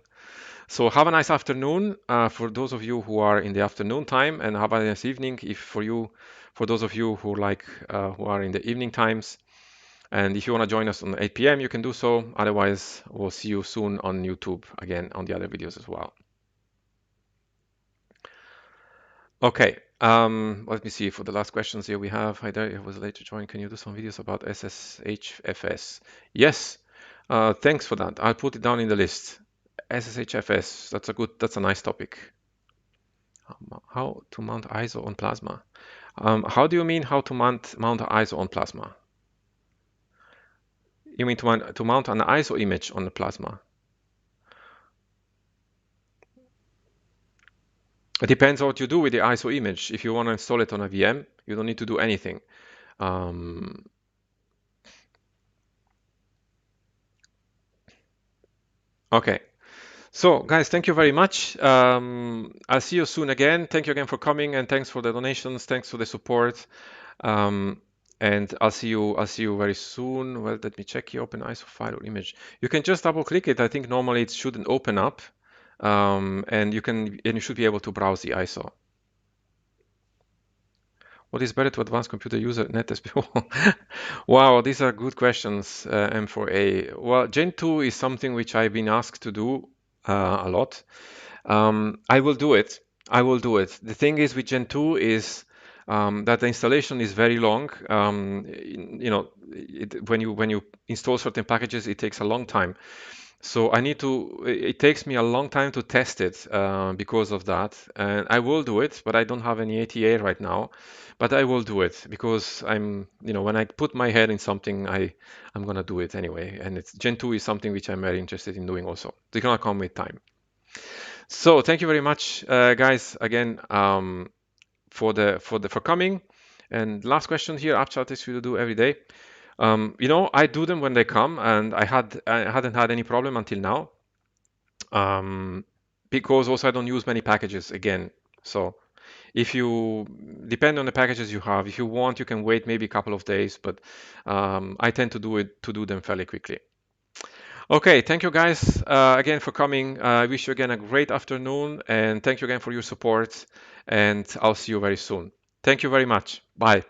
So have a nice afternoon for those of you who are in the afternoon time, and have a nice evening for those of you who are in the evening times. And if you want to join us on 8 p.m., you can do so. Otherwise, we'll see you soon on YouTube again on the other videos as well. Okay. Let me see. For the last questions here we have, hi there, I was late to join. Can you do some videos about SSHFS? Yes. Thanks for that. I'll put it down in the list. SSHFS. That's a nice topic. How to mount ISO on Plasma? How do you mean how to mount ISO on Plasma? You mean to mount an ISO image on the Plasma? It depends on what you do with the ISO image. If you want to install it on a VM, you don't need to do anything. Okay. So, guys, thank you very much. I'll see you soon again. Thank you again for coming, and thanks for the donations. Thanks for the support. And I'll see you very soon. Well, let me check here. Open ISO file or image. You can just double click it. I think normally it shouldn't open up. And you should be able to browse the ISO. What is better to advanced computer user NetSP? Wow, these are good questions, M4A. Well, Gen 2 is something which I've been asked to do a lot. I will do it. I will do it. The thing is with Gen 2 is that the installation is very long. When you install certain packages, it takes a long time. So it takes me a long time to test it because of that. And I will do it, but I don't have any ATA right now. But I will do it because when I put my head in something, I'm gonna do it anyway. And Gen 2 is something which I'm very interested in doing also. It's gonna come with time. So thank you very much, guys, again for coming. And last question here, app chat is you do every day. I do them when they come, and I hadn't had any problem until now. Because also I don't use many packages again. So if you depend on the packages you have, if you want, you can wait maybe a couple of days, but I tend to do them fairly quickly. Okay, thank you guys again for coming. I wish you again a great afternoon, and thank you again for your support, and I'll see you very soon. Thank you very much. Bye.